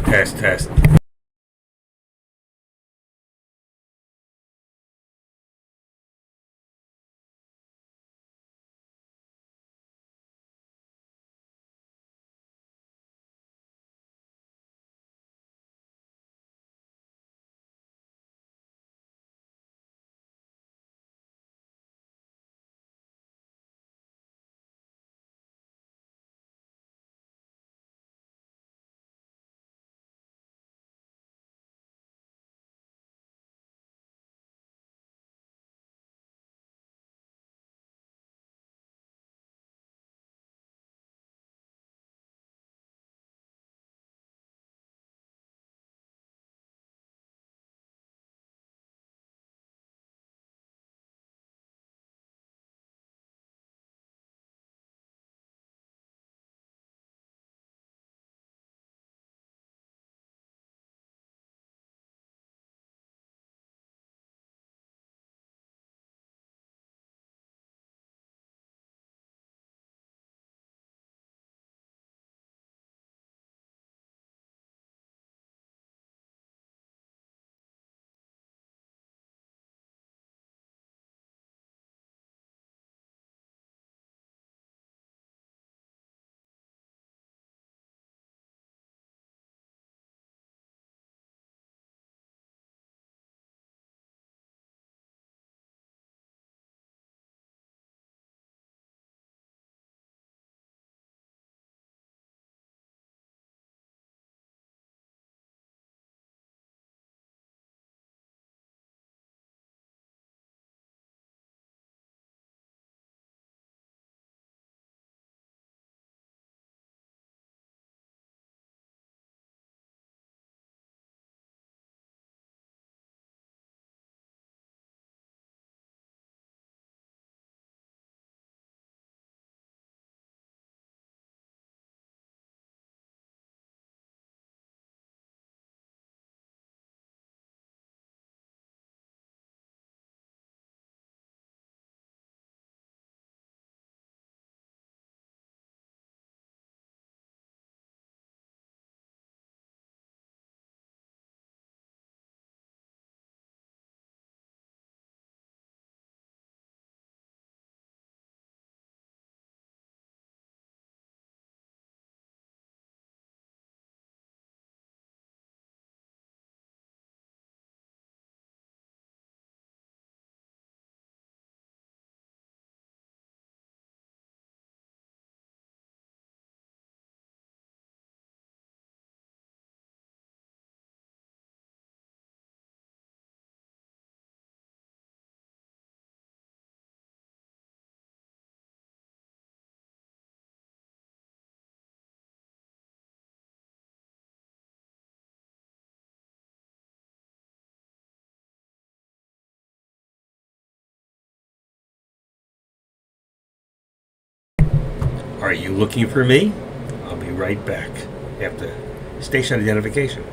Test, test. Are you looking for me? I'll be right back after station identification.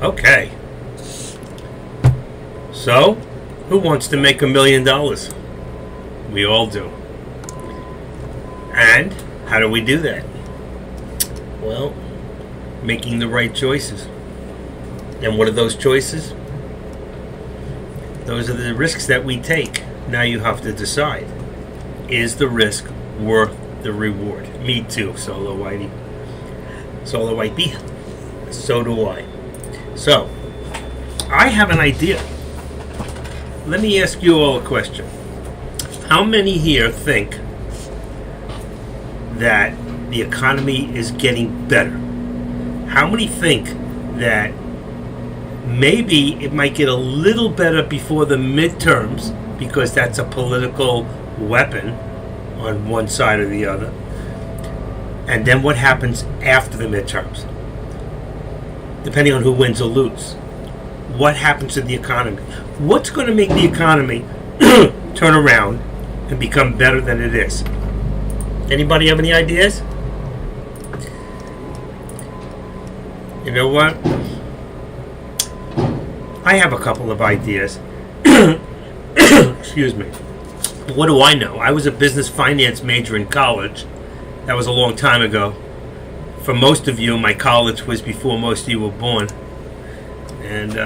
Okay. So, who wants to make $1 million? We all do. And how do we do that? Well, making the right choices. And what are those choices? Those are the risks that we take. Now you have to decide. Is the risk worth the reward? Me too, Solo Whitey. Solo Whitey. So do I. So, I have an idea. Let me ask you all a question. How many here think that the economy is getting better? How many think that maybe it might get a little better before the midterms, because that's a political weapon on one side or the other? And then what happens after the midterms? Depending on who wins or loses. What happens to the economy? What's going to make the economy turn around and become better than it is? Anybody have any ideas? You know what? I have a couple of ideas. Excuse me. What do I know? I was a business finance major in college. That was a long time ago. For most of you, my college was before most of you were born. And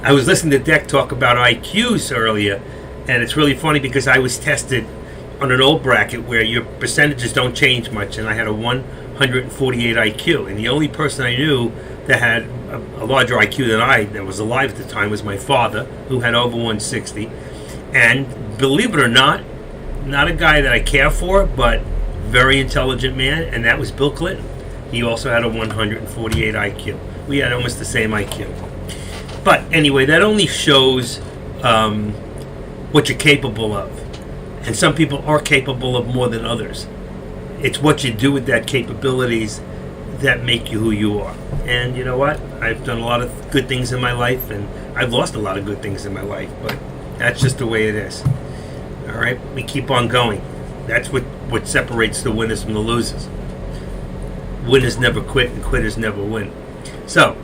I was listening to Deck talk about IQs earlier, and it's really funny because I was tested on an old bracket where your percentages don't change much, and I had a 148 IQ, and the only person I knew that had a larger IQ than I, that was alive at the time, was my father, who had over 160. And believe it or not a guy that I care for, but very intelligent man, and that was Bill Clinton. He also had a 148 IQ. We had almost the same IQ. But anyway, that only shows what you're capable of. And some people are capable of more than others. It's what you do with that capabilities that make you who you are. And you know what? I've done a lot of good things in my life, and I've lost a lot of good things in my life, but that's just the way it is. All right? We keep on going. That's what separates the winners from the losers. Winners never quit, and quitters never win. So,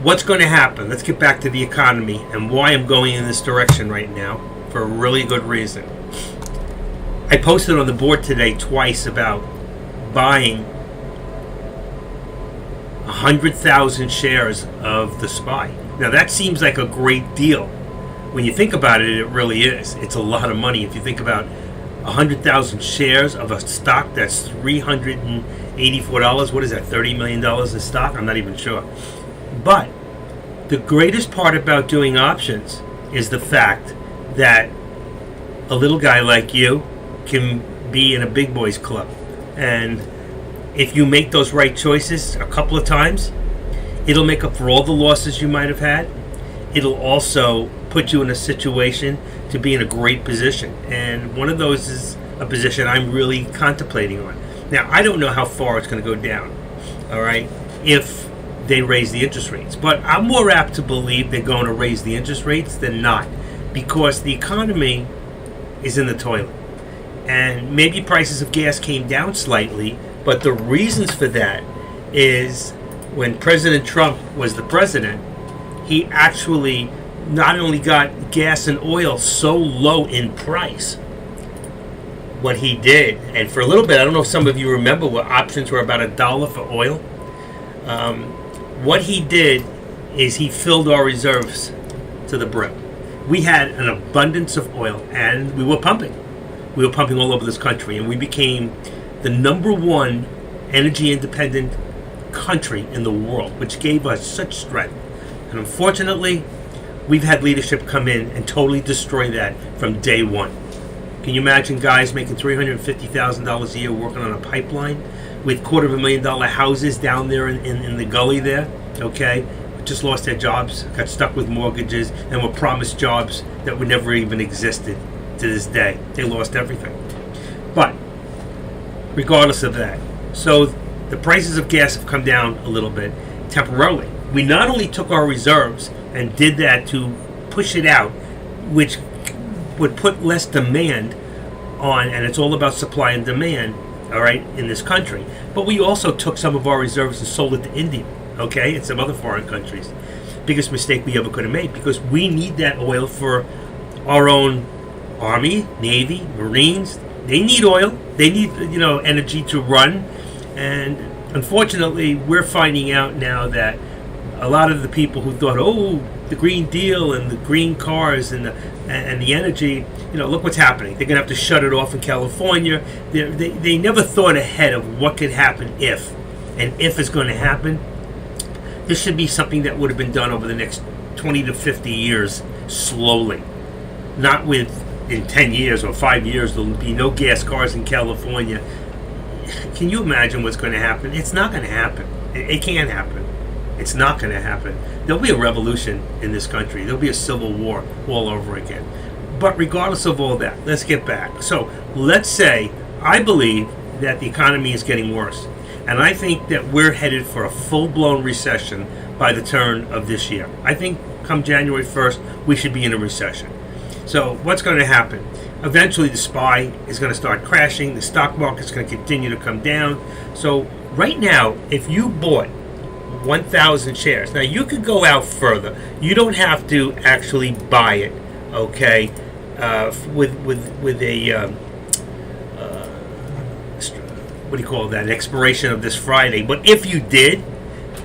what's going to happen? Let's get back to the economy and why I'm going in this direction right now, for a really good reason. I posted on the board today twice about buying 100,000 shares of the SPY. Now that seems like a great deal. When you think about it, it really is. It's a lot of money. If you think about 100,000 shares of a stock that's $384, what is that, $30 million in stock? I'm not even sure. But the greatest part about doing options is the fact that a little guy like you can be in a big boys club. And if you make those right choices a couple of times, it'll make up for all the losses you might have had. It'll also put you in a situation to be in a great position. And one of those is a position I'm really contemplating on. Now, I don't know how far it's going to go down, all right, if they raise the interest rates. But I'm more apt to believe they're going to raise the interest rates than not, because the economy is in the toilet. And maybe prices of gas came down slightly, but the reasons for that is when President Trump was the president, he actually not only got gas and oil so low in price, what he did, and for a little bit, I don't know if some of you remember, what options were about $1 for oil. What he did is he filled our reserves to the brim. We had an abundance of oil, and we were pumping. We were pumping all over this country, and we became the #1 energy independent country in the world, which gave us such strength. And unfortunately, we've had leadership come in and totally destroy that from day one. Can you imagine guys making $350,000 a year working on a pipeline with $250,000 houses down there in the gully there? Okay, just lost their jobs, got stuck with mortgages, and were promised jobs that would never even existed to this day. They lost everything. But regardless of that, so the prices of gas have come down a little bit temporarily. We not only took our reserves and did that to push it out, which would put less demand on, and it's all about supply and demand, all right, in this country, but we also took some of our reserves and sold it to India, okay, and some other foreign countries. Biggest mistake we ever could have made, because we need that oil for our own Army, Navy, Marines. They need oil. They need, energy to run. And unfortunately, we're finding out now that a lot of the people who thought, oh, the Green Deal and the green cars and the energy, look what's happening. They're going to have to shut it off in California. They never thought ahead of what could happen if. And if it's going to happen, this should be something that would have been done over the next 20 to 50 years slowly. Not in 10 years or 5 years, there'll be no gas cars in California. Can you imagine what's going to happen? It's not going to happen. It can't happen. It's not going to happen. There'll be a revolution in this country. There'll be a civil war all over again. But regardless of all that, let's get back. So let's say I believe that the economy is getting worse. And I think that we're headed for a full-blown recession by the turn of this year. I think come January 1st, we should be in a recession. So what's going to happen? Eventually the SPY is going to start crashing. The stock market's going to continue to come down. So right now, if you bought 1,000 shares, now you could go out further. You don't have to actually buy it, okay, with a what do you call that, expiration of this Friday. But if you did,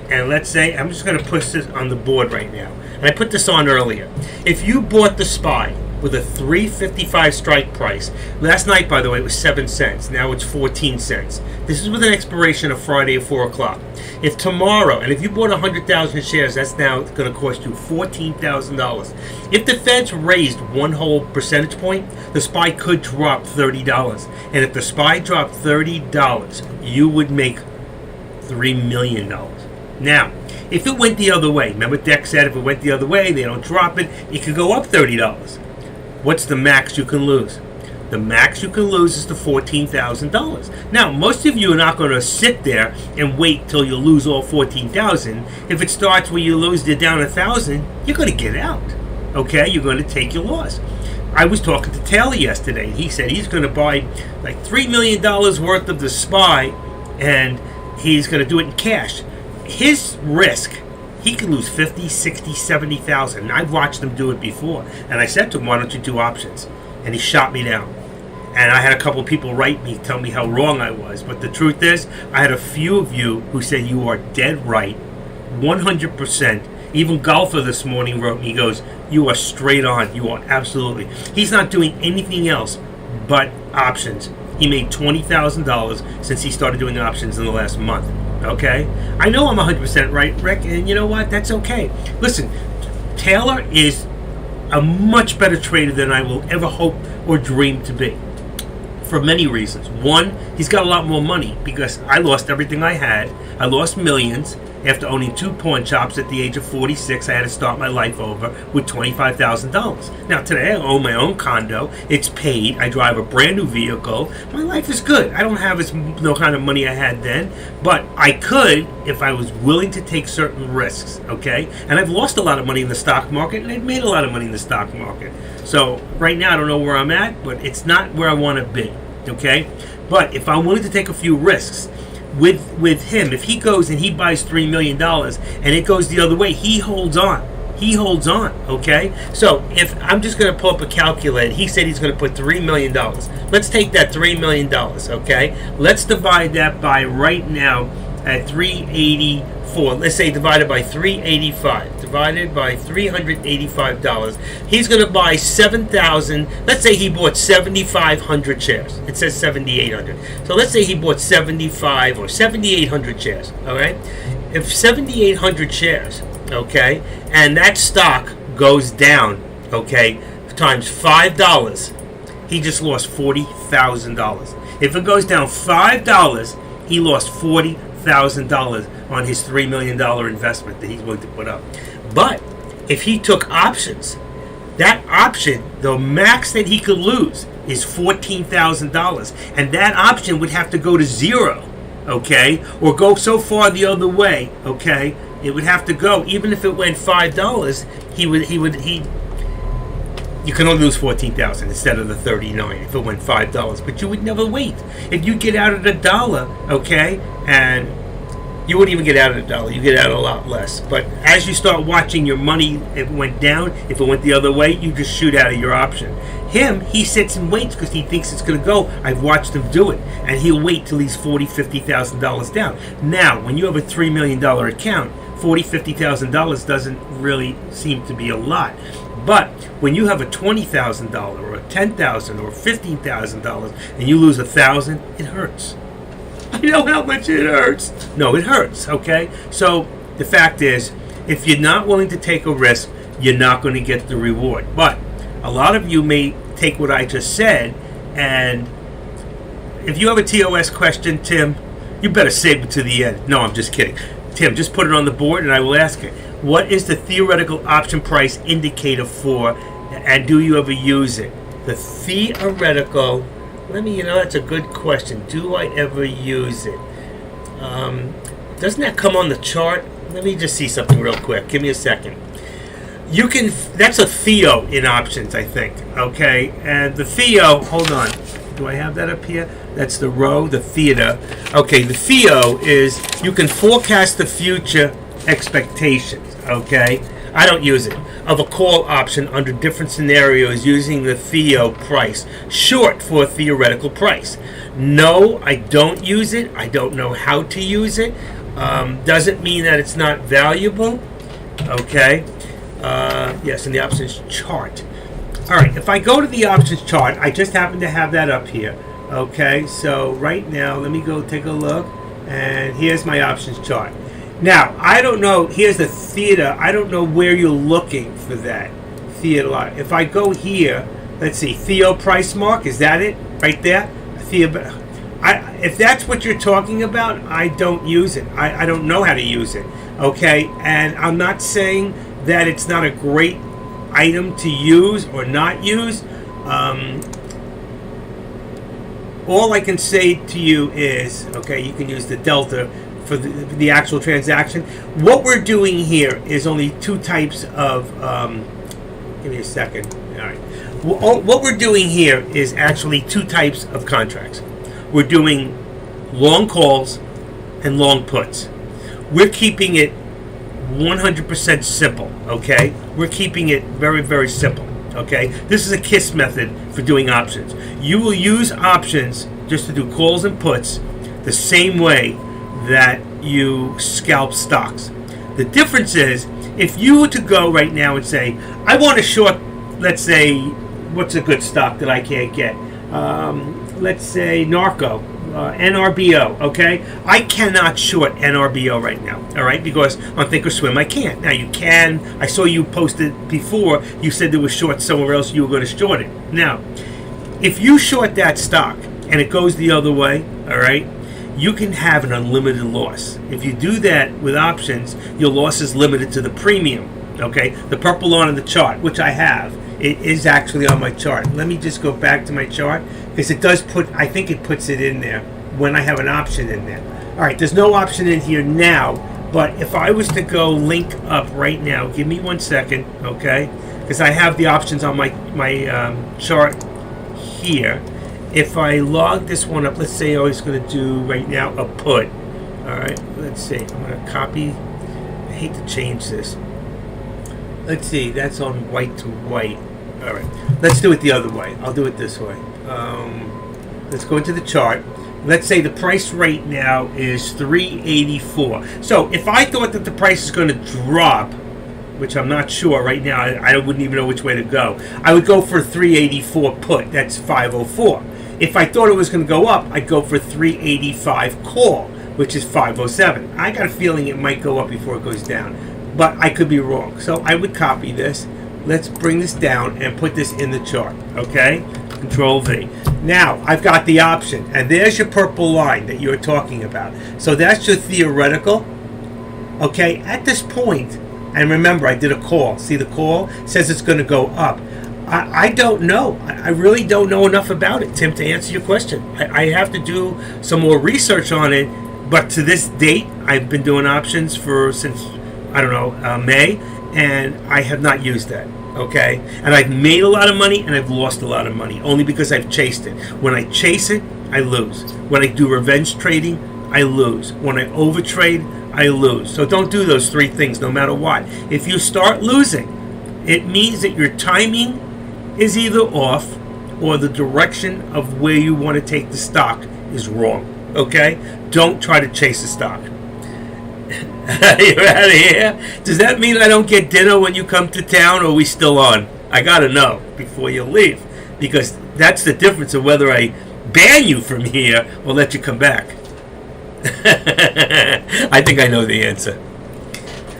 and let's say, I'm just going to put this on the board right now, and I put this on earlier. If you bought the SPY with a $3.55 strike price, last night, by the way, it was 7 cents. Now it's 14 cents. This is with an expiration of Friday at 4 o'clock. If tomorrow, and if you bought 100,000 shares, that's now going to cost you $14,000. If the Feds raised 1 whole percentage point, the SPY could drop $30. And if the SPY dropped $30, you would make $3 million. Now, if it went the other way, remember Deck said if it went the other way, they don't drop it, it could go up $30. What's the max you can lose? The max you can lose is the $14,000. Now, most of you are not going to sit there and wait till you lose all $14,000. If it starts where you lose, they're down $1,000, you're going to get out. Okay, you're going to take your loss. I was talking to Taylor yesterday. He said he's going to buy like $3 million worth of the SPY, and he's going to do it in cash. His risk, he could lose 50, 60, 70,000. And I've watched him do it before. And I said to him, why don't you do options? And he shot me down. And I had a couple of people write me, tell me how wrong I was. But the truth is, I had a few of you who said you are dead right, 100%. Even Golfer this morning wrote me, he goes, you are straight on. You are absolutely. He's not doing anything else but options. He made $20,000 since he started doing options in the last month. Okay? I know I'm 100% right, Rick, and you know what? That's okay. Listen, Taylor is a much better trader than I will ever hope or dream to be, for many reasons. One, he's got a lot more money because I lost everything I had. I lost millions. After owning 2 pawn shops at the age of 46, I had to start my life over with $25,000. Now today I own my own condo. It's paid. I drive a brand new vehicle. My life is good. I don't have no kind of money I had then, but I could if I was willing to take certain risks, okay? And I've lost a lot of money in the stock market, and I've made a lot of money in the stock market. So right now I don't know where I'm at, but it's not where I want to be, okay? But if I'm willing to take a few risks, with him, if he goes and he buys $3 million and it goes the other way, he holds on. He holds on, okay? So if I'm just going to pull up a calculator, he said he's going to put $3 million. Let's take that $3 million, okay? Let's divide that by right now at 384. Let's say divided by 385. Divided by $385. He's going to buy 7,000. Let's say he bought 7,500 shares. It says 7,800. So let's say he bought 75 or 7,800 shares, all right? If 7,800 shares, okay, and that stock goes down, okay, times $5, he just lost $40,000. If it goes down $5, he lost $40,000 on his $3 million investment that he's willing to put up. But if he took options, that option, the max that he could lose is $14,000, and that option would have to go to zero, okay, or go so far the other way, okay. It would have to go, even if it went $5, you can only lose $14,000 instead of the $39 if it went $5. But you would never wait. If you get out at $1, okay, and you wouldn't even get out of the dollar. You get out a lot less. But as you start watching your money, if it went down, if it went the other way, you just shoot out of your option. Him, he sits and waits because he thinks it's going to go. I've watched him do it. And he'll wait till he's $40,000, $50,000 down. Now, when you have a $3 million account, $40,000, $50,000 doesn't really seem to be a lot. But when you have a $20,000 or a $10,000 or $15,000 and you lose $1,000, it hurts. I know how much it hurts. No, it hurts, okay? So the fact is, if you're not willing to take a risk, you're not going to get the reward. But a lot of you may take what I just said, and if you have a TOS question, Tim, you better save it to the end. No, I'm just kidding. Tim, just put it on the board and I will ask it. What is the theoretical option price indicator for, and do you ever use it? The theoretical, that's a good question. Do I ever use it? Doesn't that come on the chart? Let me just see something real quick. Give me a second. That's a Theo in options, I think. Okay, and the Theo, hold on. Do I have that up here? That's the row, the theta. Okay, the Theo is you can forecast the future expectations, okay? I don't use it. Of a call option under different scenarios using the Theo price, short for a theoretical price. No, I don't use it. I don't know how to use it. Doesn't mean that it's not valuable, okay? Yes, in the options chart. All right, if I go to the options chart, I just happen to have that up here. Okay, so right now, let me go take a look, and here's my options chart. Now, I don't know, here's the theta. I don't know where you're looking for that theta. If I go here, let's see, Theo price mark, is that it? Right there? If that's what you're talking about, I don't use it. I don't know how to use it. Okay, and I'm not saying that it's not a great item to use or not use. All I can say to you is, okay, you can use the delta for the actual transaction. What we're doing here is only two types of, give me a second. All right. What we're doing here is actually two types of contracts. We're doing long calls and long puts. We're keeping it 100% simple, okay? We're keeping it very, very simple, okay? This is a KISS method for doing options. You will use options just to do calls and puts the same way that you scalp stocks. The difference is, if you were to go right now and say, I want to short, let's say, what's a good stock that I can't get? Let's say Narco. NRBO, okay? I cannot short NRBO right now, all right? Because on Thinkorswim, I can't. Now, you can. I saw you posted before. You said there was short somewhere else. You were going to short it. Now, if you short that stock and it goes the other way, all right, you can have an unlimited loss. If you do that with options, your loss is limited to the premium, okay? The purple line on the chart, which I have, it is actually on my chart. Let me just go back to my chart, because it does put, I think it puts it in there when I have an option in there. All right, there's no option in here now, but if I was to go link up right now, give me 1 second, okay? Because I have the options on my chart here. If I log this one up, let's say I was going to do right now a put. All right, let's see. I'm going to copy. I hate to change this. Let's see, that's on white to white. All right, let's do it the other way. I'll do it this way. Let's go into the chart. Let's say the price right now is 384. So if I thought that the price is going to drop, which I'm not sure right now, I wouldn't even know which way to go. I would go for 384 put. That's 504. If I thought it was going to go up, I'd go for 385 call, which is 507. I got a feeling it might go up before it goes down, but I could be wrong. So I would copy this. Let's bring this down and put this in the chart, okay? Control V. Now, I've got the option, and there's your purple line that you're talking about. So that's your theoretical, okay? At this point, and remember, I did a call. See the call? It says it's going to go up. I don't know. I really don't know enough about it, Tim, to answer your question. I have to do some more research on it, but to this date, I've been doing options since, I don't know, May, and I have not used that, okay? And I've made a lot of money, and I've lost a lot of money, only because I've chased it. When I chase it, I lose. When I do revenge trading, I lose. When I overtrade, I lose. So don't do those three things no matter what. If you start losing, it means that your timing is either off or the direction of where you want to take the stock is wrong. Okay? Don't try to chase the stock. You're out of here? Does that mean I don't get dinner when you come to town, or are we still on? I gotta know before you leave, because that's the difference of whether I ban you from here or let you come back. I think I know the answer.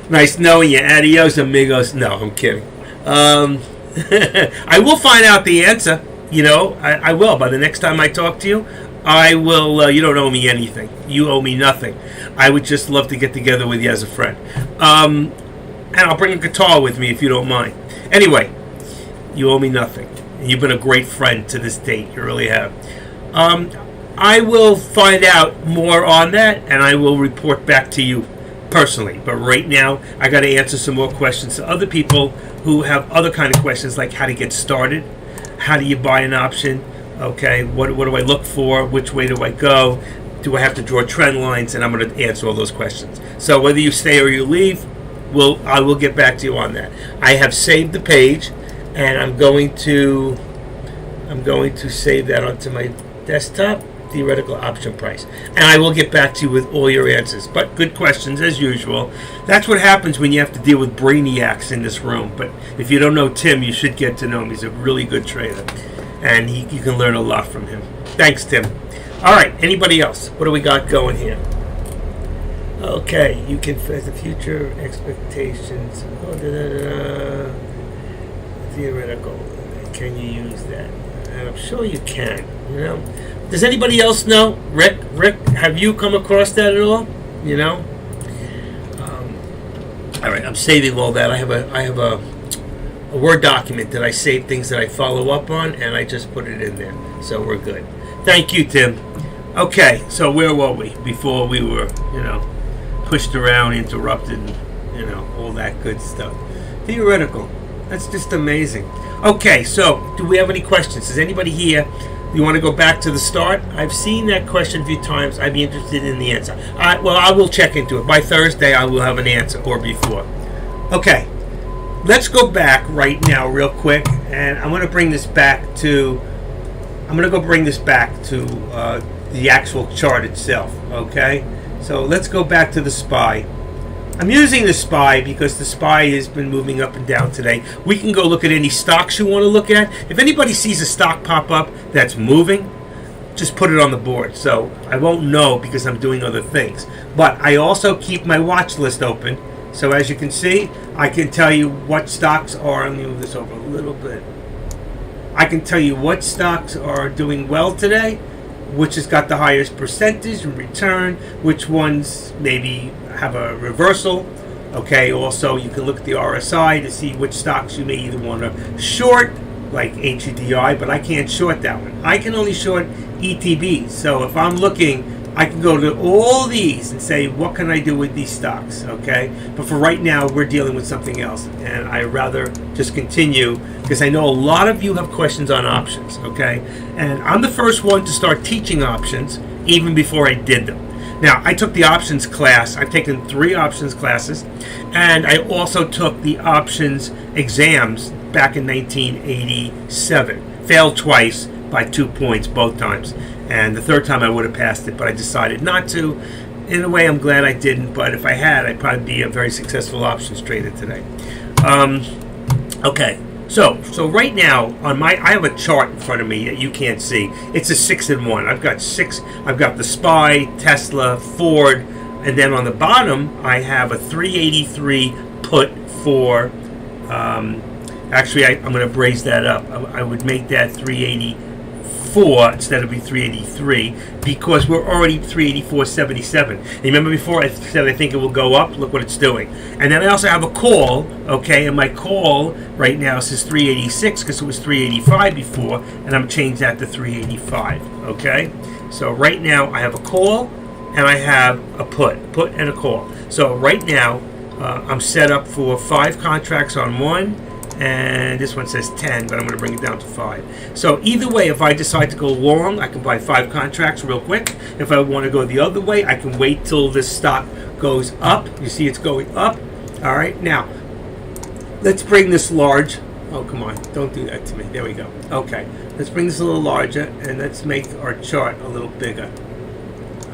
Nice knowing you. Adios, amigos. No, I'm kidding. I will find out the answer. You know, I will. By the next time I talk to you, I will. You don't owe me anything. You owe me nothing. I would just love to get together with you as a friend. And I'll bring a guitar with me if you don't mind. Anyway, you owe me nothing. You've been a great friend to this date. You really have. I will find out more on that, and I will report back to you personally. But right now, I got to answer some more questions to other people who have other kind of questions, like how to get started, how do you buy an option, okay, what do I look for, which way do I go, do I have to draw trend lines, and I'm going to answer all those questions. So whether you stay or you leave, I will get back to you on that. I have saved the page, and I'm going to save that onto my desktop. Theoretical option price, and I will get back to you with all your answers. But good questions as usual. That's what happens when you have to deal with brainiacs in this room. But if you don't know Tim, you should get to know him. He's a really good trader, and you can learn a lot from him. Thanks, Tim. All right, anybody else? What do we got going here? Okay, you can the future expectations. Theoretical. Can you use that? I'm sure you can. You know. Does anybody else know? Rick, have you come across that at all? You know? All right, I'm saving all that. I have a Word document that I save things that I follow up on, and I just put it in there. So we're good. Thank you, Tim. Okay, so where were we before we were, pushed around, interrupted, and, all that good stuff? Theoretical. That's just amazing. Okay, so do we have any questions? Is anybody here? You want to go back to the start? I've seen that question a few times. I'd be interested in the answer. Well, I will check into it. By Thursday, I will have an answer, or before. Okay, let's go back right now real quick, and I'm going to bring this back to the actual chart itself, okay? So let's go back to the SPY. I'm using the SPY because the SPY has been moving up and down today. We can go look at any stocks you want to look at. If anybody sees a stock pop up that's moving, just put it on the board. So I won't know because I'm doing other things. But I also keep my watch list open. So as you can see, I can tell you what stocks are. Let me move this over a little bit. I can tell you what stocks are doing well today, which has got the highest percentage in return, which ones maybe have a reversal. Okay, also you can look at the RSI to see which stocks you may either want to short, like HEDI, but I can't short that one. I can only short ETB. So if I'm looking, I can go to all these and say, what can I do with these stocks? Okay, but for right now, we're dealing with something else, and I'd rather just continue because I know a lot of you have questions on options. Okay, and I'm the first one to start teaching options even before I did them. Now, I took the options class. I've taken 3 options classes, and I also took the options exams back in 1987. Failed twice by 2 points both times, and the third time I would have passed it, but I decided not to. In a way, I'm glad I didn't, but if I had, I'd probably be a very successful options trader today. Okay. So right now I have a chart in front of me that you can't see. It's a 6-in-1. I've got 6. I've got the SPY, Tesla, Ford, and then on the bottom I have a 383 put for. Actually, I'm going to braise that up. I would make that 384 instead of be 383 because we're already 384.77. Remember before I said I think it will go up? Look what it's doing. And then I also have a call, okay, and my call right now says 386 because it was 385 before, and I'm going to change that to 385, okay? So right now I have a call and I have a put and a call. So right now I'm set up for 5 contracts on one and this one says 10, but I'm going to bring it down to 5. So either way, if I decide to go long, I can buy 5 contracts real quick. If I want to go the other way, I can wait till this stock goes up. You see it's going up. All right, now let's bring this large. Oh, come on, don't do that to me. There we go. Okay, let's bring this a little larger, and let's make our chart a little bigger.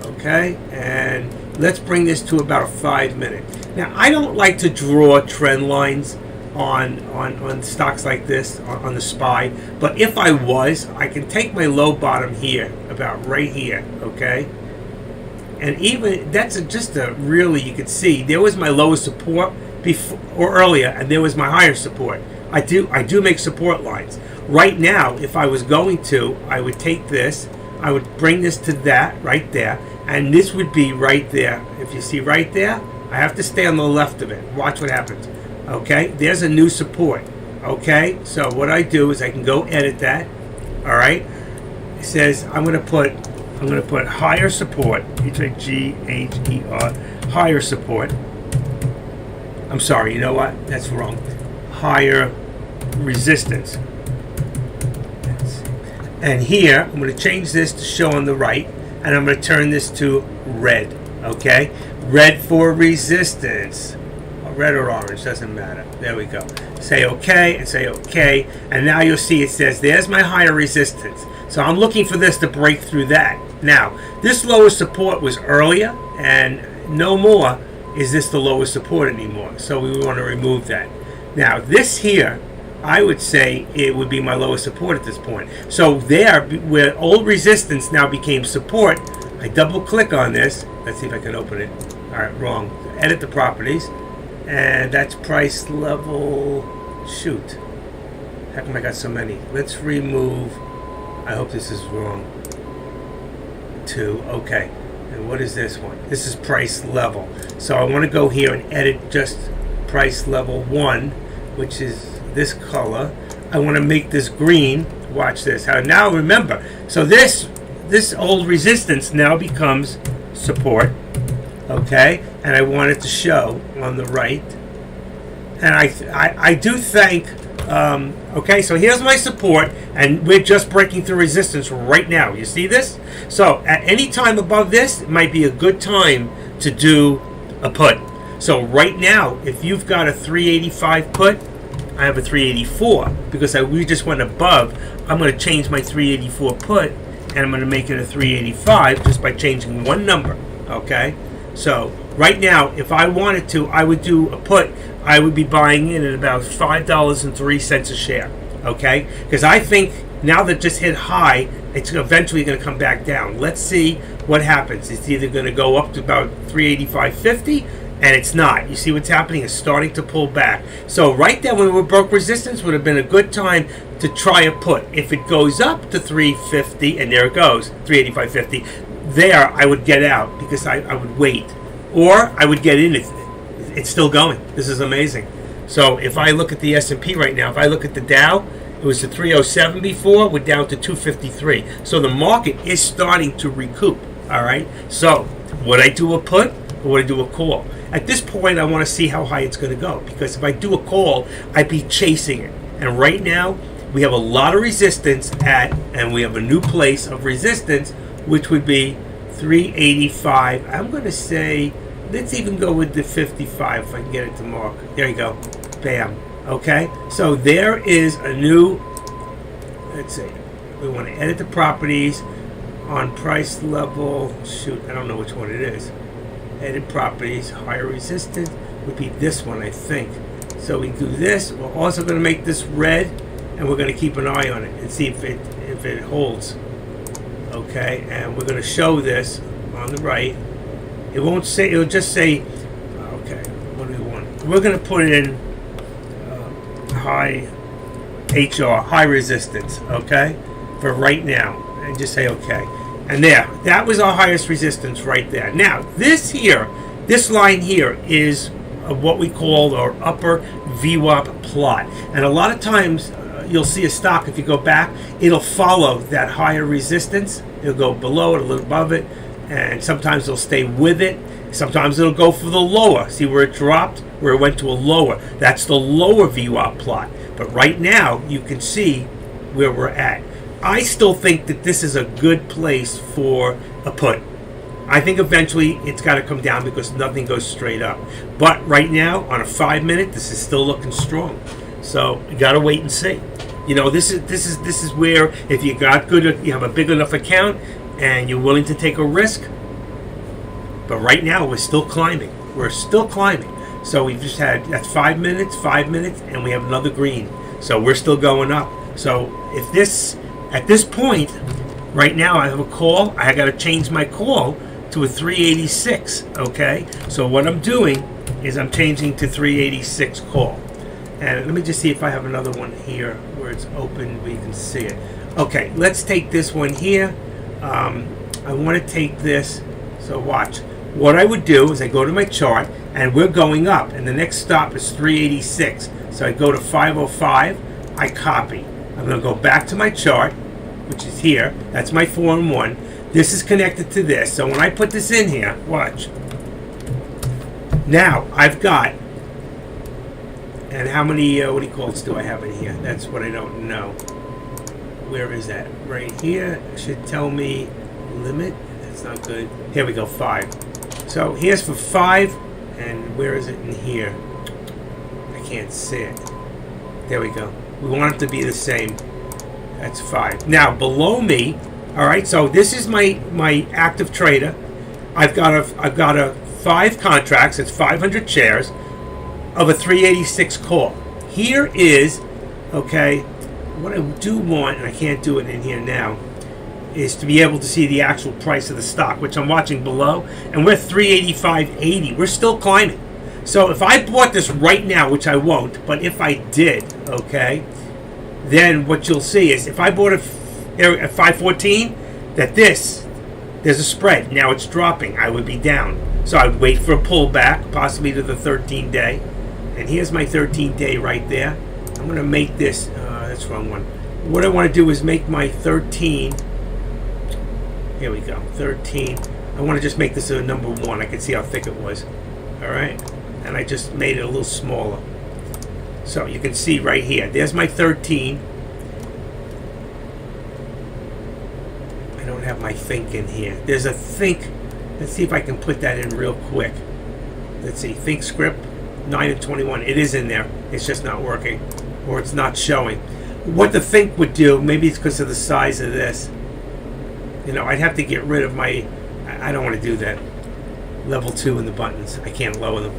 Okay, and let's bring this to about a 5 minute. Now, I don't like to draw trend lines on stocks like this on the SPY, but if I was, I can take my low bottom here, about right here, okay? And even that's just a really, you can see there was my lowest support before or earlier, and there was my higher support. I do make support lines. Right now, if I was going to, I would take this, I would bring this to that right there, and this would be right there. If you see right there, I have to stay on the left of it. Watch what happens. Okay, there's a new support. Okay, so what I do is I can go edit that. All right, it says I'm going to put higher support. G-H-E-R, higher support. I'm sorry, you know what? That's wrong. Higher resistance. And here I'm going to change this to show on the right, and I'm going to turn this to red. Okay, red for resistance. Red or orange, doesn't matter. There we go. Say okay and say okay, and now you'll see it says there's my higher resistance. So I'm looking for this to break through that. Now, this lowest support was earlier, and no more is this the lowest support anymore. So we want to remove that. Now, this here, I would say it would be my lowest support at this point. So there, where old resistance now became support, I double click on this. Let's see if I can open it. All right, wrong. Edit the properties. And that's price level. Shoot. How come I got so many? Let's remove. I hope this is wrong. 2. Okay. And what is this one? This is price level. So I want to go here and edit just price level 1, which is this color. I want to make this green. Watch this. Now remember. So this old resistance now becomes support. Okay, and I want it to show on the right, and I do think okay, so here's my support, and we're just breaking through resistance right now. You see this? So at any time above this, it might be a good time to do a put. So right now, if you've got a 385 put, I have a 384 because we just went above. I'm going to change my 384 put, and I'm going to make it a 385 just by changing one number. Okay. So right now, if I wanted to, I would do a put. I would be buying in at about $5.03 a share. Okay, because I think now that just hit high, it's eventually going to come back down. Let's see what happens. It's either going to go up to about 385.50, and it's not. You see what's happening? It's starting to pull back. So right there, when we broke resistance, would have been a good time to try a put. If it goes up to 350, and there it goes, 385.50. There, I would get out because I would wait, or I would get in. It's still going. This is amazing. So if I look at the S&P right now, if I look at the Dow, it was at 307 before. We're down to 253. So the market is starting to recoup. All right. So would I do a put or would I do a call? At this point, I want to see how high it's going to go, because if I do a call, I'd be chasing it. And right now, we have a lot of resistance and we have a new place of resistance, which would be 385. I'm going to say, let's even go with the 55 if I can get it to mark. There you go. Bam. Okay. So there is a new, let's see. We want to edit the properties on price level. Shoot, I don't know which one it is. Edit properties, higher resistance would be this one, I think. So we do this. We're also going to make this red, and we're going to keep an eye on it and see if it holds. Okay, and we're going to show this on the right. It won't say, it'll just say, okay, what do we want? We're going to put in high HR, high resistance, okay, for right now, and just say okay. And there, that was our highest resistance right there. Now, this here, this line here is what we call our upper VWAP plot. And a lot of times, you'll see a stock, if you go back, it'll follow that higher resistance. It'll go below it, a little above it, and sometimes they'll stay with it. Sometimes it'll go for the lower. See where it dropped? Where it went to a lower. That's the lower VWAP plot. But right now, you can see where we're at. I still think that this is a good place for a put. I think eventually it's got to come down because nothing goes straight up. But right now, on a 5 minute, this is still looking strong. So you got to wait and see. You know, this is where if you have a big enough account and you're willing to take a risk. But right now we're still climbing. We're still climbing. So we've just had that's 5 minutes, and we have another green. So we're still going up. So if this at this point, right now I have a call. I got to change my call to a 386. Okay. So what I'm doing is I'm changing to 386 call. And let me just see if I have another one here where it's open where you can see it. Okay, let's take this one here. I want to take this. So watch. What I would do is I go to my chart, and we're going up, and the next stop is 386. So I go to 505. I copy. I'm going to go back to my chart, which is here. That's my 4-in-1. This is connected to this. So when I put this in here, watch. Now I've got. And how many, what do you call it, do I have in here? That's what I don't know. Where is that? Right here. It should tell me limit. That's not good. Here we go, 5. So here's for 5. And where is it in here? I can't see it. There we go. We want it to be the same. That's 5. Now, below me, all right, so this is my active trader. I've got a 5 contracts. It's 500 shares of a 386 call. Here is, okay, what I do want, and I can't do it in here now, is to be able to see the actual price of the stock, which I'm watching below, and we're 385.80. We're still climbing. So if I bought this right now, which I won't, but if I did, okay, then what you'll see is if I bought it at 514, that there's a spread. Now it's dropping. I would be down. So I'd wait for a pullback, possibly to the 13-day. And here's my 13-day right there. I'm going to make this, that's the wrong one. What I want to do is make my 13, here we go, 13. I want to just make this a number 1. I can see how thick it was. All right. And I just made it a little smaller. So you can see right here. There's my 13. I don't have my think in here. There's a think. Let's see if I can put that in real quick. Let's see. Think script. 9 and 21. It is in there. It's just not working, or it's not showing. What the think would do, maybe it's because of the size of this. You know, I'd have to get rid of my. I don't want to do that. Level 2 in the buttons. I can't lower them.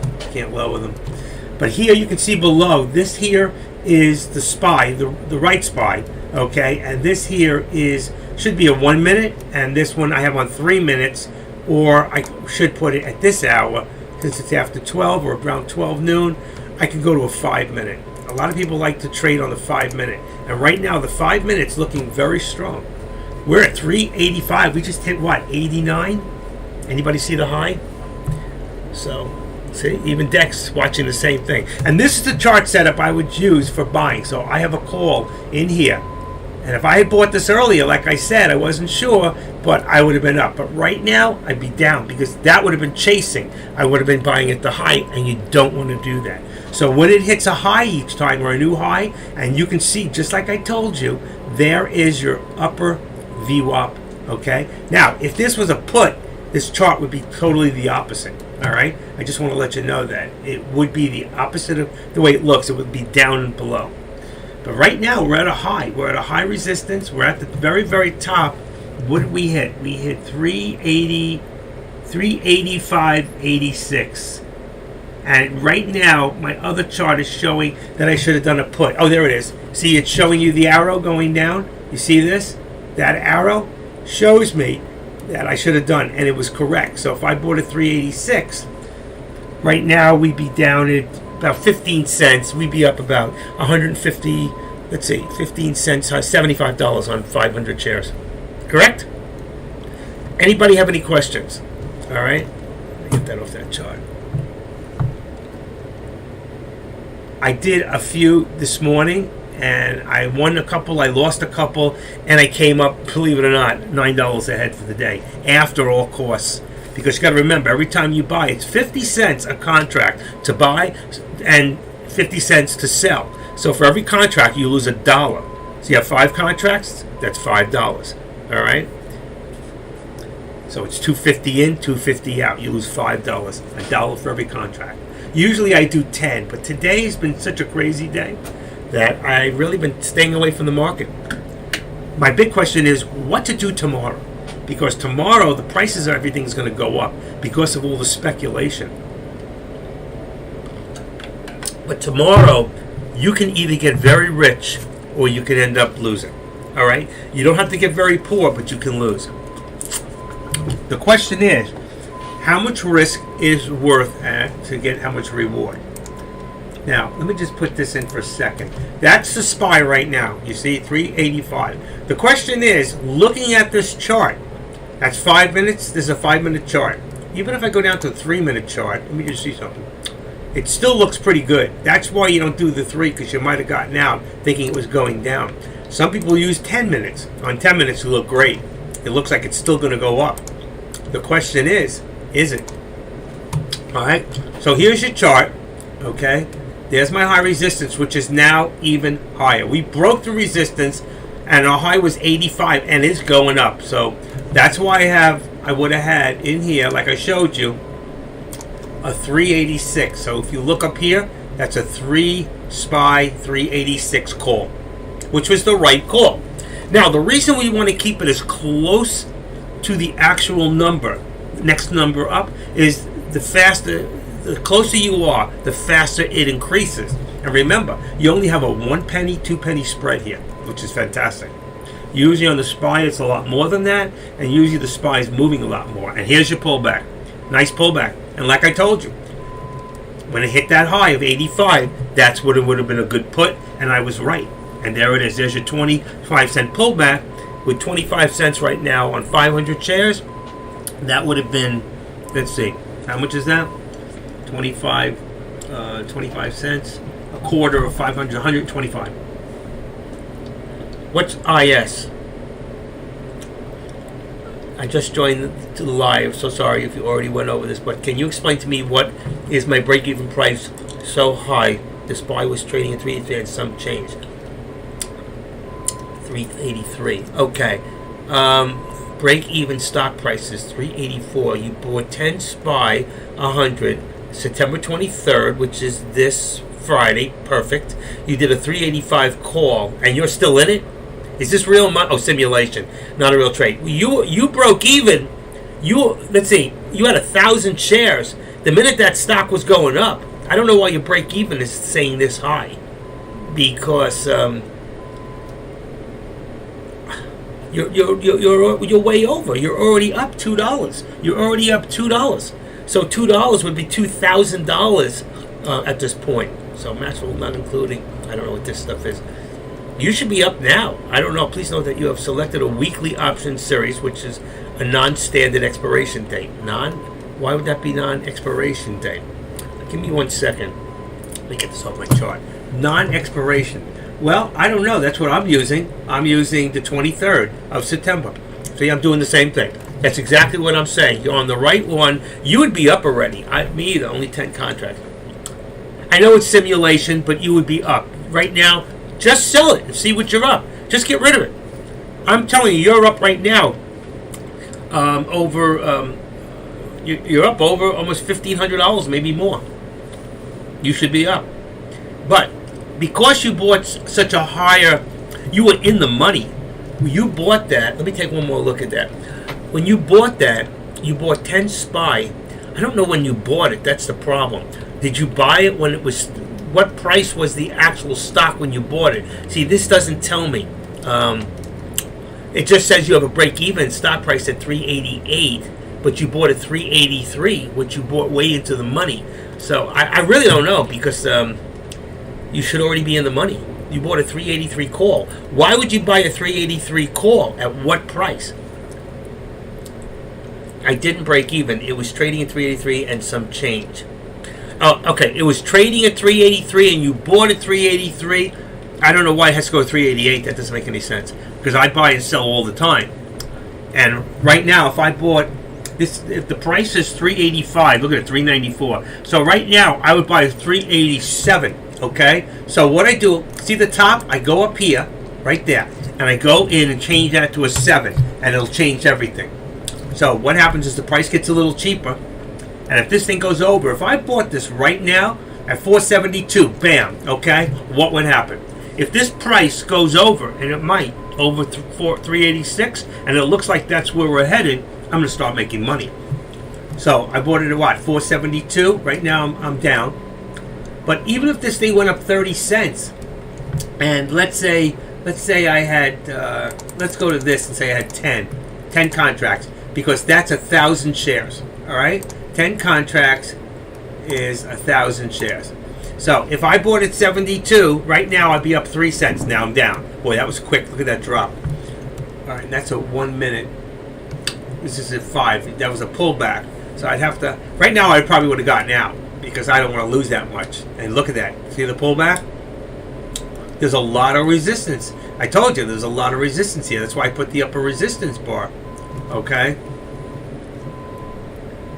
But here you can see below. This here is the SPY, the right SPY. Okay, and this here should be a 1 minute, and this one I have on 3 minutes, or I should put it at this hour. Since it's after 12 or around 12 noon, I can go to a 5 minute. A lot of people like to trade on the 5 minute. And right now, the 5 minutes looking very strong. We're at 385. We just hit what, 89? Anybody see the high? So, see, even Dex watching the same thing. And this is the chart setup I would use for buying. So I have a call in here. And if I had bought this earlier, like I said, I wasn't sure, but I would have been up. But right now, I'd be down because that would have been chasing. I would have been buying at the high, and you don't want to do that. So when it hits a high each time, or a new high, and you can see, just like I told you, there is your upper VWAP, okay? Now, if this was a put, this chart would be totally the opposite, all right? I just want to let you know that. It would be the opposite of the way it looks. It would be down and below. But right now, we're at a high. We're at a high resistance. We're at the very, very top. What did we hit? We hit 380, 385.86. And right now, my other chart is showing that I should have done a put. Oh, there it is. See, it's showing you the arrow going down. You see this? That arrow shows me that I should have done, and it was correct. So if I bought a 386, right now we'd be down at about 15 cents. We'd be up about 150, let's see, 15 cents, $75 on 500 shares. Correct? Anybody have any questions? All right. Let me get that off that chart. I did a few this morning, and I won a couple, I lost a couple, and I came up, believe it or not, $9 ahead for the day after all costs. Because you got to remember, every time you buy, it's 50 cents a contract to buy and 50 cents to sell. So for every contract, you lose $1. So you have 5 contracts, that's $5. All right. So it's $2.50 in, $2.50 out. You lose $5, $1 for every contract. Usually I do 10, but today has been such a crazy day that I've really been staying away from the market. My big question is what to do tomorrow, because tomorrow the prices of everything is going to go up because of all the speculation. But tomorrow you can either get very rich or you can end up losing. All right, you don't have to get very poor, but you can lose. The question is, how much risk is worth to get how much reward? Now, let me just put this in for a second. That's the SPY right now. You see, 385. The question is, looking at this chart, that's 5 minutes. There's a 5-minute chart. Even if I go down to a 3-minute chart, let me just see something. It still looks pretty good. That's why you don't do the 3, because you might have gotten out thinking it was going down. Some people use 10 minutes. On 10 minutes, it look great. It looks like it's still going to go up. The question is it? All right. So here's your chart. Okay. There's my high resistance, which is now even higher. We broke the resistance, and our high was 85, and it's going up. So that's why I would have had in here, like I showed you, a 386. So if you look up here, that's a 3 SPY 386 call, which was the right call. Now, the reason we want to keep it as close to the actual number, next number up, is the closer you are, the faster it increases. And remember, you only have a 1 penny, 2 penny spread here, which is fantastic. Usually on the SPY, it's a lot more than that, and usually the SPY is moving a lot more. And here's your pullback. Nice pullback. And like I told you, when it hit that high of 85, that's what it would have been a good put, and I was right. And there it is. There's your 25-cent pullback with 25 cents right now on 500 shares. That would have been, let's see, how much is that? 25 cents. A quarter of 500, 125. What's IS? I just joined the live, so sorry if you already went over this, but can you explain to me what is my break-even price so high? The SPY was trading at 383 and some change. 383. Okay. Break-even stock price is 384. You bought 10 SPY 100 September 23rd, which is this Friday. Perfect. You did a 385 call, and you're still in it? Is this real money? Oh, simulation, not a real trade. You broke even. Let's see. You had 1,000 shares. The minute that stock was going up, I don't know why your break even is saying this high, because you're way over. You're already up $2. You're already up $2. So $2 would be $2,000 at this point. So Maxwell not including. I don't know what this stuff is. You should be up now. I don't know. Please note that you have selected a weekly option series, which is a non-standard expiration date. Why would that be non-expiration date? Give me 1 second. Let me get this off my chart. Non-expiration. Well, I don't know. That's what I'm using. I'm using the 23rd of September. See, I'm doing the same thing. That's exactly what I'm saying. You're on the right one. You would be up already. Me either. Only 10 contracts. I know it's simulation, but you would be up. Right now, just sell it and see what you're up. Just get rid of it. I'm telling you, you're up right now. You're up over almost $1,500, maybe more. You should be up. But because you bought such a higher, you were in the money. When you bought that, let me take one more look at that. When you bought that, you bought 10 SPY. I don't know when you bought it. That's the problem. Did you buy it when it was, what price was the actual stock when you bought it? See, this doesn't tell me. It just says you have a break-even stock price at 388, but you bought at 383, which you bought way into the money. So I really don't know, because you should already be in the money. You bought a 383 call. Why would you buy a 383 call? At what price? I didn't break even. It was trading at 383 and some change. Oh, okay. It was trading at 383 and you bought at 383. I don't know why it has to go to 388. That doesn't make any sense because I buy and sell all the time. And right now, if I bought this, if the price is 385, look at it, 394. So right now, I would buy 387. Okay. So what I do, see the top? I go up here, right there, and I go in and change that to a 7, and it'll change everything. So what happens is the price gets a little cheaper, and if this thing goes over, if I bought this right now at 472, bam. Okay. What would happen? If this price goes over, and it might, over 386, and it looks like that's where we're headed, I'm going to start making money. So I bought it at what, 472? Right now I'm down. But even if this thing went up 30 cents, and let's say I had, let's go to this and say I had 10 contracts, because that's 1,000 shares. All right, 10 contracts is 1,000 shares. So if I bought at 72, right now I'd be up 3 cents. Now I'm down. Boy, that was quick. Look at that drop. All right, and that's a 1 minute. This is at 5. That was a pullback. So I'd have to. Right now, I probably would have gotten out because I don't want to lose that much. And look at that. See the pullback? There's a lot of resistance. I told you there's a lot of resistance here. That's why I put the upper resistance bar. Okay.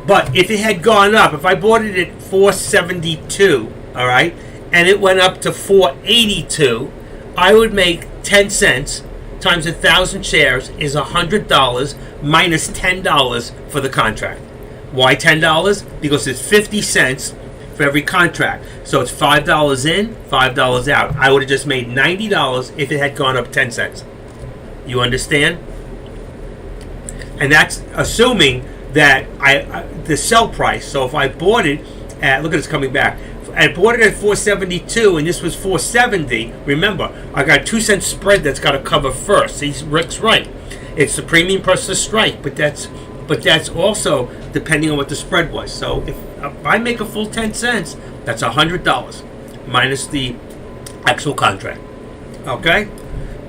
But if it had gone up, if I bought it at 472. All right, and it went up to 482, I would make 10 cents times 1,000 shares is $100 minus $10 for the contract. Why $10? Because it's 50 cents for every contract. So it's $5 in, $5 out. I would have just made $90 if it had gone up 10 cents. You understand? And that's assuming that the sell price. So if I bought it at, look at it's coming back. I bought it at 472 and this was 470. Remember, I got a 2 cent spread that's got to cover first. See, Rick's right. It's the premium plus the strike, but that's also depending on what the spread was. So if I make a full 10 cents, that's $100 minus the actual contract. Okay?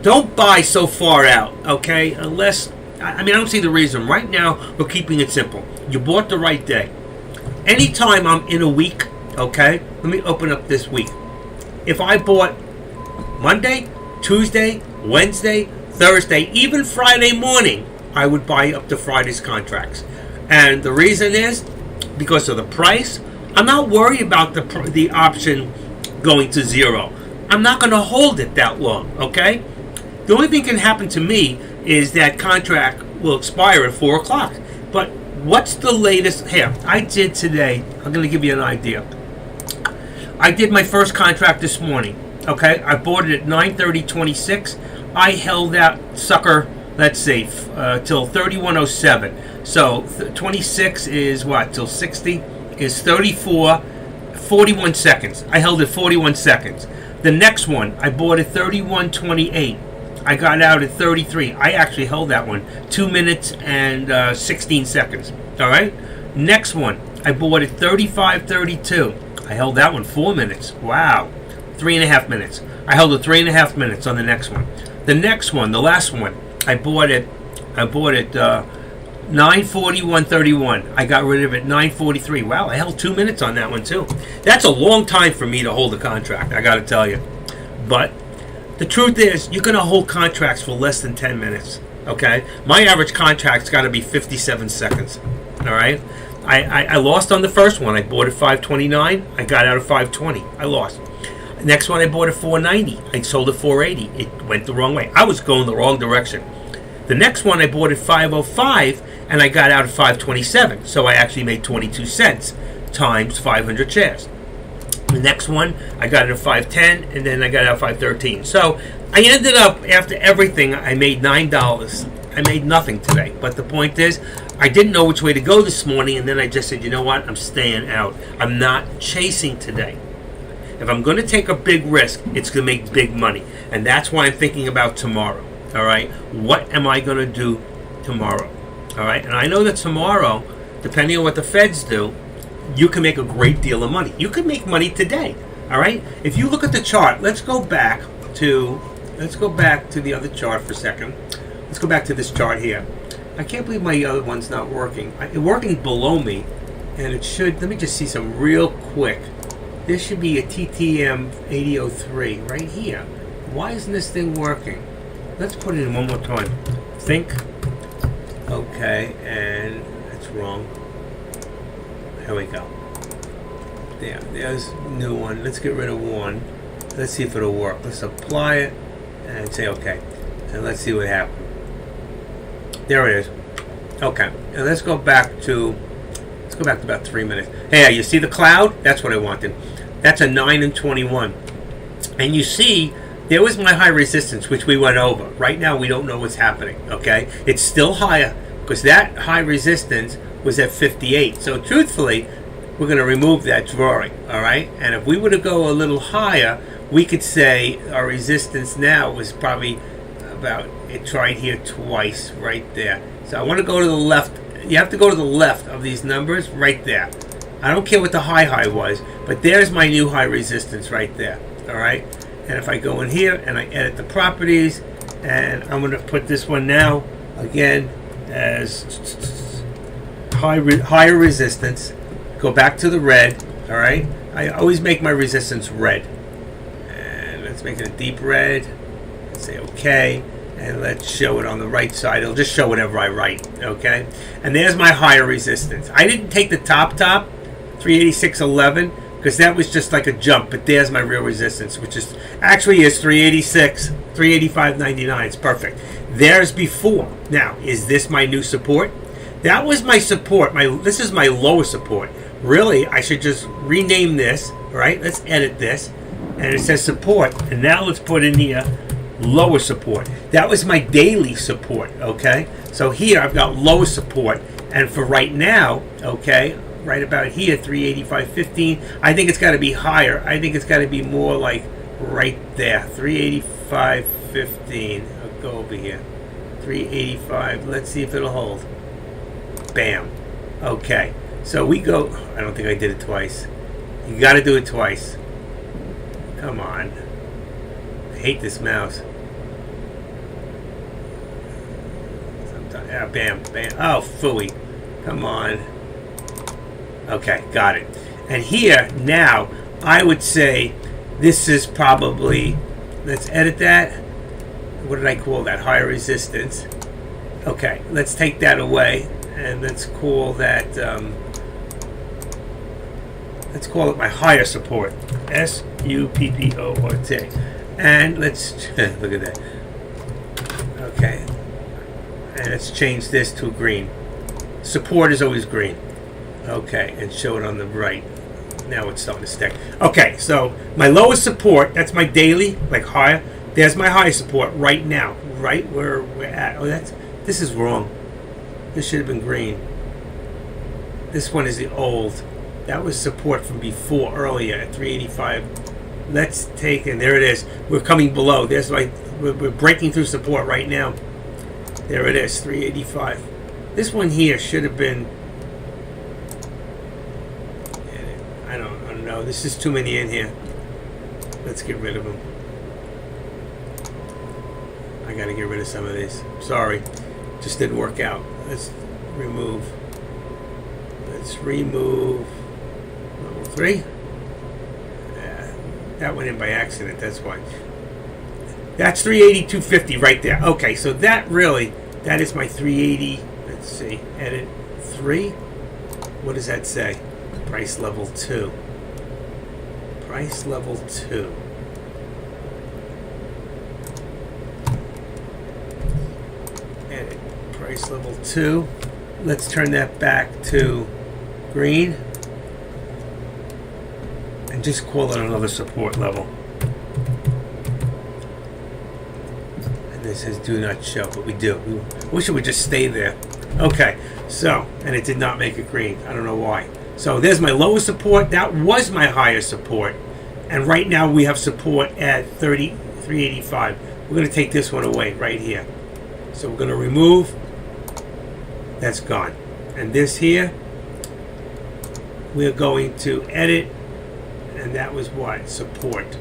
Don't buy so far out, okay? Unless, I don't see the reason. Right now, we're keeping it simple. You bought the right day. Anytime I'm in a week, okay, let me open up this week. If I bought Monday, Tuesday, Wednesday, Thursday, even Friday morning, I would buy up to Friday's contracts. And the reason is because of the price. I'm not worried about the option going to zero. I'm not going to hold it that long, okay? The only thing can happen to me is that contract will expire at 4 o'clock. But what's the latest? Here, I did today. I'm going to give you an idea. I did my first contract this morning. Okay, I bought it at 9:30.26. I held that sucker, let's see, till 31:07. So 26 is what? Till 60 is 41 seconds. I held it 41 seconds. The next one, I bought at 31:28. I got out at 33. I actually held that one 2 minutes and 16 seconds. All right. Next one, I bought at 35:32. I held that one 4 minutes. Wow. 3.5 minutes. I held it 3.5 minutes on the next one. The next one, the last one, I bought it 9:41:31. I got rid of it 9:43. Wow, I held 2 minutes on that one too. That's a long time for me to hold a contract, I gotta tell you. But the truth is, you're gonna hold contracts for less than 10 minutes. Okay? My average contract's gotta be 57 seconds. Alright? I lost on the first one. I bought at 529. I got out at 520. I lost. Next one I bought at 490. I sold at 480. It went the wrong way. I was going the wrong direction. The next one I bought at 505 and I got out at 527. So I actually made 22 cents times 500 shares. The next one I got it at 510 and then I got it at 513. So I ended up, after everything, I made $9. I made nothing today. But the point is, I didn't know which way to go this morning, and then I just said, you know what? I'm staying out. I'm not chasing today. If I'm going to take a big risk, it's going to make big money. And that's why I'm thinking about tomorrow. All right? What am I going to do tomorrow? All right? And I know that tomorrow, depending on what the feds do, you can make a great deal of money. You can make money today. All right? If you look at the chart, let's go back to the other chart for a second. Let's go back to this chart here. I can't believe my other one's not working. It's working below me, and it should. Let me just see some real quick. This should be a TTM 8003 right here. Why isn't this thing working? Let's put it in one more time. Think. Okay, and that's wrong. Here we go. There's a new one. Let's get rid of one. Let's see if it'll work. Let's apply it and say okay. And let's see what happens. There it is. Okay. And let's go back to about 3 minutes. Hey, you see the cloud? That's what I wanted. That's a 9 and 21. And you see, there was my high resistance, which we went over. Right now, we don't know what's happening, okay? It's still higher because that high resistance was at 58. So truthfully, we're going to remove that drawing, all right? And if we were to go a little higher, we could say our resistance now was probably about, it tried here twice right there. So I want to go to the left. You have to go to the left of these numbers right there. I don't care what the high was, but there's my new high resistance right there, all right? And if I go in here and I edit the properties, and I'm going to put this one now again as higher resistance. Go back to the red, all right? I always make my resistance red. And let's make it a deep red. Let's say okay. And let's show it on the right side. It'll just show whatever I write, okay? And there's my higher resistance. I didn't take the top, 386.11, because that was just like a jump, but there's my real resistance, which is actually is 386, 385.99. It's perfect. There's before. Now, is this my new support? That was my support. This is my lower support. Really, I should just rename this, right? Let's edit this. And it says support. And now let's put in here lower support. That was my daily support, okay? So here I've got lower support. And for right now, okay, right about here, 385.15. I think it's got to be higher. I think it's got to be more like right there, 385.15. I'll go over here, 385. Let's see if it'll hold. Bam. Okay. So we go. I don't think I did it twice. You got to do it twice. Come on. I hate this mouse. Sometimes. Yeah, bam, bam. Oh, phooey. Come on. Okay, got it. And here, now, I would say this is probably, let's edit that. What did I call that? Higher resistance. Okay, let's take that away. And let's call that, let's call it my higher support. SUPPORT. And let's, look at that. Okay. And let's change this to green. Support is always green. Okay, and show it on the right. Now it's starting to stick. Okay, so my lowest support, that's my daily, like higher. There's my high support right now, right where we're at. Oh, this is wrong. This should have been green. This one is the old. That was support from before, earlier at 385. Let's take, and there it is. We're coming below. There's like, we're breaking through support right now. There it is, 385. This one here should have been, I don't know. This is too many in here. Let's get rid of them. I got to get rid of some of these. Sorry. Just didn't work out. Let's remove. Let's remove level 3. That went in by accident. That's why. That's 382.50 right there. Okay, so that is my 380. Let's see. Edit 3. What does that say? Price level 2. Price level 2. Edit. Price level 2. Let's turn that back to green. And just call it another support level. And this says do not show, but we do. We wish it would just stay there. Okay, so, and it did not make it green. I don't know why. So there's my lowest support. That was my higher support. And right now we have support at 385. We're going to take this one away right here. So we're going to remove. That's gone. And this here, we're going to edit. And that was what? Support.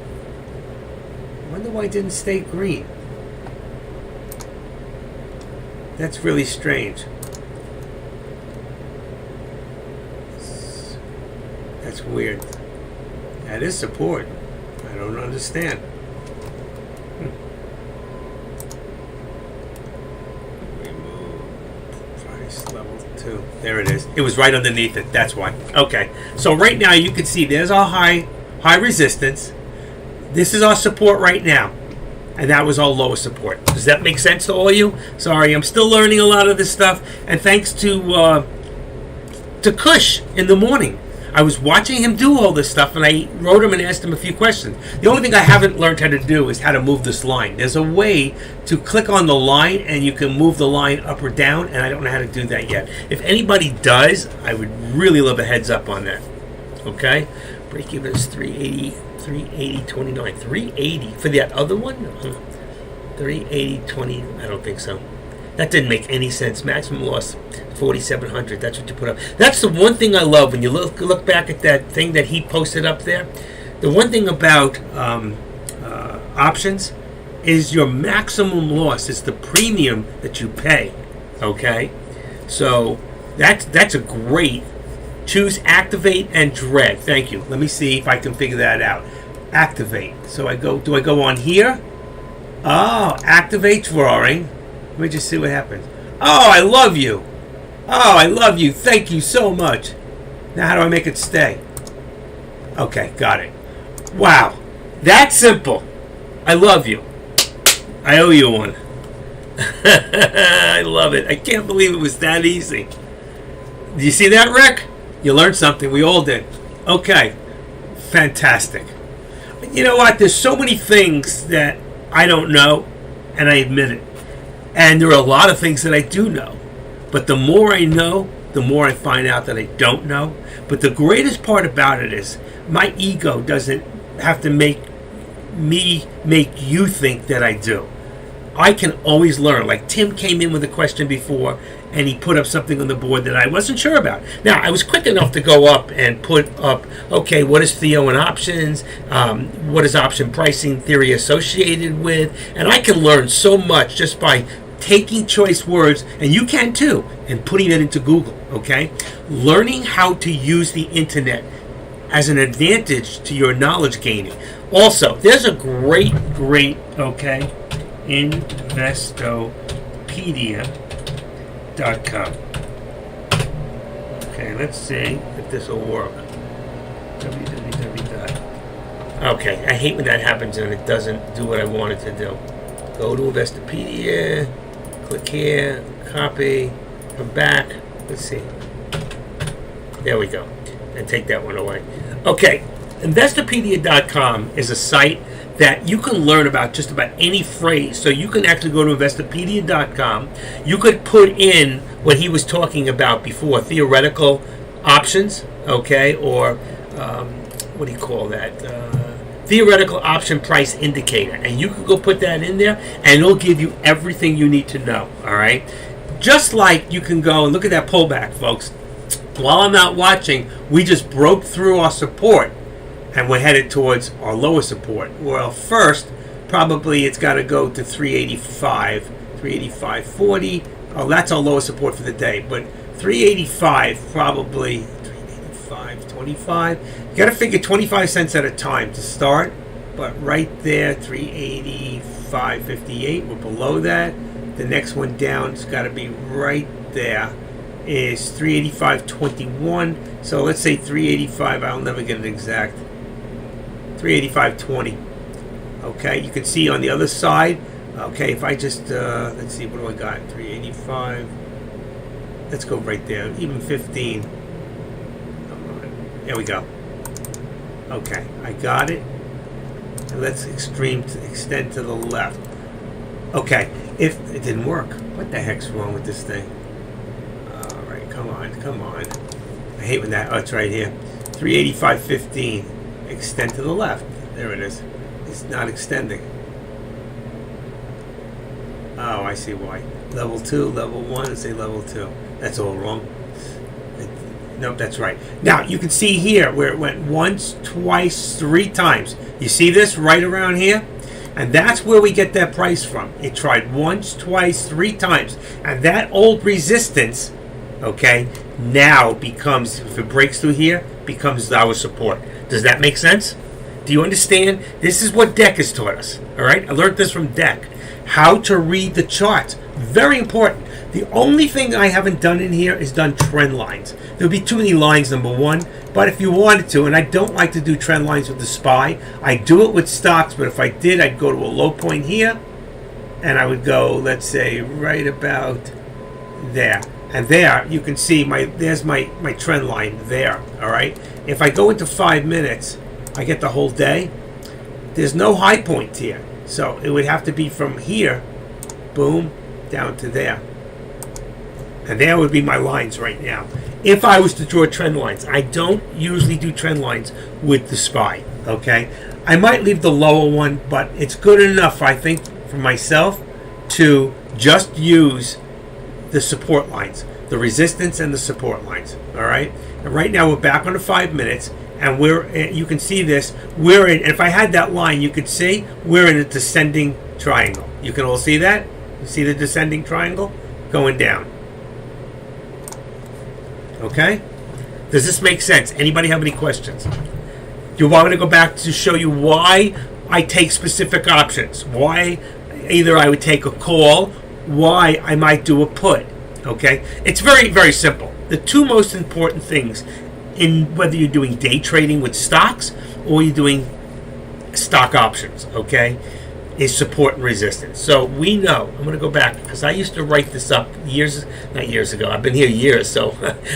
I wonder why it didn't stay green. That's really strange. That's weird. That is support. I don't understand. There it is. It was right underneath it. That's why. Okay. So right now you can see there's our high resistance. This is our support right now. And that was our lowest support. Does that make sense to all of you? Sorry, I'm still learning a lot of this stuff. And thanks to Kush in the morning. I was watching him do all this stuff, and I wrote him and asked him a few questions. The only thing I haven't learned how to do is how to move this line. There's a way to click on the line, and you can move the line up or down, and I don't know how to do that yet. If anybody does, I would really love a heads up on that. Okay? Break even is 380.29. 380 for that other one? 380.20. I don't think so. That didn't make any sense. Maximum loss 4,700. That's what you put up. That's the one thing I love when you look back at that thing that he posted up there. The one thing about options is your maximum loss is the premium that you pay. Okay, so that's a great. Choose activate and dread. Thank you. Let me see if I can figure that out. Activate. So do I go on here? Oh, activate drawing. Let me just see what happens. Oh, I love you. Oh, I love you. Thank you so much. Now, how do I make it stay? Okay, got it. Wow. That's simple. I love you. I owe you one. I love it. I can't believe it was that easy. Do you see that, Rick? You learned something. We all did. Okay. Fantastic. You know what? There's so many things that I don't know, and I admit it. And there are a lot of things that I do know. But the more I know, the more I find out that I don't know. But the greatest part about it is my ego doesn't have to make you think that I do. I can always learn. Like Tim came in with a question before, and he put up something on the board that I wasn't sure about. Now, I was quick enough to go up and put up, okay, what is Theo and options? What is option pricing theory associated with? And I can learn so much just by taking choice words, and you can too, and putting it into Google, okay? Learning how to use the internet as an advantage to your knowledge gaining. Also, there's a great, okay, Investopedia.com. Okay, let's see if this will work. www. Okay, I hate when that happens and it doesn't do what I want it to do. Go to Investopedia, click here, copy, come back. Let's see. There we go. And take that one away. Okay, Investopedia.com is a site that you can learn about just about any phrase. So you can actually go to Investopedia.com. You could put in what he was talking about before, theoretical options, okay, or what do you call that? Theoretical option price indicator. And you can go put that in there, and it'll give you everything you need to know, all right? Just like you can go and look at that pullback, folks. While I'm not watching, we just broke through our support, and we're headed towards our lower support. Well, first, probably it's got to go to 385, 385.40. Oh, that's our lowest support for the day. But 385, probably 385.25. You got to figure 25 cents at a time to start. But right there, 385.58. We're below that. The next one down has got to be right there. Is 385.21. So let's say 385. I'll never get it exact. 385.20. Okay, you can see on the other side. Okay, if I just let's see, what do I got? 385. Let's go right there. Even 15. Come on. There we go. Okay, I got it. And let's extend to the left. Okay, if it didn't work, what the heck's wrong with this thing? All right, come on. I hate when that. Oh, it's right here. 385.15. Extend to the left. There it is. It's not extending. Oh, I see why. Level 2, level 1, and say level 2. That's all wrong. Nope, that's right. Now, you can see here where it went once, twice, 3 times. You see this right around here? And that's where we get that price from. It tried once, twice, 3 times. And that old resistance, okay, now becomes, if it breaks through here, becomes our support. Does that make sense? Do you understand? This is what Deck has taught us. All right? I learned this from Deck. How to read the charts. Very important. The only thing I haven't done in here is done trend lines. There'll be too many lines, number one. But if you wanted to, and I don't like to do trend lines with the SPY, I do it with stocks, but if I did, I'd go to a low point here, and I would go, let's say, right about there. And there, you can see there's my trend line there, all right? If I go into 5 minutes, I get the whole day. There's no high point here. So it would have to be from here, boom, down to there. And there would be my lines right now. If I was to draw trend lines, I don't usually do trend lines with the SPY, okay? I might leave the lower one, but it's good enough, I think, for myself to just use the support lines, the resistance and the support lines, all right? And right now we're back on the 5 minutes, and you can see this, we're in, if I had that line, you could see we're in a descending triangle. You can all see that? You see the descending triangle going down. Okay? Does this make sense? Anybody have any questions? Do you want me to go back to show you why I take specific options? Why either I would take a call, why I might do a put? Okay? It's very, very simple. The two most important things in whether you're doing day trading with stocks or you're doing stock options, okay, is support and resistance. So we know, I'm going to go back because I used to write this up not years ago. I've been here years, so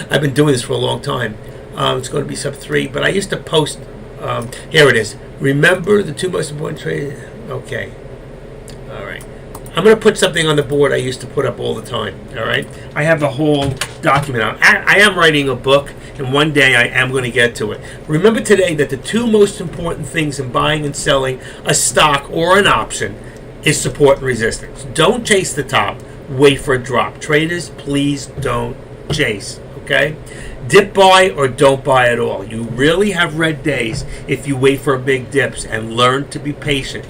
I've been doing this for a long time. It's going to be sub 3, but I used to post, here it is. Remember the two most important trades. Okay. All right. I'm going to put something on the board I used to put up all the time, all right? I have a whole document out. I am writing a book, and one day I am going to get to it. Remember today that the two most important things in buying and selling a stock or an option is support and resistance. Don't chase the top. Wait for a drop. Traders, please don't chase, okay? Dip buy or don't buy at all. You really have red days if you wait for big dips and learn to be patient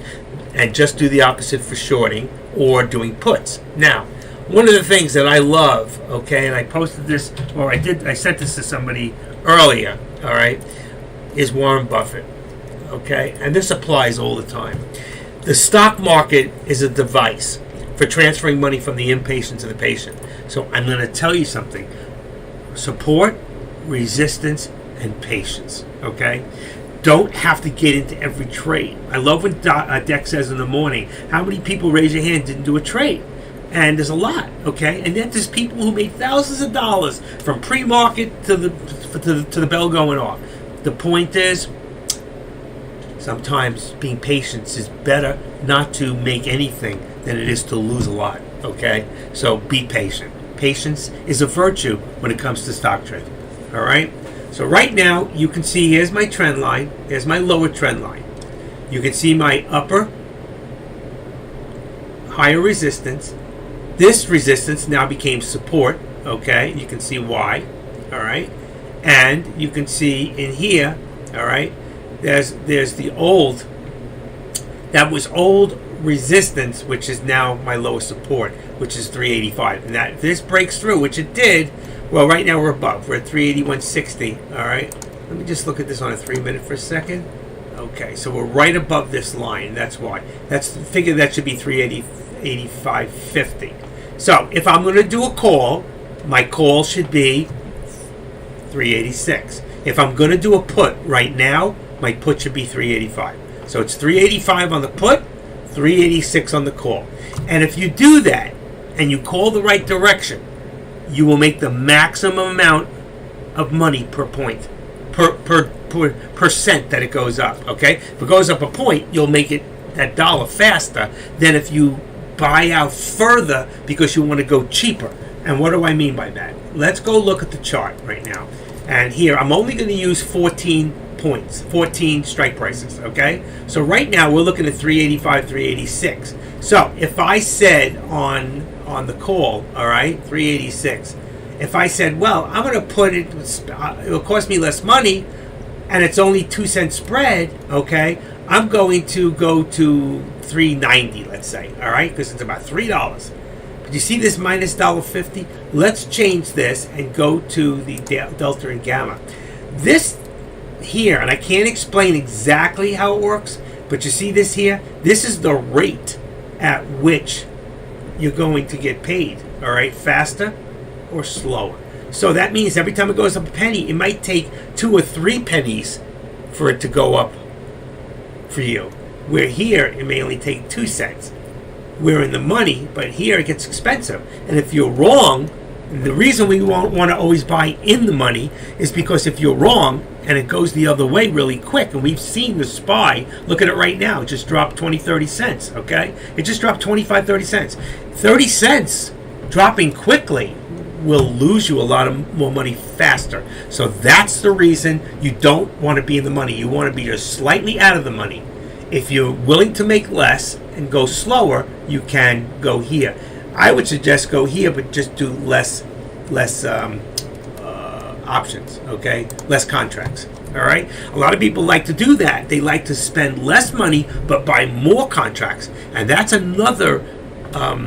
and just do the opposite for shorting or doing puts. Now, one of the things that I love, okay, and I posted this, or I sent this to somebody earlier, all right, is Warren Buffett, okay? And this applies all the time. The stock market is a device for transferring money from the impatient to the patient. So I'm going to tell you something. Support, resistance, and patience, okay? Don't have to get into every trade. I love when Deck says in the morning, how many people raise your hand didn't do a trade? And there's a lot, okay? And then there's people who made thousands of dollars from pre-market to the bell going off. The point is, sometimes being patient is better not to make anything than it is to lose a lot, okay? So be patient. Patience is a virtue when it comes to stock trading, all right? So right now, you can see here's my trend line. There's my lower trend line. You can see my upper, higher resistance. This resistance now became support, okay? You can see why, all right? And you can see in here, all right, there's the old, that was old resistance, which is now my lowest support, which is 385. And that this breaks through, which it did. Well, right now we're above. We're at 381.60. All right. Let me just look at this on a 3-minute for a second. Okay, so we're right above this line. That's why. That's the figure that should be 385.50. So if I'm going to do a call, my call should be 386. If I'm going to do a put right now, my put should be 385. So it's 385 on the put, 386 on the call. And if you do that and you call the right direction, you will make the maximum amount of money per point, per percent that it goes up, okay? If it goes up a point, you'll make it that dollar faster than if you buy out further because you want to go cheaper. And what do I mean by that? Let's go look at the chart right now. And here, I'm only going to use 14 points, 14 strike prices, okay? So right now, we're looking at 385, 386. So if I said on the call, all right, 386, if I said, well, I'm going to put it, it'll cost me less money, and it's only 2-cent spread, okay, I'm going to go to 390, let's say, all right, because it's about $3. But you see this minus $1.50? Let's change this and go to the delta and gamma. This here, and I can't explain exactly how it works, but you see this here? This is the rate at which you're going to get paid, all right, faster or slower. So that means every time it goes up a penny, it might take 2 or 3 pennies for it to go up for you. Where here, it may only take 2 cents. We're in the money, but here it gets expensive. And if you're wrong, the reason we won't want to always buy in the money is because if you're wrong and it goes the other way really quick, and we've seen the SPY, look at it right now, it just dropped 20, 30 cents, okay? It just dropped 25, 30 cents. 30 cents dropping quickly will lose you a lot of more money faster. So that's the reason you don't want to be in the money. You want to be just slightly out of the money. If you're willing to make less and go slower, you can go here. I would suggest go here, but just do less options, okay? Less contracts, all right? A lot of people like to do that. They like to spend less money, but buy more contracts. And that's another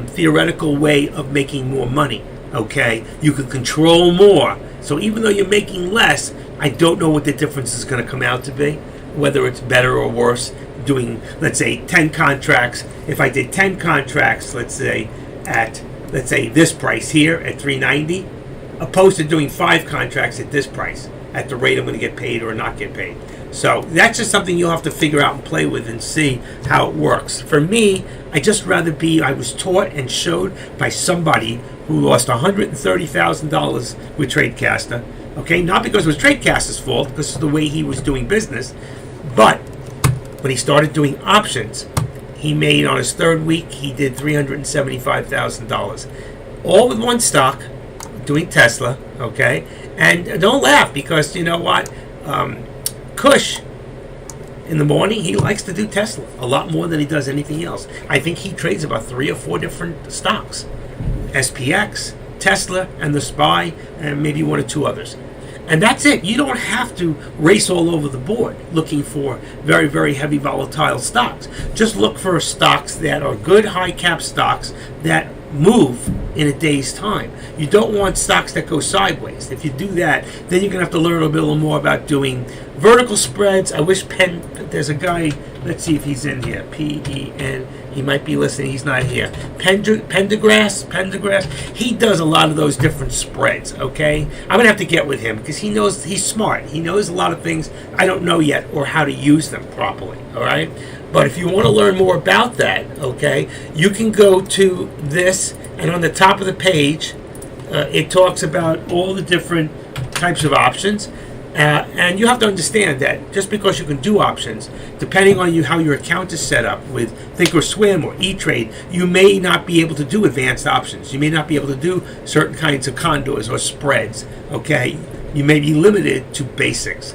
theoretical way of making more money, okay? You can control more. So even though you're making less, I don't know what the difference is going to come out to be, whether it's better or worse. Doing, let's say, 10 contracts. If I did 10 contracts, let's say, at, this price here at $3.90, opposed to doing 5 contracts at this price, at the rate I'm going to get paid or not get paid. So that's just something you'll have to figure out and play with and see how it works. For me, I just rather I was taught and showed by somebody who lost $130,000 with TradeCaster. Okay, not because it was TradeCaster's fault, because of the way he was doing business, but when he started doing options, he made, on his 3rd week, he did $375,000. All with one stock, doing Tesla, okay? And don't laugh, because you know what? Kush, in the morning, he likes to do Tesla a lot more than he does anything else. I think he trades about 3 or 4 different stocks. SPX, Tesla, and the SPY, and maybe 1 or 2 others. And that's it. You don't have to race all over the board looking for very, very heavy volatile stocks. Just look for stocks that are good high cap stocks that move in a day's time. You don't want stocks that go sideways. If you do that, then you're going to have to learn a little more about doing vertical spreads. I wish there's a guy, let's see if he's in here, P-E-N, he might be listening, he's not here. Pendergrass, he does a lot of those different spreads, okay? I'm going to have to get with him because he knows, he's smart. He knows a lot of things I don't know yet or how to use them properly, all right? But if you want to learn more about that, okay, you can go to this, and on the top of the page, it talks about all the different types of options. And you have to understand that just because you can do options, depending on how your account is set up with Thinkorswim or E-Trade, you may not be able to do advanced options. You may not be able to do certain kinds of condors or spreads, okay? You may be limited to basics.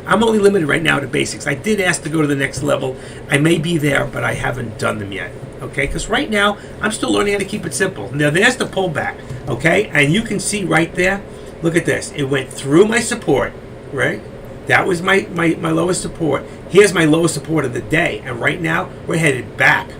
I'm only limited right now to basics. I did ask to go to the next level. I may be there, but I haven't done them yet, okay? Because right now, I'm still learning how to keep it simple. Now, there's the pullback, okay? And you can see right there, look at this. It went through my support, right? That was my lowest support. Here's my lowest support of the day. And right now, we're headed back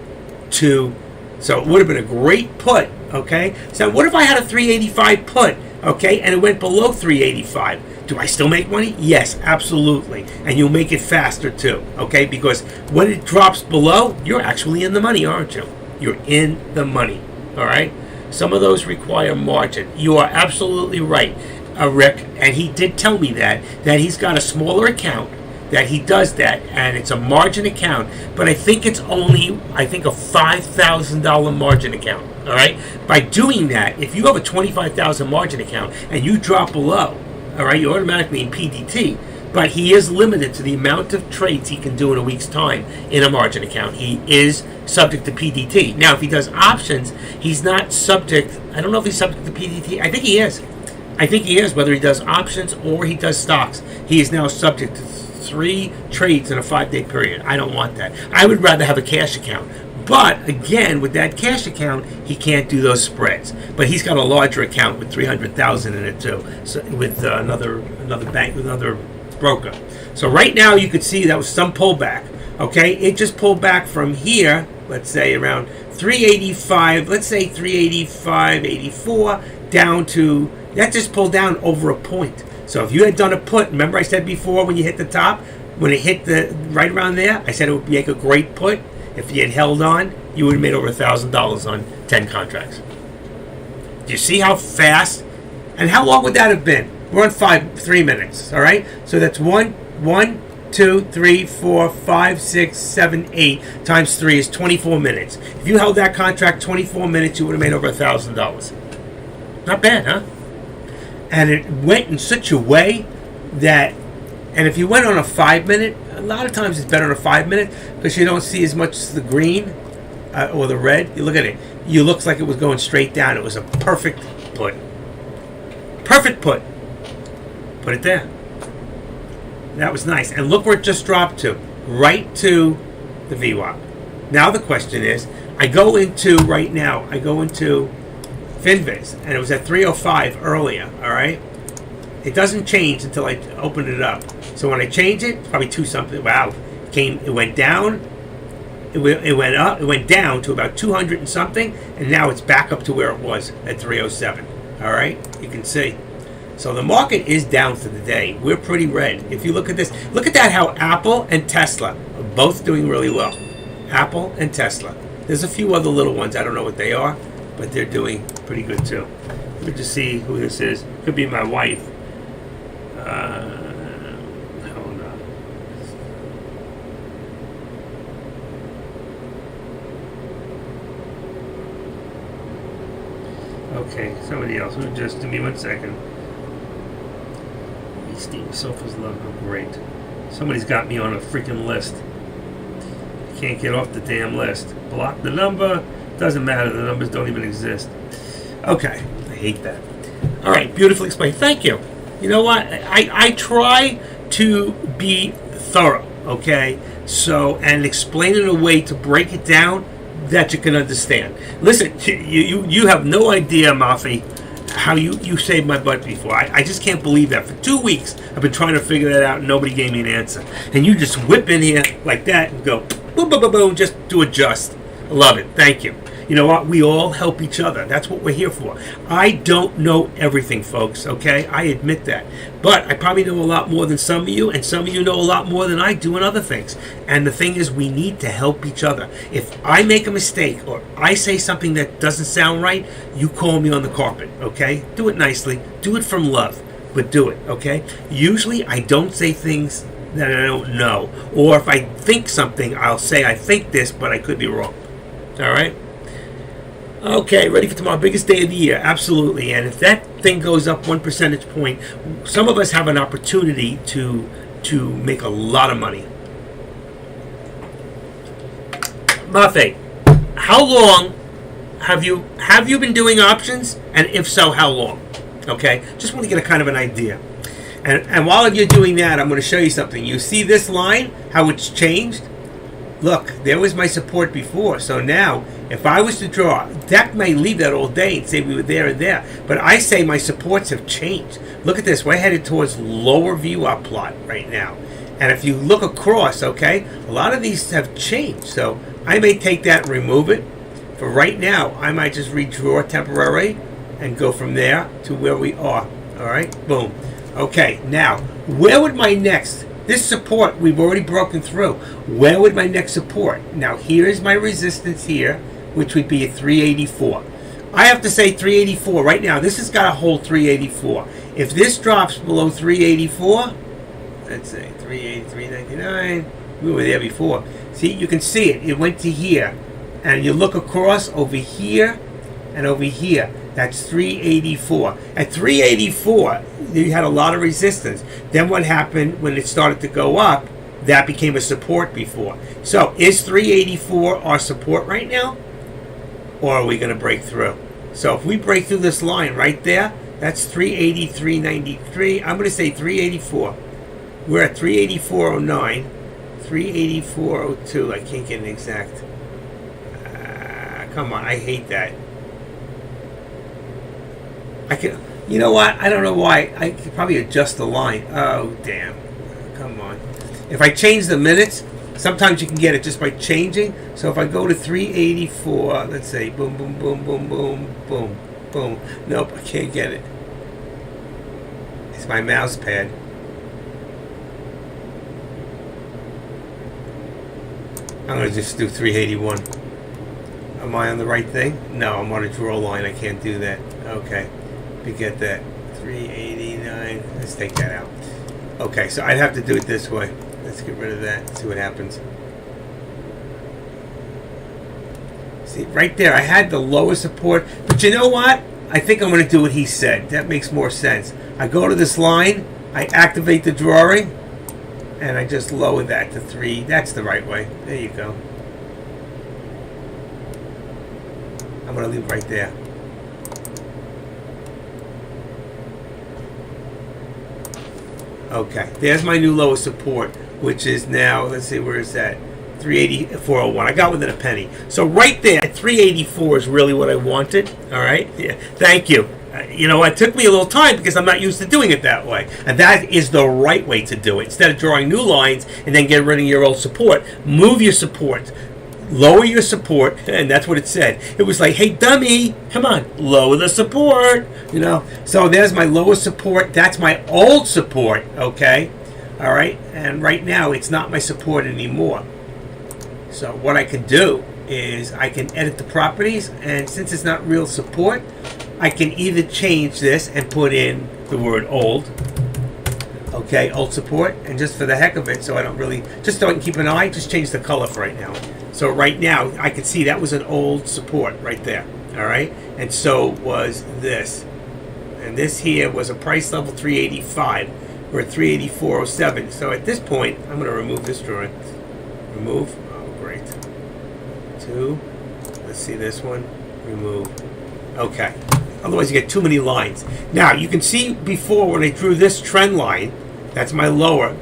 to, so it would have been a great put, okay? So what if I had a 385 put, okay, and it went below 385? Do I still make money? Yes, absolutely. And you'll make it faster too, okay? Because when it drops below, you're actually in the money, aren't you? You're in the money, all right? Some of those require margin. You are absolutely right, Rick, and he did tell me that he's got a smaller account, that he does that, and it's a margin account, but I think it's only, a $5,000 margin account, all right? By doing that, if you have a $25,000 margin account and you drop below, all right, you're automatically in PDT, but he is limited to the amount of trades he can do in a week's time in a margin account. He is subject to PDT. Now, if he does options, he's not subject, I don't know if he's subject to PDT. I think he is. Whether he does options or he does stocks. He is now subject to 3 trades in a 5-day period. I don't want that. I would rather have a cash account. But again, with that cash account, he can't do those spreads. But he's got a larger account with $300,000 in it too, so with another bank, with another broker. So right now, you could see that was some pullback. Okay, it just pulled back from here. Let's say around 385. Let's say 385, 84 down to that. Just pulled down over a point. So if you had done a put, remember I said before when you hit the top, when it hit the right around there, I said it would make a great put. If you had held on, you would have made over $1,000 10 contracts. Do you see how fast? And how long would that have been? We're on 3 minutes, all right? So that's 1, 2, 3, 4, 5, 6, 7, 8 times 3 is 24 minutes. If you held that contract 24 minutes, you would have made over $1,000. Not bad, huh? And it went in such a way that, and if you went on a 5-minute, a lot of times it's better on a 5-minute because you don't see as much as the green or the red. You look at it, it looks like it was going straight down. It was a perfect put. Perfect put. Put it there. That was nice. And look where it just dropped to. Right to the VWAP. Now the question is, I go into FinViz, and it was at 305 earlier, all right? It doesn't change until I open it up. So when I change it, it's probably 2 something. Wow. It went down. It went up. It went down to about 200 and something, and now it's back up to where it was at 307. All right? You can see. So the market is down for the day. We're pretty red. If you look at this, look at that, how Apple and Tesla are both doing really well. Apple and Tesla. There's a few other little ones. I don't know what they are, but they're doing pretty good too. Let me just see who this is. Could be my wife. Hold on. Okay, somebody else. Just give me 1 second. Steve Sofa's logo, great. Somebody's got me on a freaking list. Can't get off the damn list. Block the number. Doesn't matter. The numbers don't even exist. Okay, I hate that. All right, beautifully explained. Thank you. You know what? I try to be thorough, okay? So, and explain it in a way to break it down that you can understand. Listen, you have no idea, Mafi, how you saved my butt before. I just can't believe that. For 2 weeks, I've been trying to figure that out, and nobody gave me an answer. And you just whip in here like that and go, boom, boom, boom, boom, just do adjust. I love it. Thank you. You know what? We all help each other. That's what we're here for. I don't know everything, folks, okay? I admit that. But I probably know a lot more than some of you, and some of you know a lot more than I do in other things. And the thing is, we need to help each other. If I make a mistake or I say something that doesn't sound right, you call me on the carpet, okay? Do it nicely. Do it from love, but do it, okay? Usually, I don't say things that I don't know. Or if I think something, I'll say I think this, but I could be wrong. All right? Okay, ready for tomorrow. Biggest day of the year. Absolutely. And if that thing goes up 1 percentage point, some of us have an opportunity to make a lot of money. Mafe, how long have you been doing options? And if so, how long? Okay, just want to get a kind of an idea. And while you're doing that, I'm going to show you something. You see this line, how it's changed? Look, there was my support before. So now, if I was to draw, Deck may leave that all day and say we were there and there. But I say my supports have changed. Look at this. We're headed towards lower VWAP plot right now. And if you look across, okay, a lot of these have changed. So I may take that and remove it. For right now, I might just redraw temporarily and go from there to where we are. All right, boom. Okay, now, where would my next... This support we've already broken through. Where would my next support? Now here's my resistance here, which would be at 384. I have to say 384 right now. This has got to hold 384. If this drops below 384, let's say 383.99. We were there before. See, you can see it. It went to here, and you look across over here and over here. That's 384. At 384, you had a lot of resistance. Then what happened when it started to go up? That became a support before. So is 384 our support right now? Or are we going to break through? So if we break through this line right there, that's 383.93. I'm going to say 384. We're at 384.09. 384.02. I can't get an exact. Come on, I hate that. I can, you know what? I don't know why. I could probably adjust the line. Oh, damn. Come on. If I change the minutes, sometimes you can get it just by changing. So if I go to 384, let's say, boom, boom, boom, boom, boom, boom, boom. Nope, I can't get it. It's my mouse pad. I'm going to just do 381. Am I on the right thing? No, I'm on a draw line. I can't do that. Okay. Forget that. 389. Let's take that out. Okay, so I'd have to do it this way. Let's get rid of that. See what happens. See, right there, I had the lowest support. But you know what? I think I'm going to do what he said. That makes more sense. I go to this line. I activate the drawing. And I just lower that to 3. That's the right way. There you go. I'm going to leave it right there. Okay, there's my new lowest support, which is now, let's see, where is that? 380, I got within a penny. So right there, 384 is really what I wanted. All right, yeah. Thank you. You know, it took me a little time because I'm not used to doing it that way. And that is the right way to do it. Instead of drawing new lines and then get rid of your old support, move your support. Lower your support, and that's what it said. It was like, hey, dummy, come on, lower the support, you know. So there's my lowest support. That's my old support, okay? All right, and right now it's not my support anymore. So what I can do is I can edit the properties, and since it's not real support, I can either change this and put in the word old, okay, old support, and just for the heck of it, so I don't really, just so I can keep an eye, just change the color for right now. So right now, I can see that was an old support right there, all right? And so was this. And this here was a price level 385. We're at 384.07. So at this point, I'm going to remove this drawing. Remove. Oh, great. 2. Let's see this one. Remove. Okay. Otherwise, you get too many lines. Now, you can see before when I drew this trend line, that's my lower.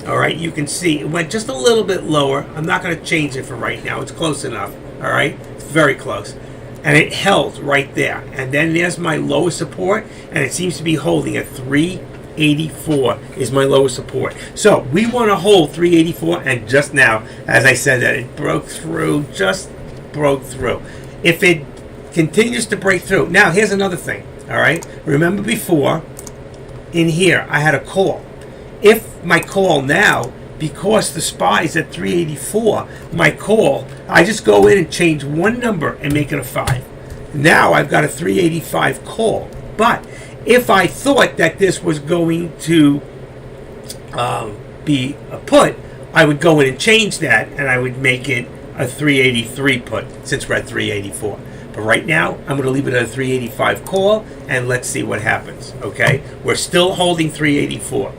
All right, you can see it went just a little bit lower. I'm not going to change it for right now. It's close enough. All right, it's very close. And it held right there. And then there's my lowest support, and it seems to be holding at 384 is my lowest support. So we want to hold 384, and just now, as I said that, it broke through, just broke through. If it continues to break through, now here's another thing. All right, remember before, in here, I had a call. If my call now, because the SPY is at 384, my call, I just go in and change one number and make it a 5. Now I've got a 385 call. But if I thought that this was going to be a put, I would go in and change that, and I would make it a 383 put, since we're at 384. But right now, I'm going to leave it at a 385 call, and let's see what happens, okay? We're still holding 384.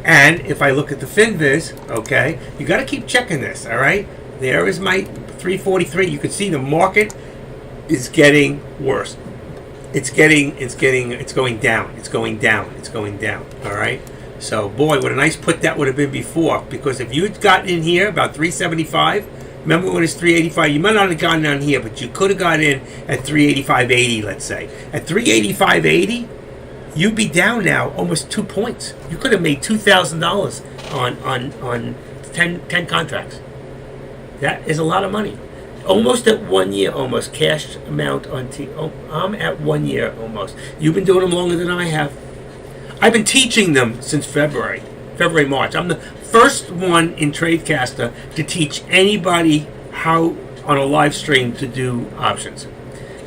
And if I look at the FinViz, okay, you got to keep checking this, all right? There is my 343. You can see the market is getting worse. It's going down. It's going down. It's going down, all right? So, boy, what a nice put that would have been before. Because if you had gotten in here about 375, remember when it's 385, you might not have gotten down here, but you could have got in at 385.80, let's say. At 385.80, you'd be down now almost 2 points. You could have made $2,000 on 10 contracts. That is a lot of money. Almost at 1 year, almost cash amount on I'm at 1 year almost. You've been doing them longer than I have. I've been teaching them since February, March. I'm the first one in TradeCaster to teach anybody how on a live stream to do options.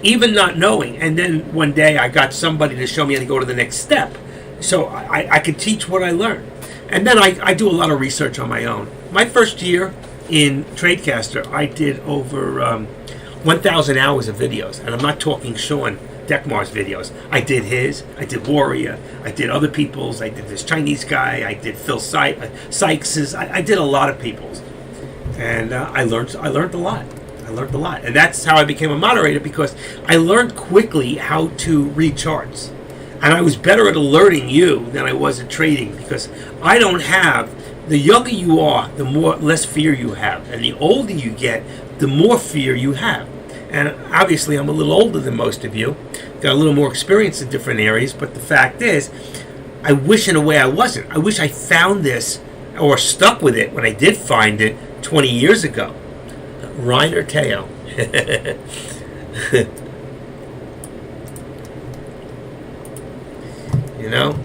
Even not knowing, and then one day I got somebody to show me how to go to the next step, so I could teach what I learned. And then I do a lot of research on my own. My first year in TradeCaster, I did over 1,000 hours of videos, and I'm not talking Sean Deckmar's videos. I did his, I did Warrior, I did other people's, I did this Chinese guy, I did Phil Sykes's, I did a lot of people's, and I learned a lot. I learned a lot, and that's how I became a moderator, because I learned quickly how to read charts, and I was better at alerting you than I was at trading, because I don't have, the younger you are, the less fear you have, and the older you get, the more fear you have. And obviously I'm a little older than most of you, got a little more experience in different areas, but the fact is, I wish in a way I wasn't. I wish I found this or stuck with it when I did find it 20 years ago. Reiner Teo. You know?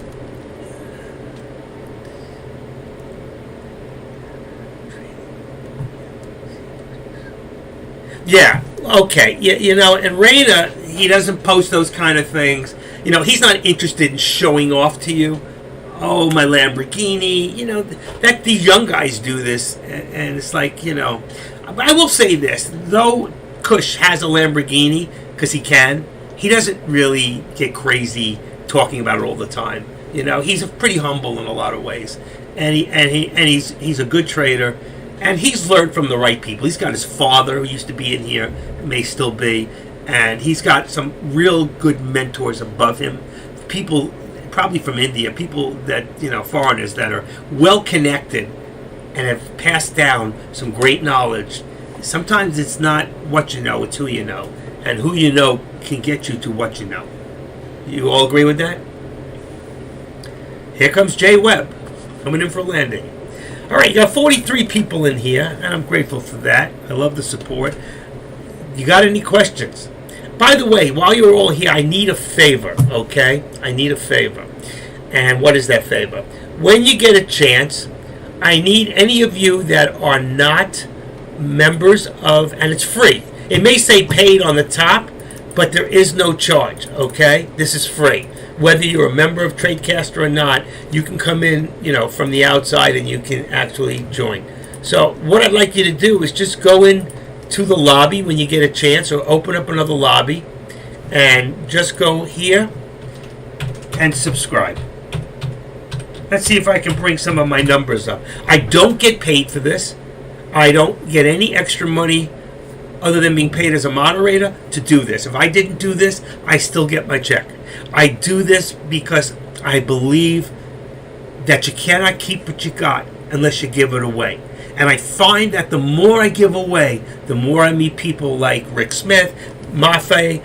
Yeah. Okay, you know, and Raina, he doesn't post those kind of things. You know, he's not interested in showing off to you. Oh, my Lamborghini. You know, that these young guys do this, and it's like, you know, I will say this, though Kush has a Lamborghini, because he can, he doesn't really get crazy talking about it all the time. You know, he's pretty humble in a lot of ways, and he's a good trader, and he's learned from the right people. He's got his father, who used to be in here, may still be, and he's got some real good mentors above him, people probably from India, people that, you know, foreigners that are well connected and have passed down some great knowledge. Sometimes it's not what you know, it's who you know, and who you know can get you to what you know. You all agree with that? Here comes Jay Webb, coming in for a landing. All right, you got 43 people in here, and I'm grateful for that. I love the support. You got any questions? By the way, while you're all here, I need a favor, okay? I need a favor. And what is that favor? When you get a chance, I need any of you that are not members of, and it's free. It may say paid on the top, but there is no charge, okay? This is free. Whether you're a member of Tradecaster or not, you can come in, you know, from the outside and you can actually join. So what I'd like you to do is just go in to the lobby when you get a chance, or open up another lobby, and just go here and subscribe. Let's see if I can bring some of my numbers up. I don't get paid for this. I don't get any extra money other than being paid as a moderator to do this. If I didn't do this, I still get my check. I do this because I believe that you cannot keep what you got unless you give it away. And I find that the more I give away, the more I meet people like Rick Smith, Mafe,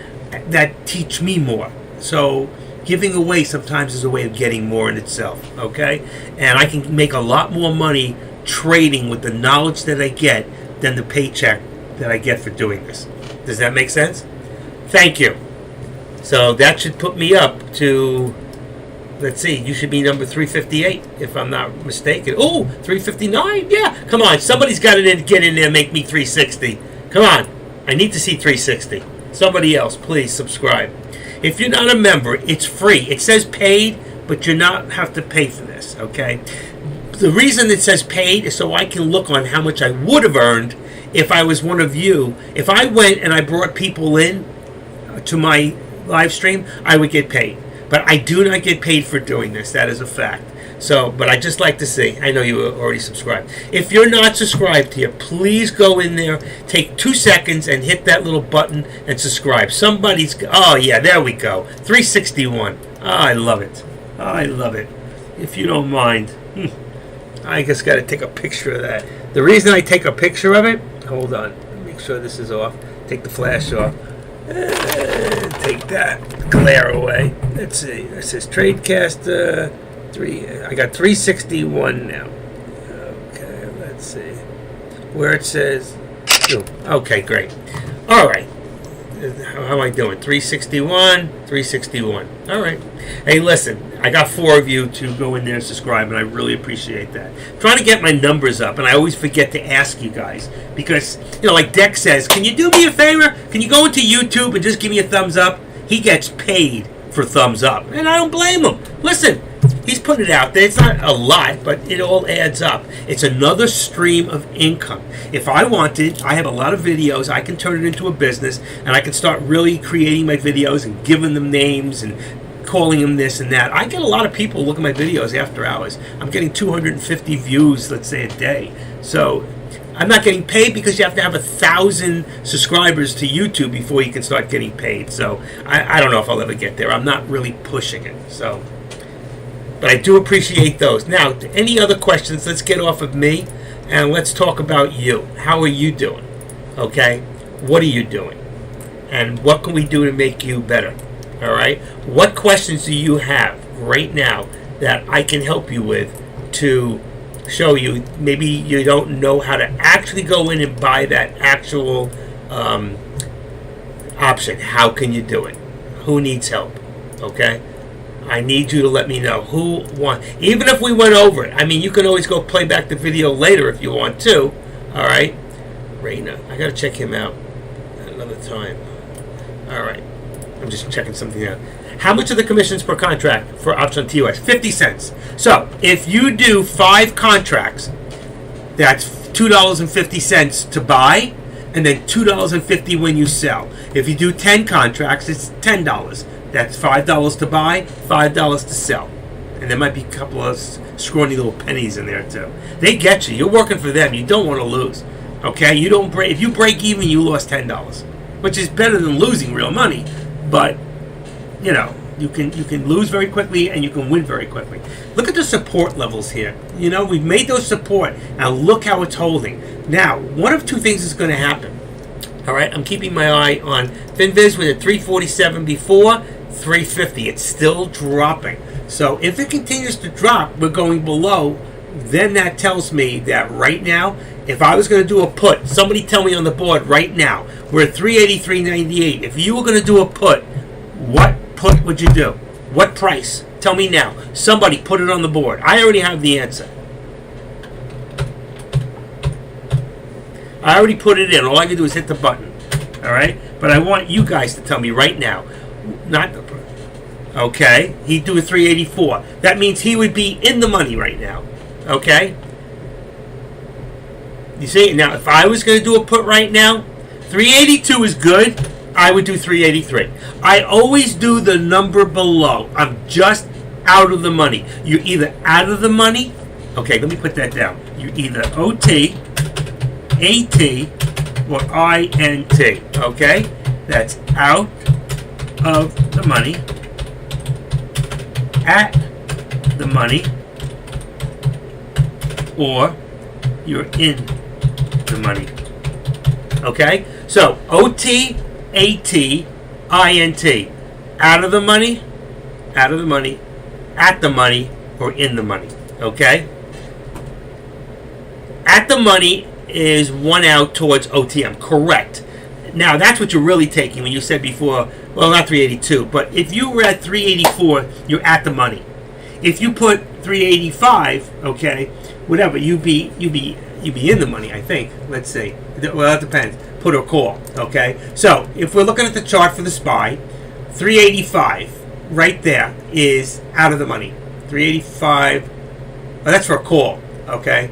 that teach me more. So giving away sometimes is a way of getting more in itself, okay? And I can make a lot more money trading with the knowledge that I get than the paycheck that I get for doing this. Does that make sense? Thank you. So that should put me up to, let's see, you should be number 358 if I'm not mistaken. Oh, 359? Yeah, come on. Somebody's got to get in there and make me 360. Come on. I need to see 360. Somebody else, please subscribe. If you're not a member, it's free. It says paid, but you not have to pay for this, okay? The reason it says paid is so I can look on how much I would have earned if I was one of you. If I went and I brought people in to my live stream, I would get paid. But I do not get paid for doing this. That is a fact. So, but I just like to see. I know you are already subscribed. If you're not subscribed here, please go in there, take 2 seconds and hit that little button and subscribe. Somebody's, oh yeah, there we go. 361. Oh, I love it. Oh, I love it. If you don't mind. I just got to take a picture of that. The reason I take a picture of it, hold on. Make sure this is off. Take the flash off. Take that glare away. Let's see. It says Tradecaster 3. I got 361 now. Okay, let's see. Where it says. Okay, great. All right. How am I doing? 361, 361. All right. Hey, listen, I got 4 of you to go in there and subscribe, and I really appreciate that. I'm trying to get my numbers up, and I always forget to ask you guys because, you know, like Dex says, can you do me a favor? Can you go into YouTube and just give me a thumbs up? He gets paid for thumbs up, and I don't blame him. Listen, he's putting it out there. It's not a lot, but it all adds up. It's another stream of income. If I wanted, I have a lot of videos. I can turn it into a business, and I can start really creating my videos and giving them names and calling them this and that. I get a lot of people look at my videos after hours. I'm getting 250 views, let's say, a day. So I'm not getting paid because you have to have 1,000 subscribers to YouTube before you can start getting paid. So I don't know if I'll ever get there. I'm not really pushing it. So, but I do appreciate those. Now, any other questions? Let's get off of me and let's talk about you. How are you doing? Okay? What are you doing? And what can we do to make you better? All right? What questions do you have right now that I can help you with to show you? Maybe you don't know how to actually go in and buy that actual option. How can you do it? Who needs help? Okay? I need you to let me know who wants. Even if we went over it, I mean, you can always go play back the video later if you want to. All right, Raina, I gotta check him out. on the time. All right. I'm just checking something out. How much are the commissions per contract for option TOS? 50 cents. So if you do 5 contracts, that's $2.50 to buy, and then $2.50 when you sell. If you do 10 contracts, it's $10. That's $5 to buy, $5 to sell. And there might be a couple of scrawny little pennies in there too. They get you. You're working for them. You don't want to lose. Okay? You don't break. If you break even, you lost $10, which is better than losing real money. But you know, you can lose very quickly and you can win very quickly. Look at the support levels here. You know, we've made those support, and look how it's holding. Now, one of two things is going to happen. All right, I'm keeping my eye on FinViz with a 347 before, 350. It's still dropping. So if it continues to drop, we're going below. Then that tells me that right now, if I was going to do a put, somebody tell me on the board right now, we're at 383.98. If you were going to do a put, what put would you do? What price? Tell me now. Somebody put it on the board. I already have the answer. I already put it in. All I can do is hit the button. All right? But I want you guys to tell me right now. Not the put. Okay? He'd do a 384. That means he would be in the money right now. Okay? You see? Now, if I was going to do a put right now, 382 is good. I would do 383. I always do the number below. I'm just out of the money. You're either out of the money. Okay, let me put that down. You're either OT, AT, or INT. Okay? That's out of the money, at the money, or you're in the money. Okay? So, OT, AT, INT. Out of the money, at the money, or in the money. Okay? At the money is one out towards OTM. Correct. Now, that's what you're really taking when you said before, well, not 382, but if you were at 384, you're at the money. If you put 385, okay, whatever, you'd be in the money, I think. Let's see. Well, that depends. Put or call, okay? So, if we're looking at the chart for the SPY, 385 right there is out of the money. 385, that's for a call, okay?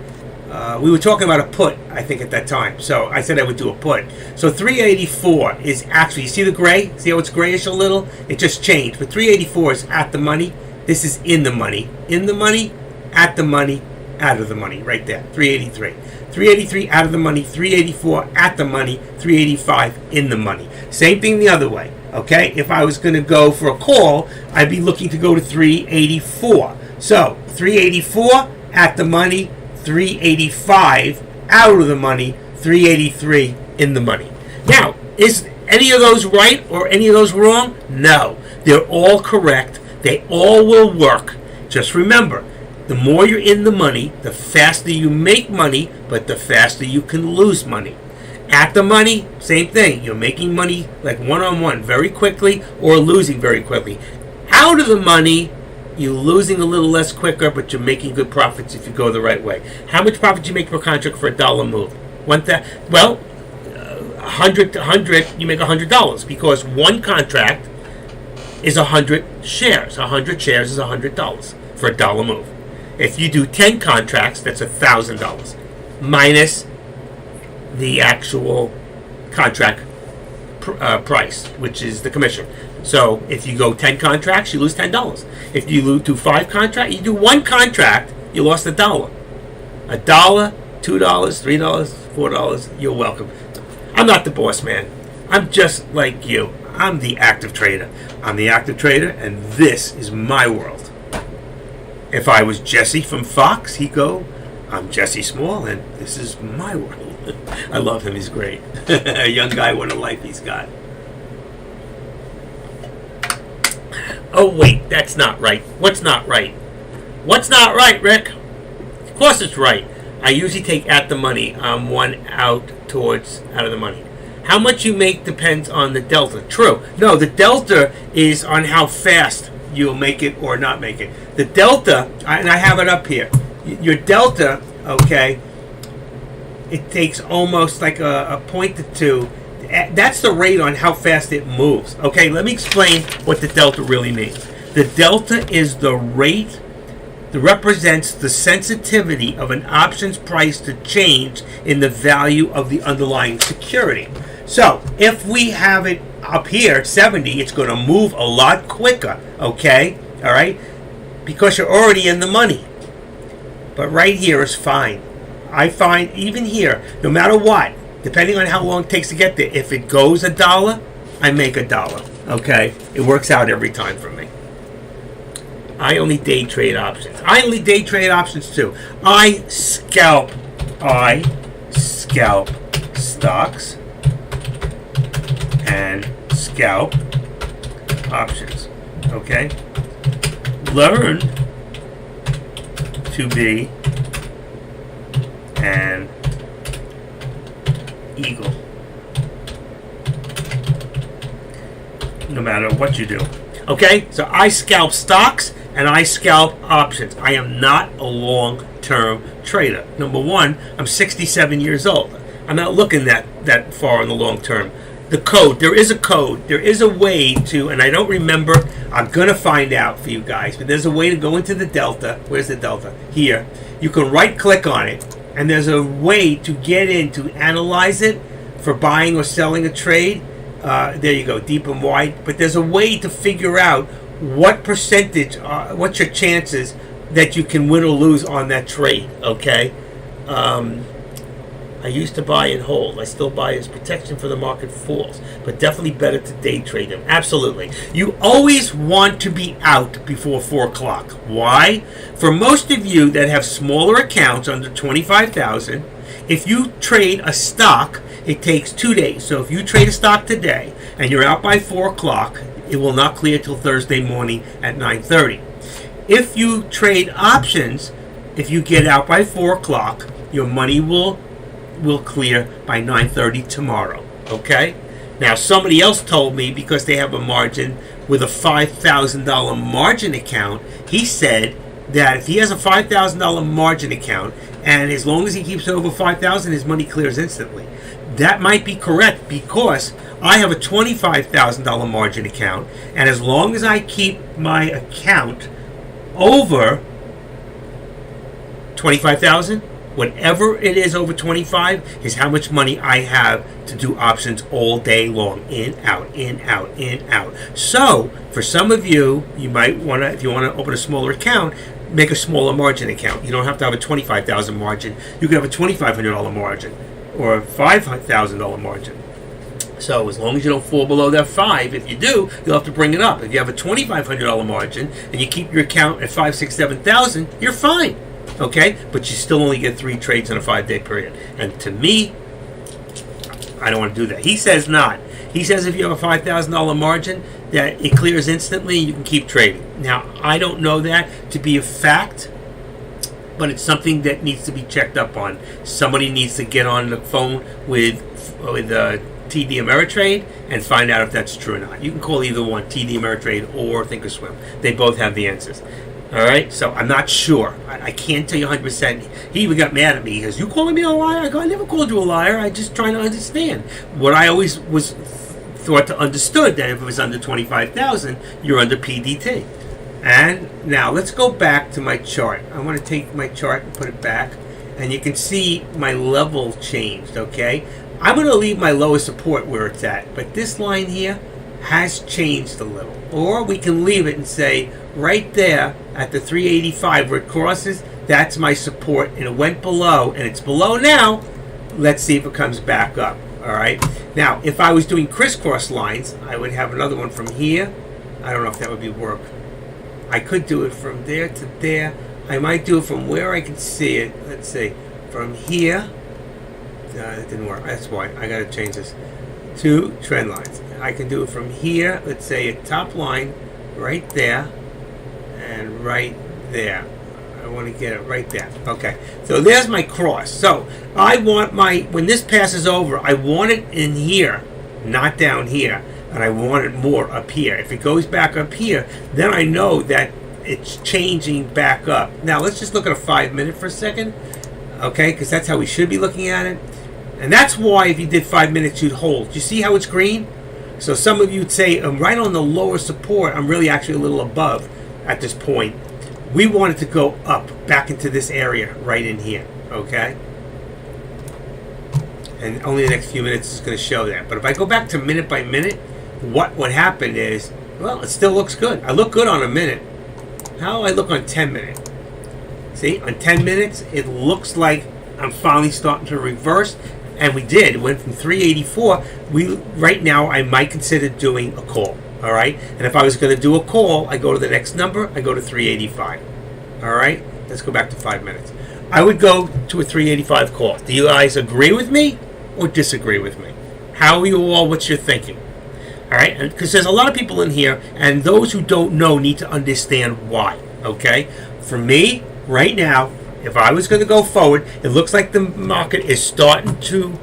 We were talking about a put, I think, at that time. So, I said I would do a put. So, 384 is actually, you see the gray? See how it's grayish a little? It just changed. But 384 is at the money. This is in the money. In the money, at the money, out of the money, right there. 383. 383 out of the money, 384 at the money, 385 in the money. Same thing the other way, okay? If I was going to go for a call, I'd be looking to go to 384. So, 384 at the money, 385 out of the money, 383 in the money. Now, is any of those right or any of those wrong? No. They're all correct. They all will work. Just remember, the more you're in the money, the faster you make money, but the faster you can lose money. At the money, same thing. You're making money like one-on-one very quickly or losing very quickly. Out of the money, you're losing a little less quicker, but you're making good profits if you go the right way. How much profit do you make per contract for a $1 move? Well, 100 to 100, you make $100 because one contract is 100 shares. 100 shares is $100 for a $1 move. If you do 10 contracts, that's $1,000 minus the actual contract price, which is the commission. So if you go 10 contracts, you lose $10. If you do 5 contracts, you do 1 contract, you lost $1. $1, $2, $3, $4, you're welcome. I'm not the boss man. I'm just like you. I'm the active trader. I'm the active trader, and this is my world. If I was Jesse from Fox, he'd go, I'm Jesse Small, and this is my world. I love him. He's great. A young guy, what a life he's got. Oh, wait, that's not right. What's not right? What's not right, Rick? Of course it's right. I usually take at the money. I'm one out towards out of the money. How much you make depends on the delta. True. No, the delta is on how fast you'll make it or not make it. The delta, and I have it up here. Your delta, okay, it takes almost like a point to two, that's the rate on how fast it moves. Okay, let me explain what the delta really means. The delta is the rate that represents the sensitivity of an option's price to change in the value of the underlying security. So if we have it up here at 70, it's going to move a lot quicker, okay? All right? Because you're already in the money. But right here is fine. I find even here, no matter what, depending on how long it takes to get there, if it goes $1, I make $1, okay? It works out every time for me. I only day trade options. I only day trade options too. I scalp stocks and scalp options. Okay? Learn to be an eagle. No matter what you do. Okay? So I scalp stocks and I scalp options. I am not a long-term trader. Number one, I'm 67 years old. I'm not looking that far in the long term. The code, there is a code. There is a way to, and I don't remember, I'm going to find out for you guys, but there's a way to go into the delta. Where's the delta? Here. You can right-click on it, and there's a way to get in to analyze it for buying or selling a trade. There you go, deep and wide. But there's a way to figure out what percentage, what's your chances that you can win or lose on that trade, okay? I used to buy and hold. I still buy as protection for the market falls, but definitely better to day trade them. Absolutely. You always want to be out before 4 o'clock. Why? For most of you that have smaller accounts under 25,000, if you trade a stock, it takes 2 days. So if you trade a stock today and you're out by 4 o'clock, it will not clear till Thursday morning at 9:30. If you trade options, if you get out by 4 o'clock, your money will clear by 9:30 tomorrow. Okay? Now, somebody else told me, because they have a margin with a $5,000 margin account, he said that if he has a $5,000 margin account, and as long as he keeps it over $5,000, his money clears instantly. That might be correct, because I have a $25,000 margin account, and as long as I keep my account over 25,000, whatever it is over 25 is how much money I have to do options all day long. In, out, in, out, in, out. So, for some of you, you might want to, if you want to open a smaller account, make a smaller margin account. You don't have to have a 25,000 margin. You can have a $2,500 margin or a $5,000 margin. So as long as you don't fall below that 5, if you do, you'll have to bring it up. If you have a $2,500 margin and you keep your account at 5, 6, 7,000, you're fine. Okay? But you still only get 3 trades in a 5-day period. And to me, I don't want to do that. He says not. He says if you have a $5,000 margin, that it clears instantly and you can keep trading. Now, I don't know that to be a fact, but it's something that needs to be checked up on. Somebody needs to get on the phone with TD Ameritrade and find out if that's true or not. You can call either one, TD Ameritrade or Thinkorswim. They both have the answers. All right, so I'm not sure. I can't tell you 100%. He even got mad at me. He goes, "You calling me a liar?" I go, "I never called you a liar. I just trying to understand." What I always was thought to understood that if it was under 25,000, you're under PDT. And now let's go back to my chart. I want to take my chart and put it back, and you can see my level changed. Okay, I'm going to leave my lowest support where it's at, but this line here has changed a little. Or we can leave it and say right there at the 385 where it crosses, that's my support, and it went below, and it's below now. Let's see if it comes back up. All right. Now, if I was doing crisscross lines, I would have another one from here. I don't know if that would be work. I could do it from there to there. I might do it from where I can see it. Let's see, from here. It didn't work. That's why I got to change this to trend lines. I can do it from here. Let's say a top line right there and right there. I want to get it right there. Okay, so there's my cross. So I want when this passes over, I want it in here, not down here, and I want it more up here. If it goes back up here, then I know that it's changing back up. Now let's just look at a 5 minute for a second, okay? Because that's how we should be looking at it. And that's why if you did 5 minutes, you'd hold. You see how it's green? So some of you would say, I'm right on the lower support. I'm really actually a little above at this point. We want it to go up, back into this area right in here, okay? And only the next few minutes is going to show that. But if I go back to minute by minute, what happened is, well, it still looks good. I look good on a minute. How do I look on 10 minutes? See, on 10 minutes, it looks like I'm finally starting to reverse. And we did. It went from 384. Right now, I might consider doing a call. All right? And if I was going to do a call, I go to the next number. I go to 385. All right? Let's go back to 5 minutes. I would go to a 385 call. Do you guys agree with me or disagree with me? How are you all? What's your thinking? All right? Because there's a lot of people in here, and those who don't know need to understand why. Okay? For me, right now, if I was going to go forward, it looks like the market is starting to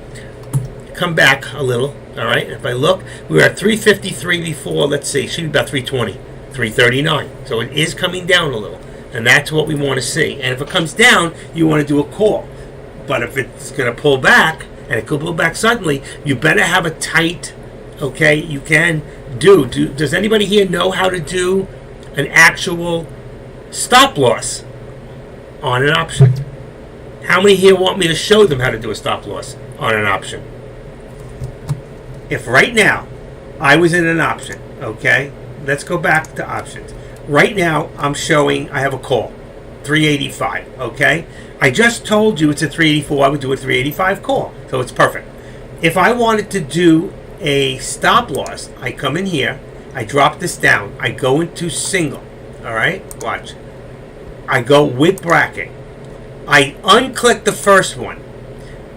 come back a little. All right. If I look, we were at 353 before. Let's see, should be about 320, 339. So it is coming down a little, and that's what we want to see. And if it comes down, you want to do a call. But if it's going to pull back, and it could pull back suddenly, you better have a tight. Okay, you can do. Does anybody here know how to do an actual stop loss on an option? How many here want me to show them how to do a stop loss on an option? If right now I was in an option, okay, let's go back to options. Right now I'm showing I have a call, 385, okay? I just told you it's a 384, I would do a 385 call, so it's perfect. If I wanted to do a stop loss, I come in here, I drop this down, I go into single, all right? Watch. I go with bracket. I unclick the first one.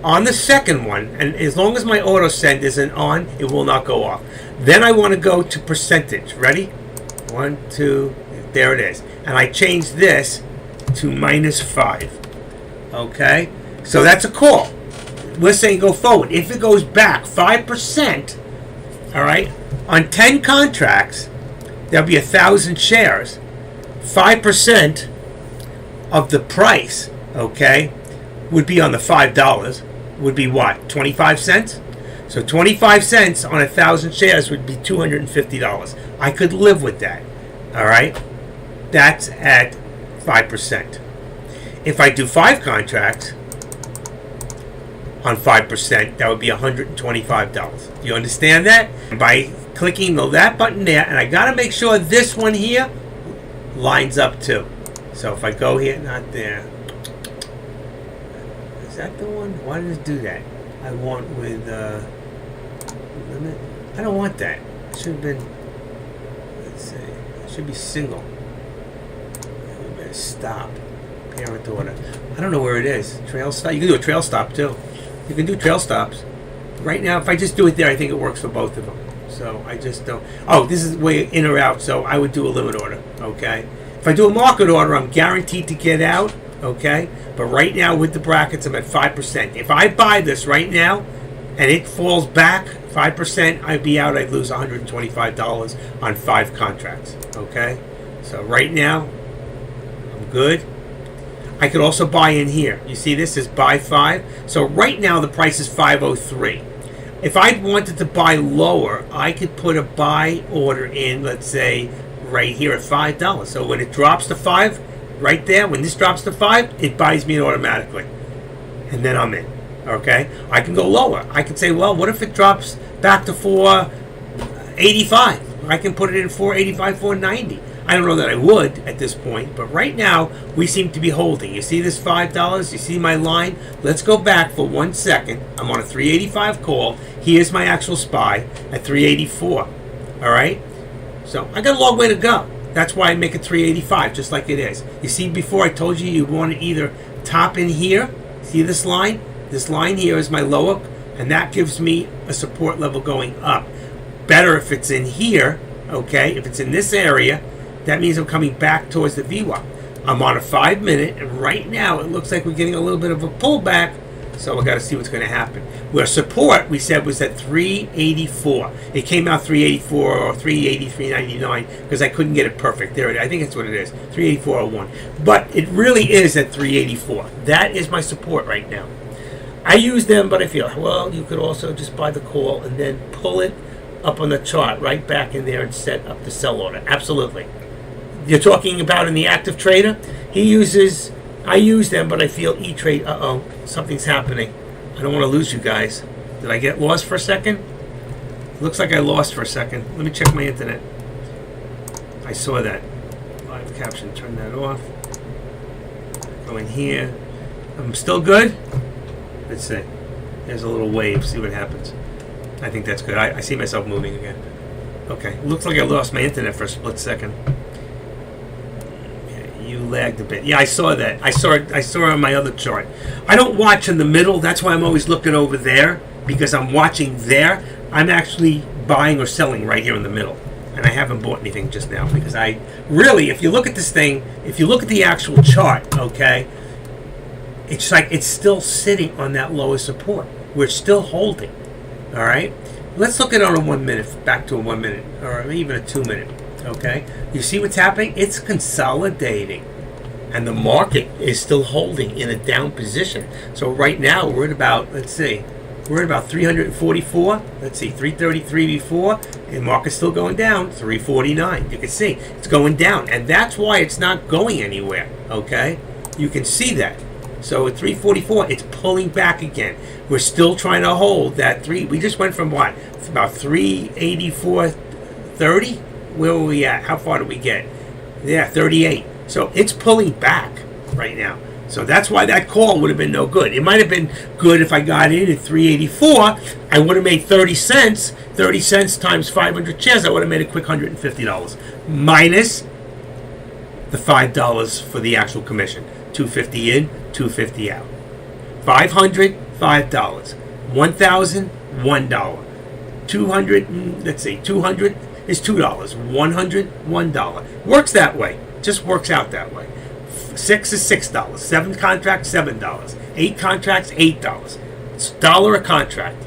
On the second one, and as long as my auto send isn't on, it will not go off. Then I want to go to percentage. Ready? 1, 2, there it is. And I change this to -5. Okay? So that's a call. We're saying go forward. If it goes back 5%, all right, on 10 contracts, there'll be 1,000 shares. 5% of the price, okay, would be on the $5. Would be what? 25 cents? So 25 cents on 1,000 shares would be $250. I could live with that. All right? That's at 5%. If I do 5 contracts on 5%, that would be $125. Do you understand that? By clicking that button there, and I got to make sure this one here lines up too. So if I go here, not there. Is that the one? Why did it do that? I want with limit. I don't want that. It should have been. Let's see. It should be single. We better stop. Parent order. I don't know where it is. Trail stop. You can do a trail stop too. You can do trail stops. Right now, if I just do it there, I think it works for both of them. So I just don't. Oh, this is way in or out. So I would do a limit order. Okay. If I do a market order, I'm guaranteed to get out. Okay. But right now with the brackets, I'm at 5%. If I buy this right now and it falls back 5%, I'd be out. I'd lose $125 on 5 contracts. Okay. So right now, I'm good. I could also buy in here. You see this is buy 5. So right now the price is 503. If I wanted to buy lower, I could put a buy order in, let's say, right here at $5. So when it drops to 5, right there, when this drops to 5, it buys me automatically. And then I'm in. Okay? I can go lower. I can say, well, what if it drops back to 485? I can put it in 485, 490. I don't know that I would at this point, but right now we seem to be holding. You see this $5? You see my line? Let's go back for 1 second. I'm on a 385 call. Here's my actual SPY at 384. All right? So I got a long way to go. That's why I make it 385, just like it is. You see, before I told you you want to either top in here. See this line? This line here is my lower, and that gives me a support level going up. Better if it's in here, okay? If it's in this area, that means I'm coming back towards the VWAP. I'm on a 5 minute, and right now it looks like we're getting a little bit of a pullback, so we got to see what's going to happen. Where support, we said, was at 384. It came out 384 or 380, 399, because I couldn't get it perfect. There it is. I think that's what it is, 384.01. But it really is at 384. That is my support right now. I use them, but I feel, well, you could also just buy the call and then pull it up on the chart right back in there and set up the sell order. Absolutely. You're talking about in the active trader, I use them, but I feel E-Trade, something's happening. I don't want to lose you guys. Did I get lost for a second? Looks like I lost for a second. Let me check my internet. I saw that. Live caption, turn that off. Go in here. I'm still good? Let's see. There's a little wave. See what happens. I think that's good. I see myself moving again. Okay. Looks like I lost my internet for a split second. Okay, you lagged a bit. Yeah, I saw that. I saw it on my other chart. I don't watch in the middle. That's why I'm always looking over there, because I'm watching there. I'm actually buying or selling right here in the middle. And I haven't bought anything just now because I really, if you look at this thing, if you look at the actual chart, okay, it's like it's still sitting on that lower support. We're still holding. All right, let's look at it on a 1 minute, back to a 1 minute, or even a 2 minute. Okay, you see what's happening? It's consolidating, and the market is still holding in a down position. So right now we're at about, let's see, we're at about 344. Let's see, 333 before, and market's still going down. 349. You can see it's going down, and that's why it's not going anywhere. Okay, you can see that. So at 344, it's pulling back again. We're still trying to hold that three. We just went from what? About 384.30. Where were we at? How far did we get? Yeah, 38. So it's pulling back right now. So that's why that call would have been no good. It might have been good if I got in at 384. I would have made 30 cents. 30 cents times 500 shares. I would have made a quick $150 minus the $5 for the actual commission. 250 in, 250 out. 500, $5. 1,000, $1. 200, let's see, 200 is $2. 100, $1. Works that way. Just works out that way. 6 is $6. 7 contracts, $7. 8 contracts, $8. It's $1 a contract.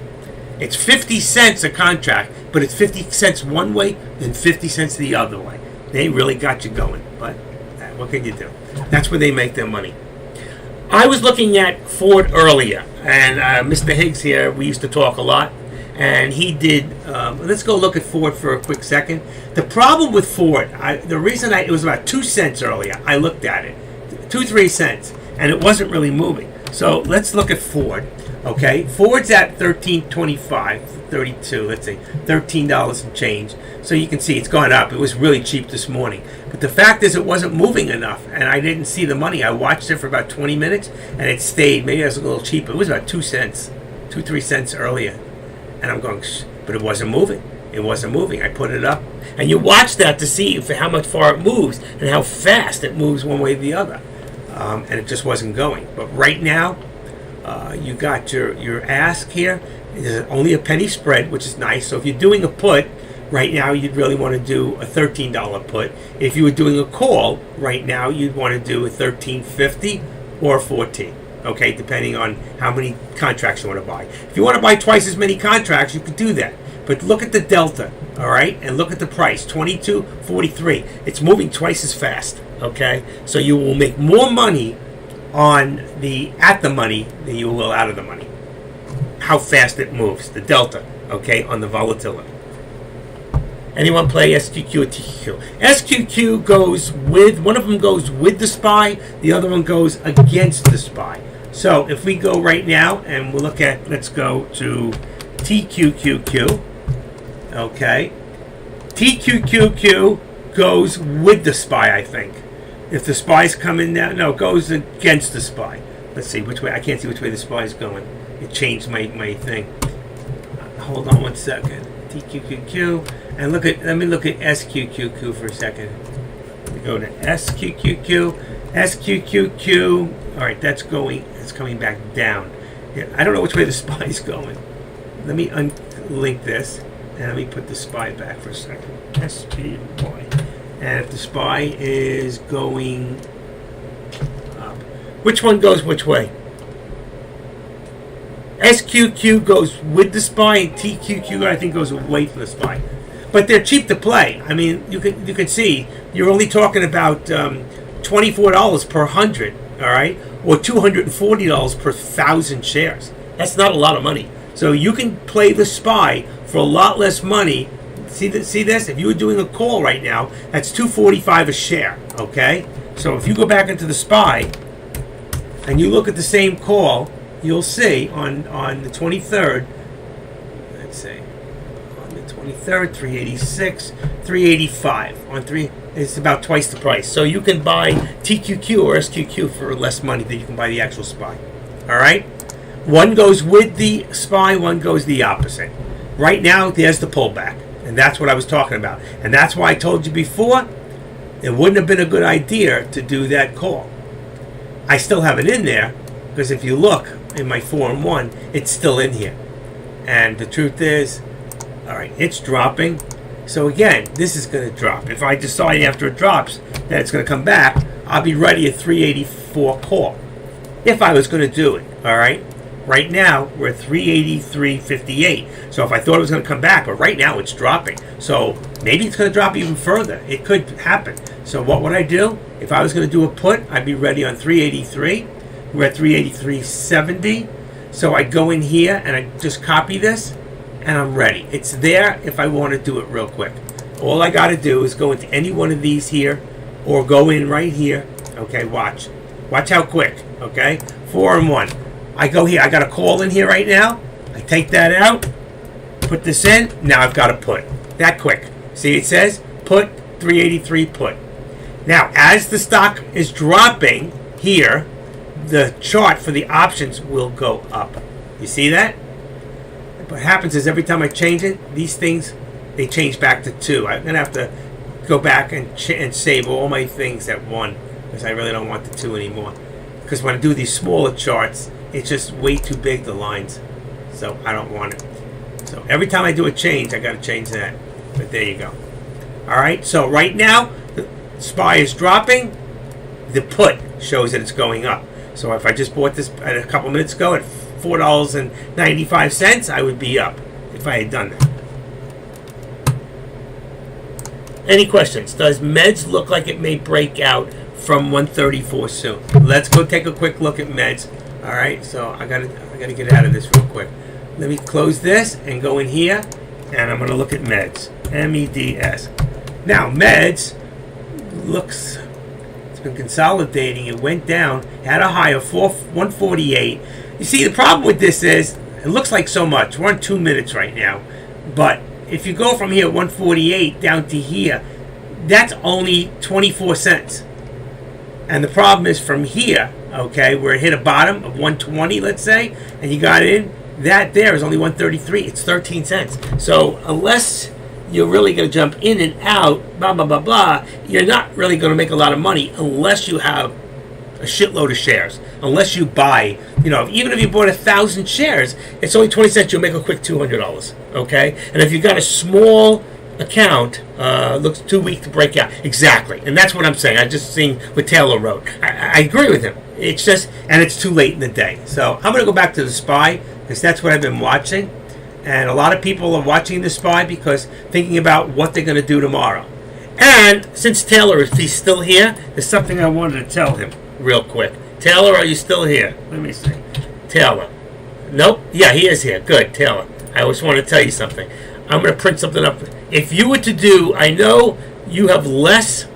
It's 50 cents a contract, but it's 50 cents one way and 50 cents the other way. They really got you going, but what can you do? That's where they make their money. I was looking at Ford earlier, and Mr. Higgs here, we used to talk a lot, and he did. Let's go look at Ford for a quick second. The problem with Ford, the reason it was about 2 cents earlier, I looked at it, 2-3 cents, and it wasn't really moving. So let's look at Ford. Okay, Ford's at $13.25.32. Let's say $13 and change. So you can see it's gone up. It was really cheap this morning, but the fact is it wasn't moving enough, and I didn't see the money. I watched it for about 20 minutes, and it stayed. Maybe it was a little cheaper. It was about 2 cents, 2-3 cents earlier, and I'm going, but it wasn't moving. It wasn't moving. I put it up, and you watch that to see for how much far it moves and how fast it moves one way or the other, and it just wasn't going. But right now. You got your ask here. There's only a penny spread, which is nice. So if you're doing a put right now, you'd really want to do a $13 put. If you were doing a call right now, you'd want to do a $13.50 or 14. Okay, depending on how many contracts you want to buy. If you want to buy twice as many contracts, you could do that. But look at the delta, all right, and look at the price, $22.43. It's moving twice as fast. Okay, so you will make more money on the at the money than you will out of the money. How fast it moves, the delta, okay, on the volatility. Anyone play SQQ or TQQ? SQQ goes with, one of them goes with the SPY, the other one goes against the SPY. So if we go right now and we'll look at, let's go to TQQQ, okay. TQQQ goes with the SPY, I think. If the SPY's coming down, no, it goes against the SPY. Let's see which way. I can't see which way the SPY is going. It changed my thing. Hold on 1 second. TQQQ, and let me look at SQQQ for a second. We go to SQQQ, SQQQ. All right, that's coming back down. Yeah, I don't know which way the SPY is going. Let me unlink this and let me put the SPY back for a second. SPY. And if the SPY is going up, which one goes which way? SQQ goes with the SPY, and TQQ I think goes away from the SPY. But they're cheap to play. I mean, you can see you're only talking about $24 per 100, all right, or $240 per 1,000 shares. That's not a lot of money. So you can play the SPY for a lot less money. See this? If you were doing a call right now, that's $2.45 a share. Okay. So if you go back into the SPY and you look at the same call, you'll see on the 23rd. Let's see. On the 23rd, 386, 385 on 3. It's about twice the price. So you can buy TQQ or SQQ for less money than you can buy the actual SPY. All right? One goes with the SPY, one goes the opposite. Right now, there's the pullback. And that's what I was talking about. And that's why I told you before, it wouldn't have been a good idea to do that call. I still have it in there, because if you look in my 4-in-1, it's still in here. And the truth is, all right, it's dropping. So again, this is going to drop. If I decide after it drops that it's going to come back, I'll be ready at 384 call. If I was going to do it, all right? Right now, we're at 383.58. So if I thought it was going to come back, but right now it's dropping. So maybe it's going to drop even further. It could happen. So what would I do? If I was going to do a put, I'd be ready on 383. We're at 383.70. So I go in here and I just copy this and I'm ready. It's there if I want to do it real quick. All I got to do is go into any one of these here or go in right here. Okay, watch. Watch how quick. Okay, 4-in-1. I go here. I got a call in here right now. I take that out, put this in. Now I've got a put. That quick. See, it says put 383 put. Now, as the stock is dropping here, the chart for the options will go up. You see that? What happens is every time I change it, these things, they change back to 2. I'm going to have to go back and save all my things at 1 because I really don't want the 2 anymore. Because when I do these smaller charts, it's just way too big, the lines. So I don't want it. So every time I do a change, I got to change that. But there you go. All right. So right now, the SPY is dropping. The put shows that it's going up. So if I just bought this a couple minutes ago at $4.95, I would be up if I had done that. Any questions? Does MEDS look like it may break out from 134 soon? Let's go take a quick look at MEDS. All right, so I gotta get out of this real quick. Let me close this and go in here, and I'm gonna look at MEDS. MEDS. Now MEDS looks, it's been consolidating. It went down, had a high of 148. You see, the problem with this is it looks like so much. We're on 2 minutes right now, but if you go from here 148 down to here, that's only 24 cents. And the problem is from here, okay, where it hit a bottom of 120, let's say, and you got in, that there is only 133. It's 13 cents. So unless you're really going to jump in and out, blah, blah, blah, blah, you're not really going to make a lot of money unless you have a shitload of shares. Unless you buy, even if you bought 1,000 shares, it's only 20 cents. You'll make a quick $200, okay? And if you got a small account, looks too weak to break out. Exactly. And that's what I'm saying. I just seen what Taylor wrote. I agree with him. It's just, and it's too late in the day. So I'm going to go back to the SPY because that's what I've been watching. And a lot of people are watching the SPY because thinking about what they're going to do tomorrow. And since Taylor, if he's still here, there's something I wanted to tell him real quick. Taylor, are you still here? Let me see. Taylor. Nope. Yeah, he is here. Good, Taylor. I just want to tell you something. I'm going to print something up. If you were to do, I know you have less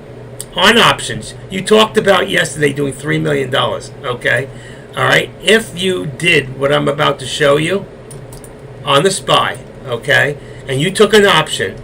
on options. You talked about yesterday doing $3 million, okay? All right? If you did what I'm about to show you on the SPY, okay, and you took an option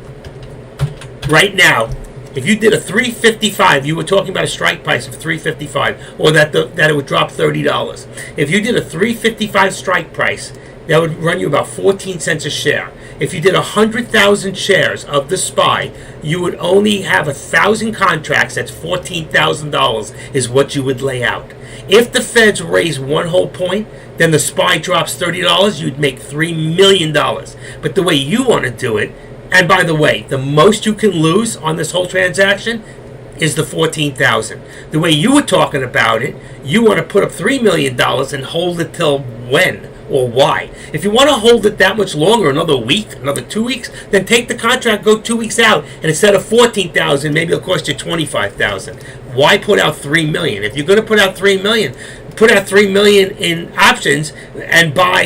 right now, if you did a 355, you were talking about a strike price of 355, or that it would drop $30. If you did a 355 strike price, that would run you about 14 cents a share. If you did 100,000 shares of the SPY, you would only have 1,000 contracts. That's $14,000 is what you would lay out. If the feds raise 1 whole point, then the SPY drops $30, you'd make $3 million. But the way you want to do it, and by the way, the most you can lose on this whole transaction is the $14,000. The way you were talking about it, you want to put up $3 million and hold it till when or why. If you want to hold it that much longer, another week, another 2 weeks, then take the contract, go 2 weeks out, and instead of $14,000, maybe it'll cost you $25,000. Why put out $3 million? If you're going to put out $3 million, put out $3 million in options and buy,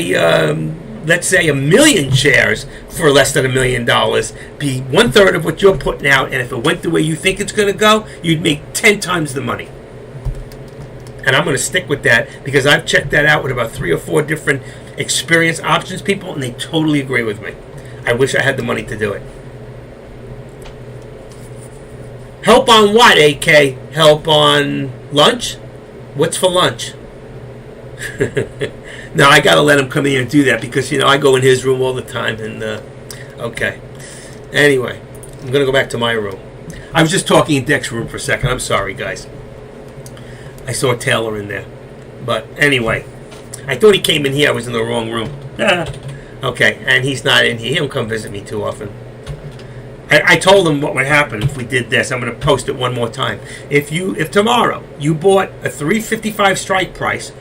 let's say, 1 million shares for less than $1 million, be 1/3 of what you're putting out, and if it went the way you think it's going to go, you'd make 10 times the money. And I'm going to stick with that because I've checked that out with about 3 or 4 different experienced options people, and they totally agree with me. I wish I had the money to do it. Help on what, AK? Help on lunch? What's for lunch? No, I got to let him come in and do that because, I go in his room all the time. And okay. Anyway, I'm going to go back to my room. I was just talking in Deck's room for a second. I'm sorry, guys. I saw Taylor in there. But anyway, I thought he came in here. I was in the wrong room. Okay, and he's not in here. He don't come visit me too often. I told him what would happen if we did this. I'm going to post it one more time. If tomorrow you bought a $3.55 strike price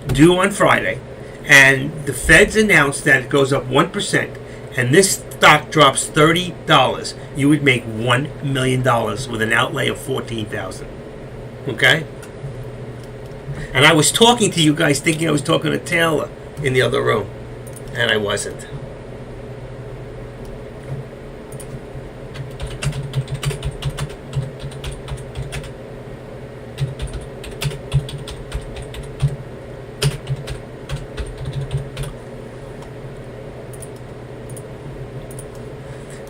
due on Friday, and the Feds announced that it goes up 1%, and this stock drops $30, you would make $1 million with an outlay of $14,000. Okay? And I was talking to you guys thinking I was talking to Taylor in the other room, and I wasn't.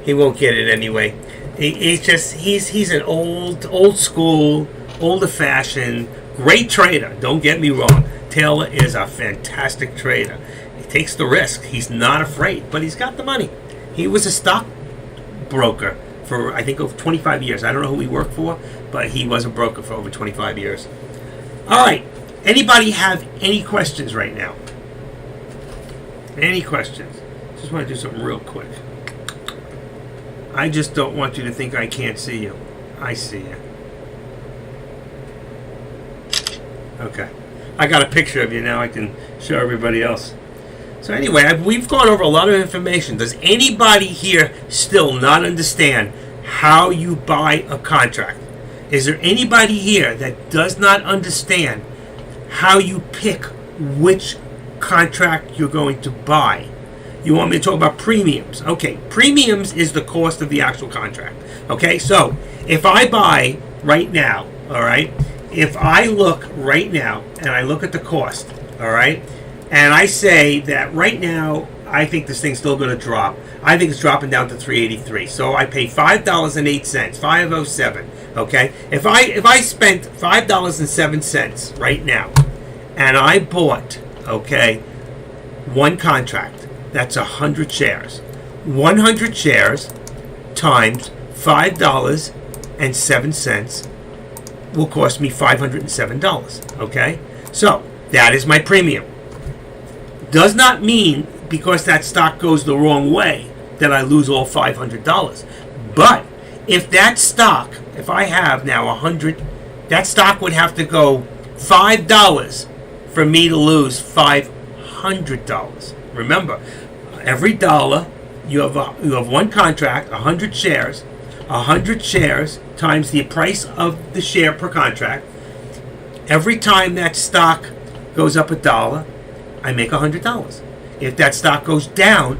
He won't get it anyway. He's an old school, older-fashioned, great trader. Don't get me wrong. Taylor is a fantastic trader. He takes the risk. He's not afraid, but he's got the money. He was a stock broker for, I think, over 25 years. I don't know who he worked for, but he was a broker for over 25 years. All right. Anybody have any questions right now? Any questions? Just want to do something real quick. I just don't want you to think I can't see you. I see you. Okay. I got a picture of you now. I can show everybody else. So anyway, we've gone over a lot of information. Does anybody here still not understand how you buy a contract? Is there anybody here that does not understand how you pick which contract you're going to buy? You want me to talk about premiums? Okay, premiums is the cost of the actual contract. Okay, so if I buy right now, all right, if I look right now and I look at the cost, all right, and I say that right now I think this thing's still going to drop. I think it's dropping down to $3.83. So I pay $5.08, $5.07. Okay, if I spent $5.07 right now, and I bought, okay, one contract. That's 100 shares. 100 shares times $5.07 will cost me $507. Okay? So, that is my premium. Does not mean because that stock goes the wrong way that I lose all $500. But if that stock, if I have now 100, that stock would have to go $5 for me to lose $500. Remember, every dollar you have one contract, 100 shares. 100 shares times the price of the share per contract. Every time that stock goes up $1, I make $100. If that stock goes down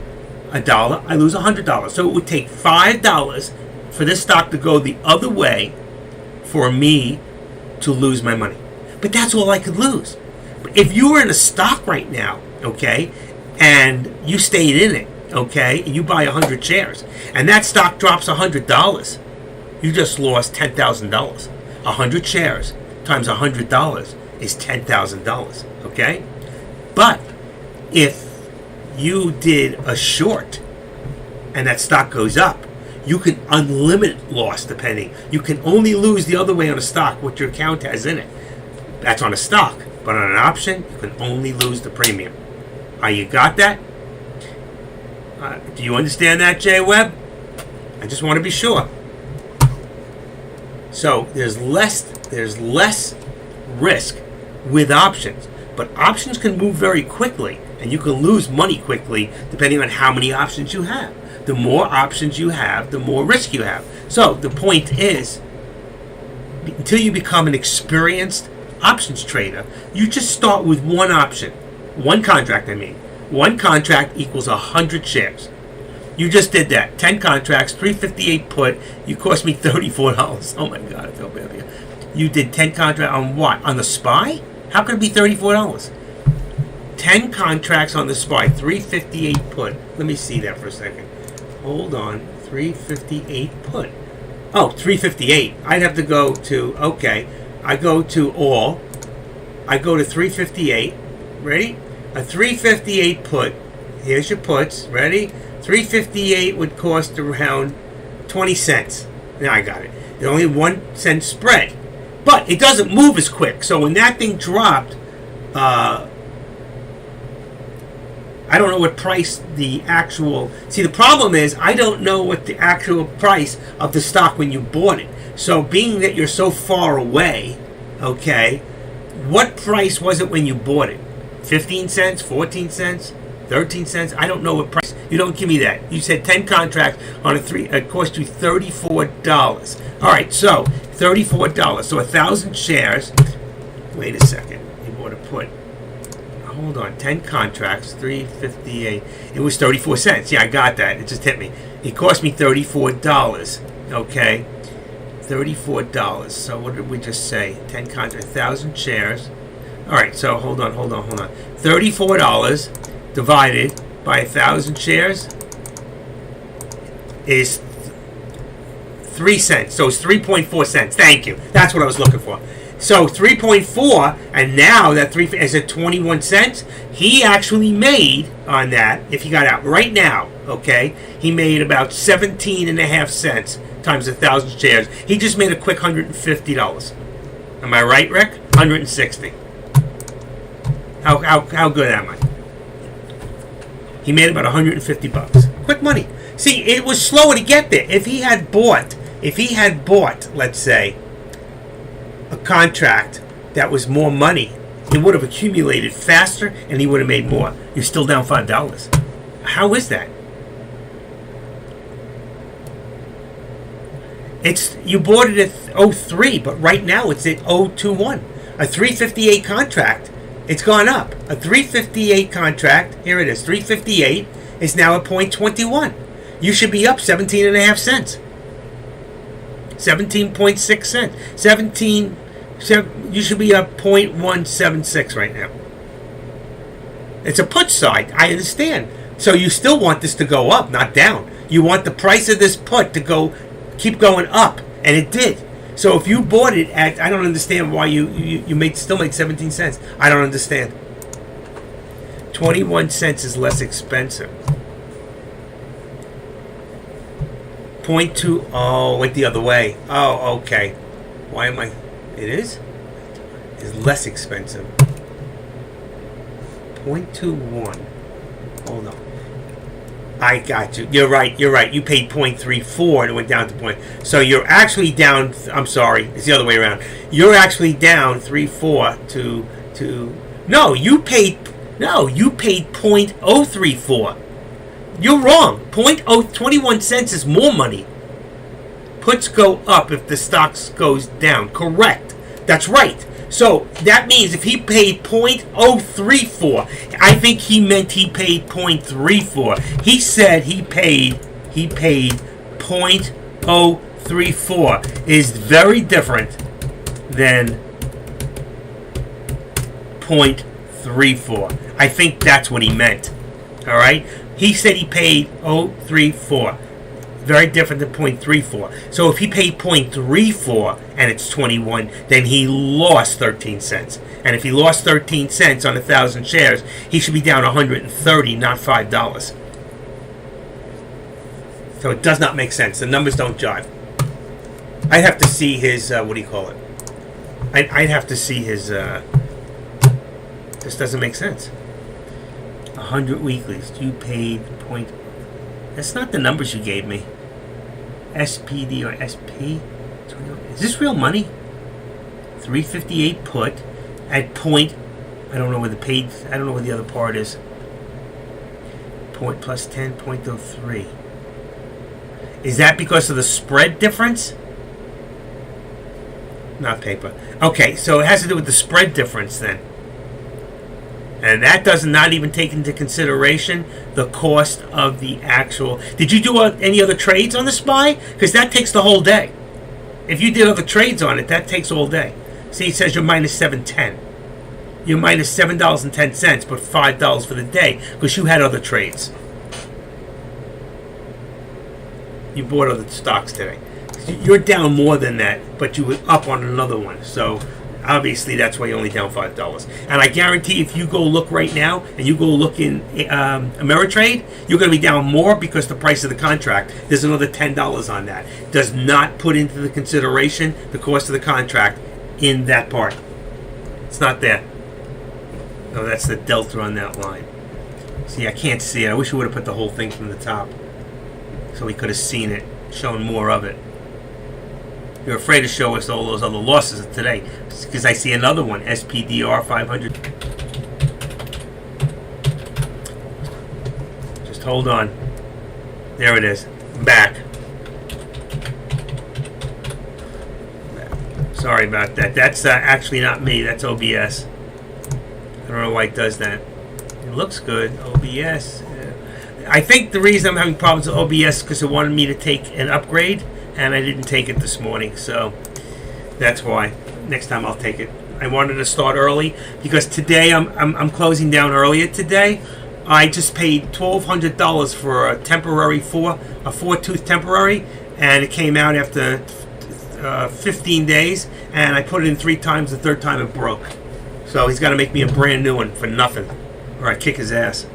$1, I lose $100. So it would take $5 for this stock to go the other way for me to lose my money. But that's all I could lose. But if you were in a stock right now, okay, and you stayed in it, okay, and you buy 100 shares, and that stock drops $100, you just lost $10,000. 100 shares times $100 is $10,000, okay? But if you did a short and that stock goes up, you can unlimited loss depending. You can only lose the other way on a stock what your account has in it. That's on a stock. But on an option, you can only lose the premium. You got that? Do you understand that, Jay Webb? I just want to be sure. So there's less risk with options, but options can move very quickly, and you can lose money quickly depending on how many options you have. The more options you have, the more risk you have. So the point is, until you become an experienced options trader, you just start with one option. One contract, I mean. One contract equals 100 shares. You just did that. 10 contracts, 358 put. You cost me $34. Oh my God, I feel bad for you. You did 10 contracts on what? On the SPY? How could it be $34? 10 contracts on the SPY, 358 put. Let me see that for a second. Hold on. 358 put. Oh, 358. I'd have to go to, okay. I go to all. I go to 358. Ready? A 358 put. Here's your puts. Ready? 358 would cost around 20 cents. Now I got it. It's only a 1 cent spread. But it doesn't move as quick. So when that thing dropped, I don't know what price the actual... See, the problem is I don't know what the actual price of the stock when you bought it. So being that you're so far away, okay, what price was it when you bought it? 15 cents, 14 cents, 13 cents? I don't know what price. You don't give me that. You said 10 contracts on a 3. It cost you $34. All right, so $34. So 1,000 shares. Wait a second. You bought a put. Hold on, 10 contracts, 358. It was 34 cents. Yeah, I got that. It just hit me. It cost me $34. Okay, $34. So what did we just say? 10 contracts, 1,000 shares. All right. So hold on. $34 divided by 1,000 shares is 3 cents. So it's 3.4 cents. Thank you. That's what I was looking for. So 3.4, and now that 3 is at 21 cents. He actually made on that, if he got out right now, okay, he made about 17.5 cents times 1,000 shares. He just made a quick $150. Am I right, Rick? 160. How good am I? He made about 150 bucks. Quick money. See, it was slower to get there. If he had bought, let's say, a contract that was more money, it would have accumulated faster and he would have made more. You're still down $5. How is that? You bought it at 03, but right now it's at 021. A 358 contract, it's gone up. A 358 contract, here it is, 358 is now at 0.21. You should be up 17.5 cents. 17.6 cents. You should be up 0.176 right now. It's a put side. I understand. So you still want this to go up, not down. You want the price of this put to keep going up, and it did. So if you bought it at, I don't understand why you still made 17 cents. I don't understand. 21 cents is less expensive. 0.2, oh, went the other way. Oh, okay. Why am I, it is? It's less expensive. 0.21. Hold on. I got you. You're right. You paid 0.34 and it went down to point. So you're actually down, I'm sorry, it's the other way around. You're actually down 3.4 to no, you paid 0.034. You're wrong. 21 cents is more money. Puts go up if the stocks goes down. Correct. That's right. So that means if he paid 0.034, I think he meant he paid 0.34. He said he paid 0.034 is very different than 0.34. I think that's what he meant. All right. He said he paid 0.34. Very different than 0.34. So if he paid 0.34 and it's 21, then he lost 13 cents. And if he lost 13 cents on 1,000 shares, he should be down 130, not $5. So it does not make sense. The numbers don't jive. I'd have to see his, what do you call it? I'd have to see his, this doesn't make sense. 100 weeklies. You paid point. That's not the numbers you gave me. SPD or SP? Is this real money? 358 put at point. I don't know where the paid. I don't know where the other part is. Point plus 10.03. Is that because of the spread difference? Not paper. Okay, so it has to do with the spread difference then. And that does not even take into consideration the cost of the actual... Did you do any other trades on the SPY? Because that takes the whole day. If you did other trades on it, that takes all day. See, it says you're minus 710. You're minus $7.10, but $5 for the day because you had other trades. You bought other stocks today. You're down more than that, but you were up on another one. So obviously that's why you're only down $5. And I guarantee if you go look right now and you go look in Ameritrade, you're going to be down more because the price of the contract, there's another $10 on that. Does not put into the consideration the cost of the contract in that part. It's not there. No, that's the delta on that line. See, I can't see it. I wish we would have put the whole thing from the top so we could have seen it, shown more of it. You're afraid to show us all those other losses of today because I see another one, SPDR 500. Just hold on. There it is. I'm back. Sorry about that. That's actually not me. That's OBS. I don't know why it does that. It looks good. OBS. I think the reason I'm having problems with OBS is because it wanted me to take an upgrade, and I didn't take it this morning, so that's why. Next time I'll take it. I wanted to start early because today I'm closing down earlier today. I just paid $1,200 for a temporary a 4-tooth temporary, and it came out after 15 days, and I put it in 3 times. The third time it broke. So he's got to make me a brand new one for nothing, or I kick his ass.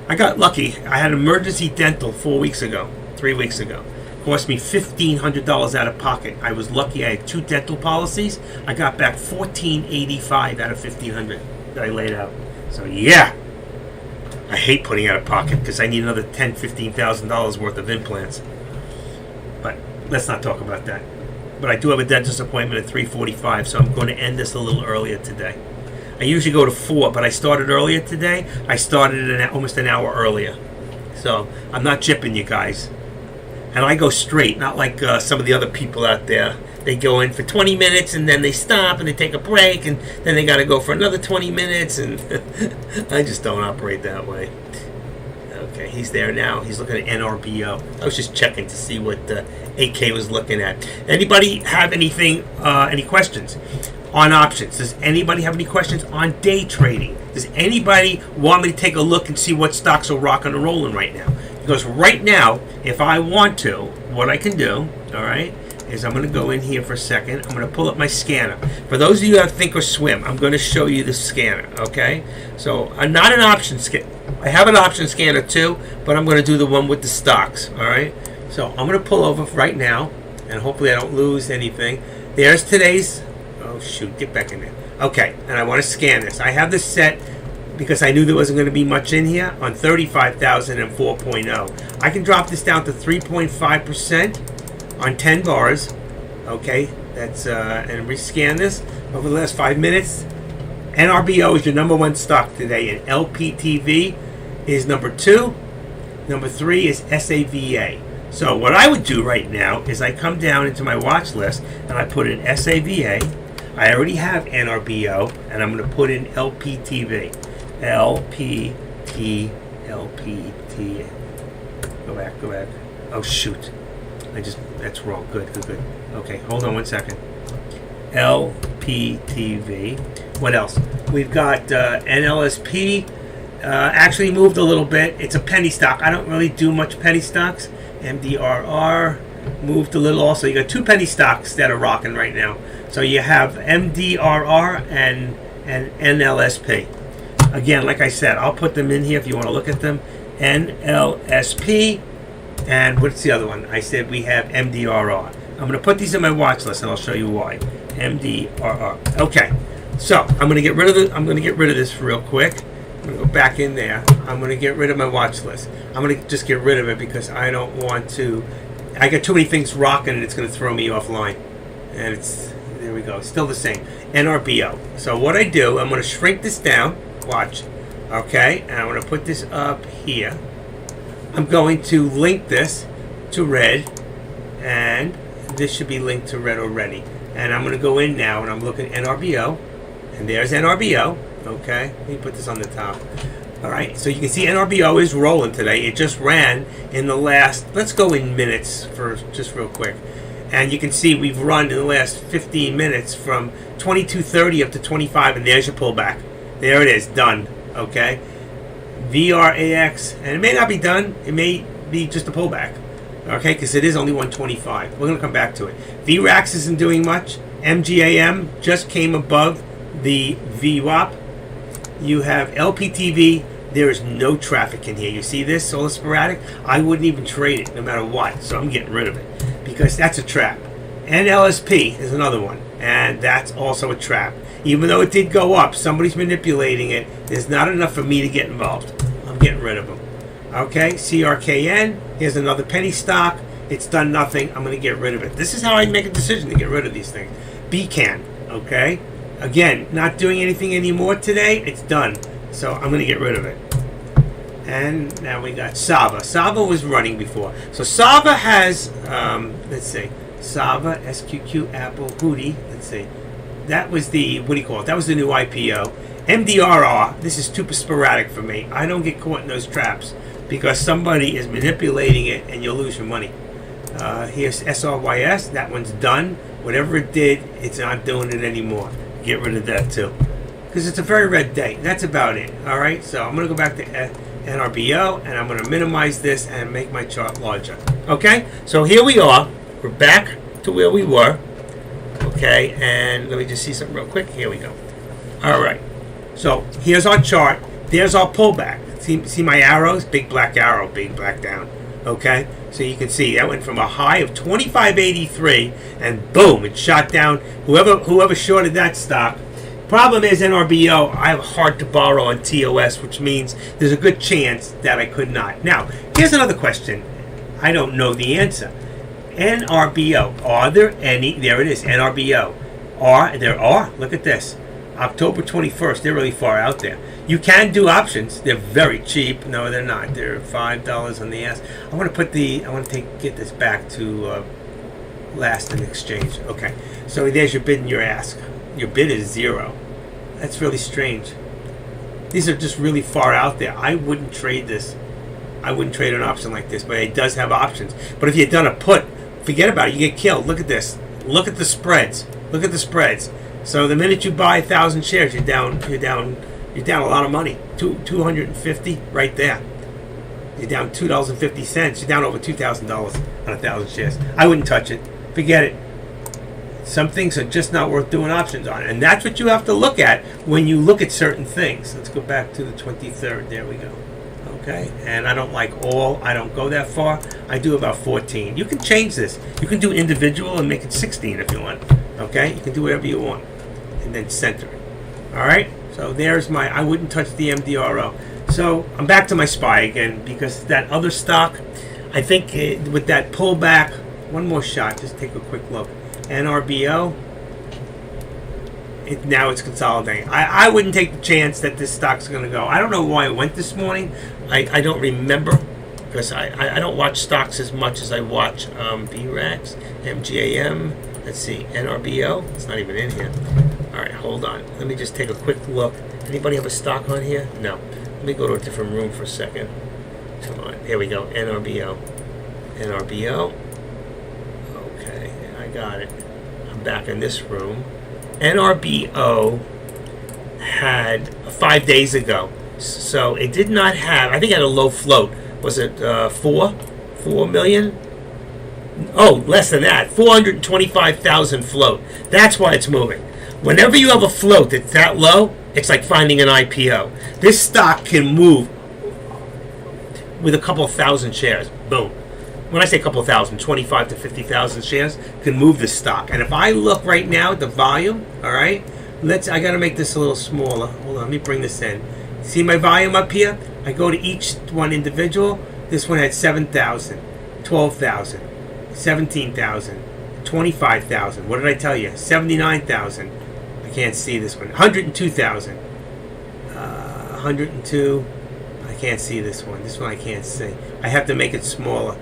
I got lucky. I had emergency dental 3 weeks ago. Cost me $1,500 out of pocket. I was lucky. I had 2 dental policies. I got back $1,485 out of $1,500 that I laid out. So yeah, I hate putting out of pocket because I need another $10,000-$15,000 worth of implants. But let's not talk about that. But I do have a dentist appointment at 3:45, so I'm going to end this a little earlier today. I usually go to 4, but I started earlier today. I started almost an hour earlier. So I'm not jipping you guys. And I go straight, not like some of the other people out there. They go in for 20 minutes and then they stop and they take a break and then they got to go for another 20 minutes. And I just don't operate that way. Okay, he's there now. He's looking at NRBO. I was just checking to see what AK was looking at. Anybody have anything, any questions on options? Does anybody have any questions on day trading? Does anybody want me to take a look and see what stocks are rocking and rolling right now? Because right now, if I want to, what I can do, all right, is I'm going to go in here for a second. I'm going to pull up my scanner. For those of you that think or swim, I'm going to show you the scanner, okay? So I'm not an option scanner. I have an option scanner too, but I'm going to do the one with the stocks, all right? So I'm going to pull over right now, and hopefully I don't lose anything. There's today's, oh shoot, get back in there. Okay, and I want to scan this. I have this set because I knew there wasn't going to be much in here on 35,000 and 4.0. I can drop this down to 3.5% on 10 bars. Okay, that's and rescan this over the last 5 minutes. NRBO is your number 1 stock today, and LPTV is number 2. Number 3 is SAVA. So what I would do right now is I come down into my watch list and I put in SAVA. I already have NRBO, and I'm going to put in LPTV. LPT. Go back. Oh shoot. That's wrong. Good. Okay, hold on 1 second. LPTV. What else? We've got NLSP. Actually moved a little bit. It's a penny stock. I don't really do much penny stocks. MDRR moved a little also. You got 2 penny stocks that are rocking right now. So you have MDRR and NLSP. Again, like I said, I'll put them in here if you want to look at them. NLSP, and what's the other one? I said we have MDRR. I'm going to put these in my watch list, and I'll show you why. MDRR. Okay, so I'm going to get rid of this real quick. I'm going to go back in there. I'm going to get rid of my watch list. I'm going to just get rid of it because I don't want to. I got too many things rocking, and it's going to throw me offline. And there we go. It's still the same. NRBO. So what I do, I'm going to shrink this down. Watch. Okay, and I'm going to put this up here. I'm going to link this to red, and this should be linked to red already. And I'm going to go in now and I'm looking at NRBO. And there's NRBO. Okay, let me put this on the top. All right, so you can see NRBO is rolling today. It just ran in the last, let's go in minutes for just real quick. And you can see we've run in the last 15 minutes from 22.30 up to 25, and there's your pullback. There it is, done. Okay, VRAX, and it may not be done. It may be just a pullback. Okay, because it is only 125. We're going to come back to it. VRAX isn't doing much. MGAM just came above the VWAP. You have LPTV. There is no traffic in here. You see this? All sporadic. I wouldn't even trade it no matter what. So I'm getting rid of it because that's a trap. And LSP is another one. And that's also a trap. Even though it did go up, somebody's manipulating it. There's not enough for me to get involved. I'm getting rid of them. Okay, CRKN. Here's another penny stock. It's done nothing. I'm going to get rid of it. This is how I make a decision to get rid of these things. BCAN. Okay. Again, not doing anything anymore today. It's done. So I'm going to get rid of it. And now we got Sava. Sava was running before. So Sava has, let's see, Sava, SQQ, Apple, Hootie. Let's see. That was the, what do you call it? That was the new IPO. MDRR, this is too sporadic for me. I don't get caught in those traps because somebody is manipulating it and you'll lose your money. Here's SRYS. That one's done. Whatever it did, it's not doing it anymore. Get rid of that too. Because it's a very red day. That's about it. Alright, so I'm going to go back to NRBO and I'm going to minimize this and make my chart larger. Okay, so here we are. We're back to where we were. Okay, and let me just see something real quick. Here we go. Alright, so here's our chart. There's our pullback. See my arrows? Big black arrow, big black down. Okay, so you can see that went from a high of 25.83 and boom, it shot down. Whoever shorted that stock. Problem is NRBO, I have hard to borrow on TOS, which means there's a good chance that I could not. Now, here's another question. I don't know the answer. NRBO, are there any? There it is, NRBO. There are. Look at this. October 21st. They're really far out there. You can do options. They're very cheap. No, they're not. They're $5 on the ask. I want to get this back to last in exchange. Okay. So there's your bid and your ask. Your bid is 0. That's really strange. These are just really far out there. I wouldn't trade this. I wouldn't trade an option like this, but it does have options. But if you'd done a put, forget about it. You get killed. Look at this. Look at the spreads. Look at the spreads. So the minute you buy 1,000 shares, you're down a lot of money. 250 right there. You're down $2.50. You're down over $2,000 on 1,000 shares. I wouldn't touch it. Forget it. Some things are just not worth doing options on, and that's what you have to look at when you look at certain things. Let's go back to the 23rd. There we go. Okay, and I don't go that far. I do about 14. You can change this. You can do individual and make it 16 if you want. Okay, you can do whatever you want, and then center it. All right. So there's my. I wouldn't touch the MDRO. So I'm back to my SPY again because that other stock. I think with that pullback, one more shot. Just take a quick look. NRBO. Now it's consolidating. I wouldn't take the chance that this stock's going to go. I don't know why it went this morning. I don't remember because I don't watch stocks as much as I watch BRAX, MGAM. Let's see, NRBO. It's not even in here. All right, hold on. Let me just take a quick look. Anybody have a stock on here? No. Let me go to a different room for a second. Come on. Here we go. NRBO. NRBO. Okay, I got it. I'm back in this room. NRBO had 5 days ago. So it did not have, I think it had a low float. Was it 4 million? Oh, less than that. 425,000 float. That's why it's moving. Whenever you have a float that's that low, it's like finding an IPO. This stock can move with a couple of thousand shares. Boom. When I say a couple of thousand, 25 to 50,000 shares can move this stock. And if I look right now at the volume, all right, I got to make this a little smaller. Hold on, let me bring this in. See my volume up here? I go to each one individual. This one had 7,000, 12,000, 17,000, 25,000. What did I tell you? 79,000. I can't see this one. 102,000. 102. I can't see this one. This one I can't see. I have to make it smaller.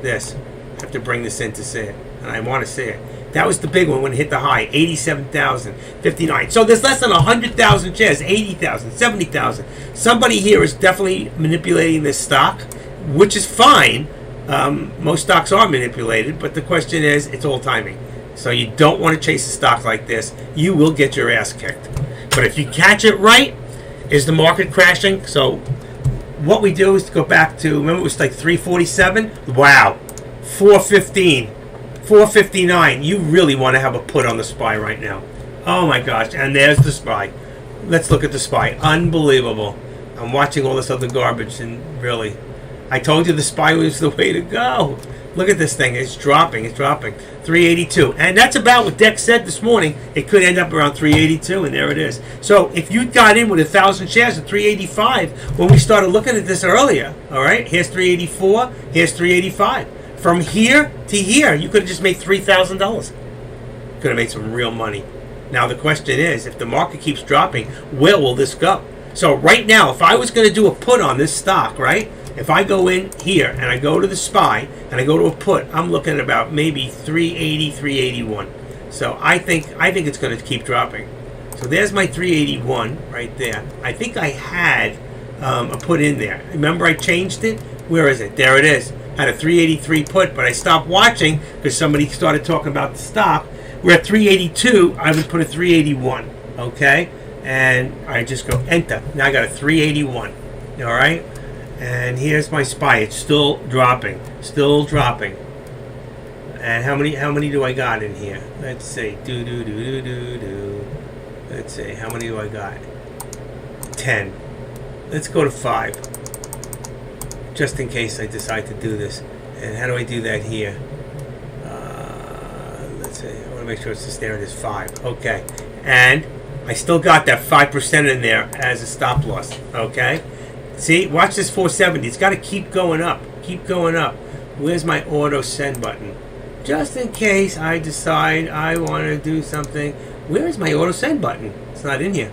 This. I have to bring this in to see it. And I want to see it. That was the big one when it hit the high, 87,000, 59. So there's less than 100,000 shares, 80,000, 70,000. Somebody here is definitely manipulating this stock, which is fine. Most stocks are manipulated, but the question is, it's all timing. So you don't want to chase a stock like this. You will get your ass kicked. But if you catch it right, is the market crashing? So what we do is to go back to, remember it was like 347? Wow, 415. 459. You really want to have a put on the SPY right now. Oh my gosh. And there's the SPY. Let's look at the SPY. Unbelievable. I'm watching all this other garbage, and really, I told you the SPY was the way to go. Look at this thing. It's dropping. It's dropping. 382. And that's about what Dex said this morning. It could end up around 382, and there it is. So if you got in with 1,000 shares at 385 when we started looking at this earlier, all right, here's 384, here's 385. From here to here, you could have just made $3,000. Could have made some real money. Now the question is, if the market keeps dropping, where will this go? So right now, if I was going to do a put on this stock, right? If I go in here and I go to the SPY and I go to a put, I'm looking at about maybe 380, 381. So I think it's going to keep dropping. So there's my 381 right there. I think I had a put in there. Remember I changed it? Where is it? There it is. Had a 383 put, but I stopped watching because somebody started talking about the stock. We're at 382. I would put a 381. Okay, and I just go enter. Now I got a 381. All right, and here's my SPY. It's still dropping, still dropping. And how many do I got in here? Let's see. Let's see. How many do I got? 10. Let's go to 5. Just in case I decide to do this. And how do I do that here? Let's see. I want to make sure it's just there. It is 5. Okay. And I still got that 5% in there as a stop loss. Okay. See, watch this 470. It's got to keep going up. Keep going up. Where's my auto send button? Just in case I decide I want to do something. Where is my auto send button? It's not in here.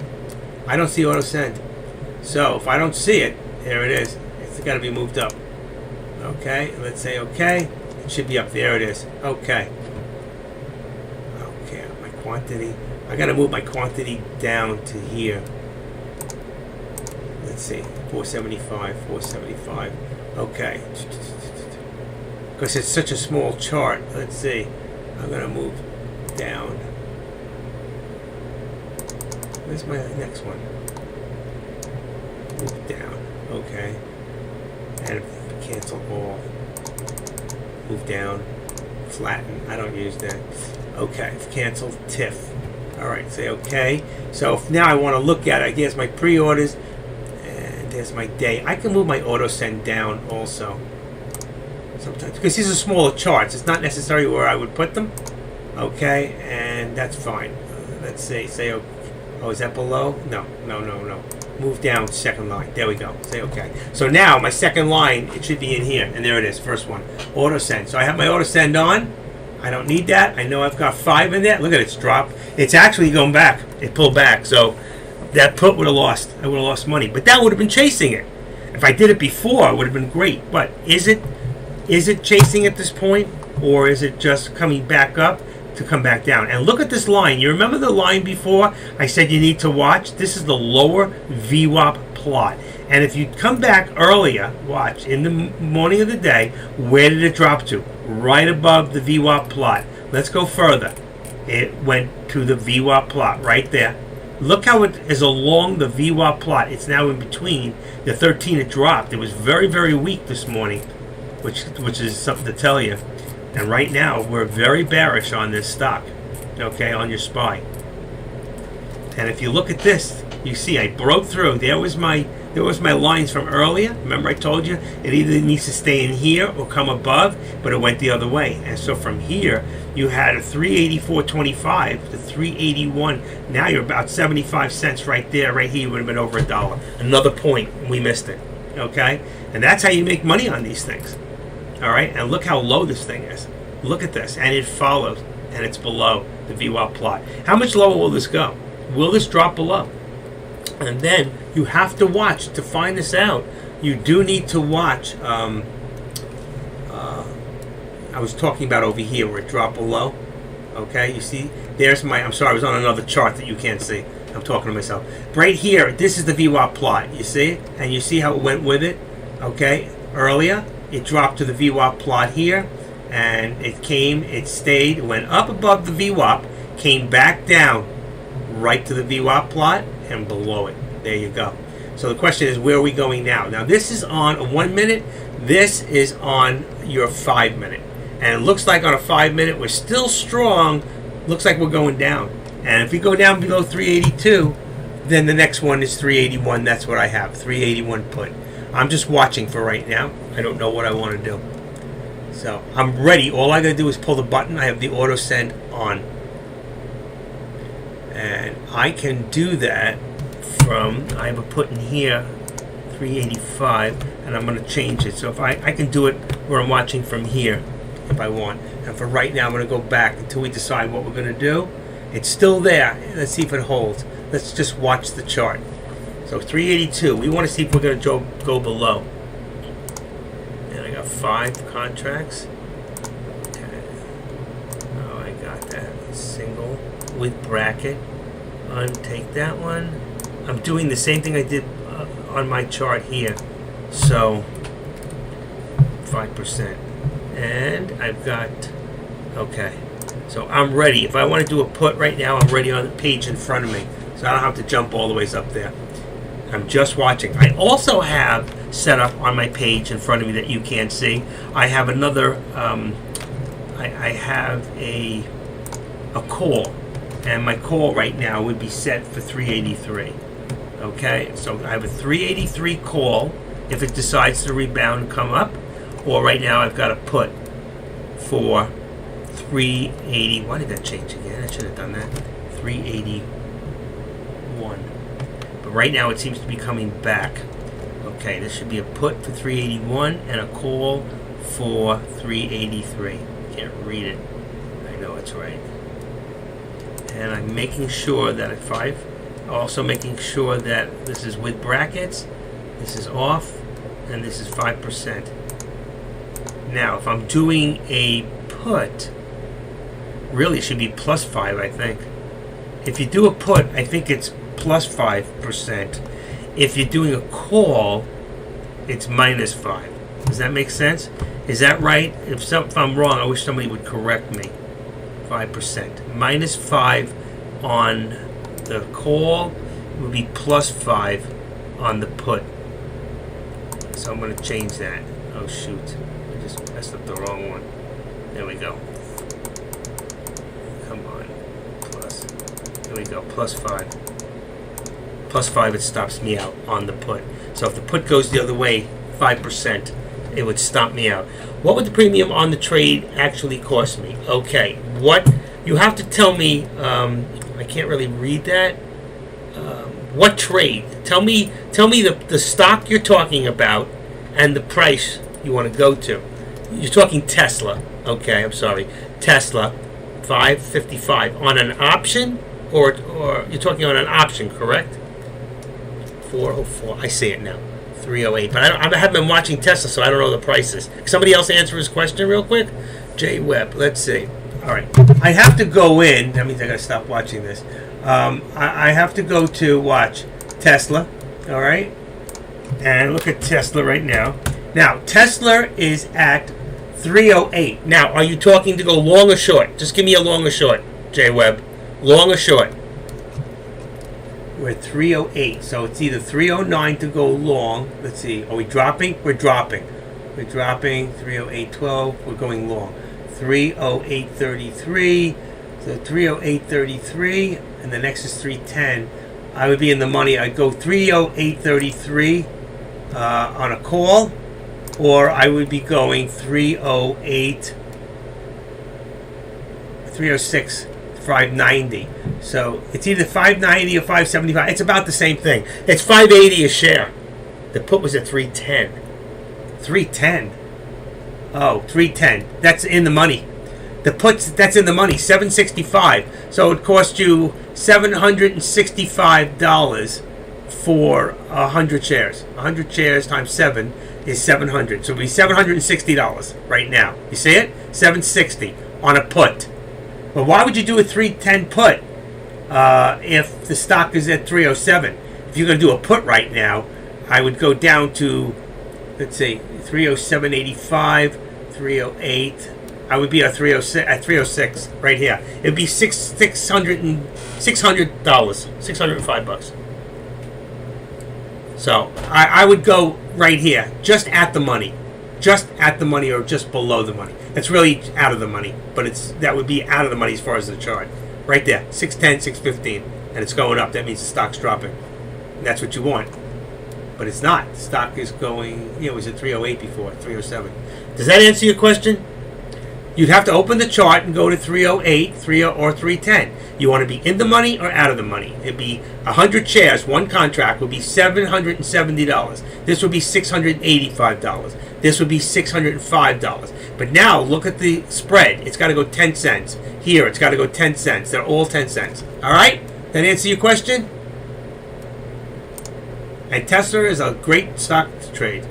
I don't see auto send. So if I don't see it, there it is. It's got to be moved up. Okay, let's say okay. It should be up. There it is. Okay. Okay, my quantity. I got to move my quantity down to here. Let's see. 475, 475. Okay. Because it's such a small chart. Let's see. I'm going to move down. Where's my next one? Move down. Okay. And cancel all. Move down. Flatten. I don't use that. Okay. Cancel TIFF. Alright. Say okay. So if now I want to look at it. Here's my pre-orders. And there's my day. I can move my auto send down also. Sometimes. Because these are smaller charts. It's not necessarily where I would put them. Okay. And that's fine. Let's see. Say okay. Oh, is that below? No. Move down second line. There we go. Say okay. So now my second line, it should be in here. And there it is. First one. Auto send. So I have my auto send on. I don't need that. I know I've got 5 in there. Look at it. It's dropped. It's actually going back. It pulled back. So that put would have lost. I would have lost money. But that would have been chasing it. If I did it before, it would have been great. But is it chasing at this point? Or is it just coming back up to come back down? And look at this line. You remember the line before I said you need to watch? This is the lower VWAP plot. And if you come back earlier, watch, in the morning of the day, where did it drop to? Right above the VWAP plot. Let's go further. It went to the VWAP plot right there. Look how it is along the VWAP plot. It's now in between the 13 it dropped. It was very, very weak this morning, which is something to tell you. And right now, we're very bearish on this stock, okay, on your SPY. And if you look at this, you see I broke through. There was my lines from earlier. Remember I told you it either needs to stay in here or come above, but it went the other way. And so from here, you had a 384.25 to 381. Now you're about 75 cents right there. Right here, you would have been over $1. Another point, we missed it, okay? And that's how you make money on these things. All right, and look how low this thing is. Look at this, and it follows, and it's below the VWAP plot. How much lower will this go? Will this drop below? And then you have to watch to find this out. You do need to watch. I was talking about over here where it dropped below. Okay, you see, there's my, I'm sorry, I was on another chart that you can't see. I'm talking to myself. Right here, this is the VWAP plot. You see it? And you see how it went with it? Okay, earlier, it dropped to the VWAP plot here, and it came, it stayed, it went up above the VWAP, came back down right to the VWAP plot, and below it. There you go. So the question is, where are we going now? Now, this is on a 1 minute. This is on your 5 minute. And it looks like on a 5 minute, we're still strong. Looks like we're going down. And if we go down below 382, then the next one is 381. That's what I have, 381 put. I'm just watching for right now. I don't know what I want to do. So I'm ready. All I got to do is pull the button. I have the auto send on. And I can do that from, I have a put in here, 385, and I'm going to change it. So if I can do it where I'm watching from here if I want. And for right now, I'm going to go back until we decide what we're going to do. It's still there. Let's see if it holds. Let's just watch the chart. So 382. We want to see if we're going to go below. And I got 5 contracts. Okay. Oh, I got that. Single with bracket. Untake that one. I'm doing the same thing I did on my chart here. So 5%. And I've got, okay. So I'm ready. If I want to do a put right now, I'm ready on the page in front of me. So I don't have to jump all the ways up there. I'm just watching. I also have set up on my page in front of me that you can't see. I have another, I have a call. And my call right now would be set for 383. Okay, so I have a 383 call if it decides to rebound and come up. Or right now I've got a put for 380. Why did that change again? I should have done that. 381. But right now it seems to be coming back. Okay, this should be a put for 381 and a call for 383. Can't read it. I know it's right. And I'm making sure that at 5, also making sure that this is with brackets, this is off, and this is 5%. Now, if I'm doing a put, really it should be plus 5, I think. If you do a put, I think it's plus 5%. If you're doing a call, it's minus 5. Does that make sense? Is that right? If I'm wrong, I wish somebody would correct me. 5%. Minus 5 on the call would be plus 5 on the put. So I'm going to change that. Oh, shoot. I just messed up the wrong one. There we go. Come on. Plus. There we go. Plus 5. Plus 5, it stops me out on the put. So if the put goes the other way, 5%, it would stop me out. What would the premium on the trade actually cost me? Okay. What you have to tell me, I can't really read that. What trade? Tell me the stock you're talking about and the price you want to go to. You're talking Tesla. Okay, I'm sorry. Tesla, 555 on an option, or you're talking on an option, correct? 404. I see it now. 308. But I haven't been watching Tesla, so I don't know the prices. Somebody else answer his question real quick. Jay Webb. Let's see. All right. I have to go in. That means I got to stop watching this. I have to go to watch Tesla. All right. And look at Tesla right now. Now, Tesla is at 308. Now, are you talking to go long or short? Just give me a long or short, Jay Webb. Long or short? We're at 308. So it's either 309 to go long. Let's see. Are we dropping? We're dropping. We're dropping. 308.12. We're going long. 308.33. So 308.33. And the next is 310. I would be in the money. I'd go 308.33 on a call. Or I would be going 306, 590. So it's either 590 or 575. It's about the same thing. It's 580 a share. The put was at 310. 310. Oh, 310. That's in the money. The puts, that's in the money. 765. So it cost you $765 for 100 shares. 100 shares times 7 is 700. So it'll be $760 right now. You see it? 760 on a put. But why would you do a 310 put if the stock is at 307? If you're going to do a put right now, I would go down to, let's see, 307.85, 308. I would be at 306 right here. It would be $600, $605. So I would go right here, just at the money, or just below the money. It's really out of the money, but that would be out of the money as far as the chart. Right there, 610, 615, and it's going up. That means the stock's dropping. And that's what you want, but it's not. The stock is going. It was at 308 before, 307. Does that answer your question? You'd have to open the chart and go to 308, or 310. You want to be in the money or out of the money. It'd be 100 shares, one contract would be $770. This would be $685. This would be $605. But now look at the spread. It's got to go 10 cents. Here, it's got to go 10 cents. They're all 10 cents. All right? That answer your question? And Tesla is a great stock to trade.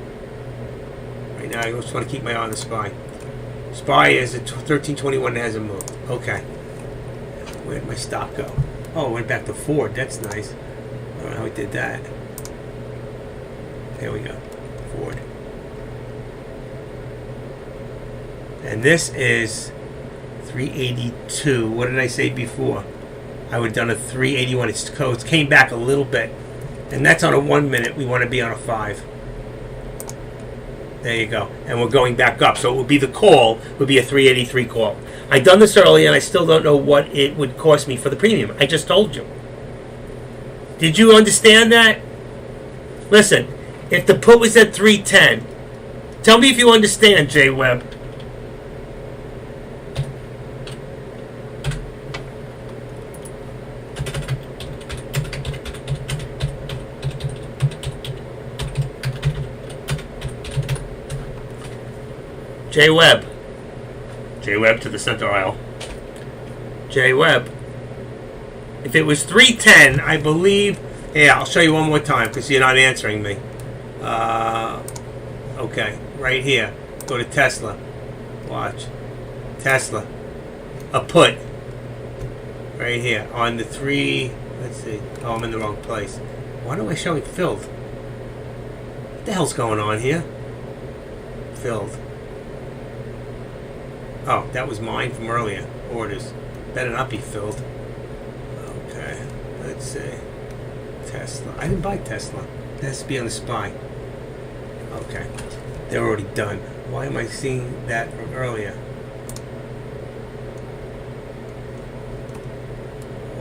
Right now, I just want to keep my eye on the SPY. SPY is at 1321 and hasn't moved. Okay. Where'd my stock go? Oh, it went back to Ford. That's nice. I don't know how it did that. There we go. Ford. And this is 382. What did I say before? I would have done a 381. It came back a little bit. And that's on a 1 minute. We want to be on a 5. There you go. And we're going back up. So it would be the call, would be a 383 call. I done this earlier and I still don't know what it would cost me for the premium. I just told you. Did you understand that? Listen, if the put was at 310, tell me if you understand, Jay Webb. Jay Webb. Jay Webb to the center aisle. Jay Webb. If it was 310, I believe. Yeah, I'll show you one more time because you're not answering me. Okay, right here. Go to Tesla. Watch. Tesla. A put. Right here on the 3. Let's see. Oh, I'm in the wrong place. Why am I showing filled? What the hell's going on here? Filled. Oh, that was mine from earlier. Orders. Better not be filled. Okay. Let's see. Tesla. I didn't buy Tesla. It has to be on the SPY. Okay. They're already done. Why am I seeing that from earlier?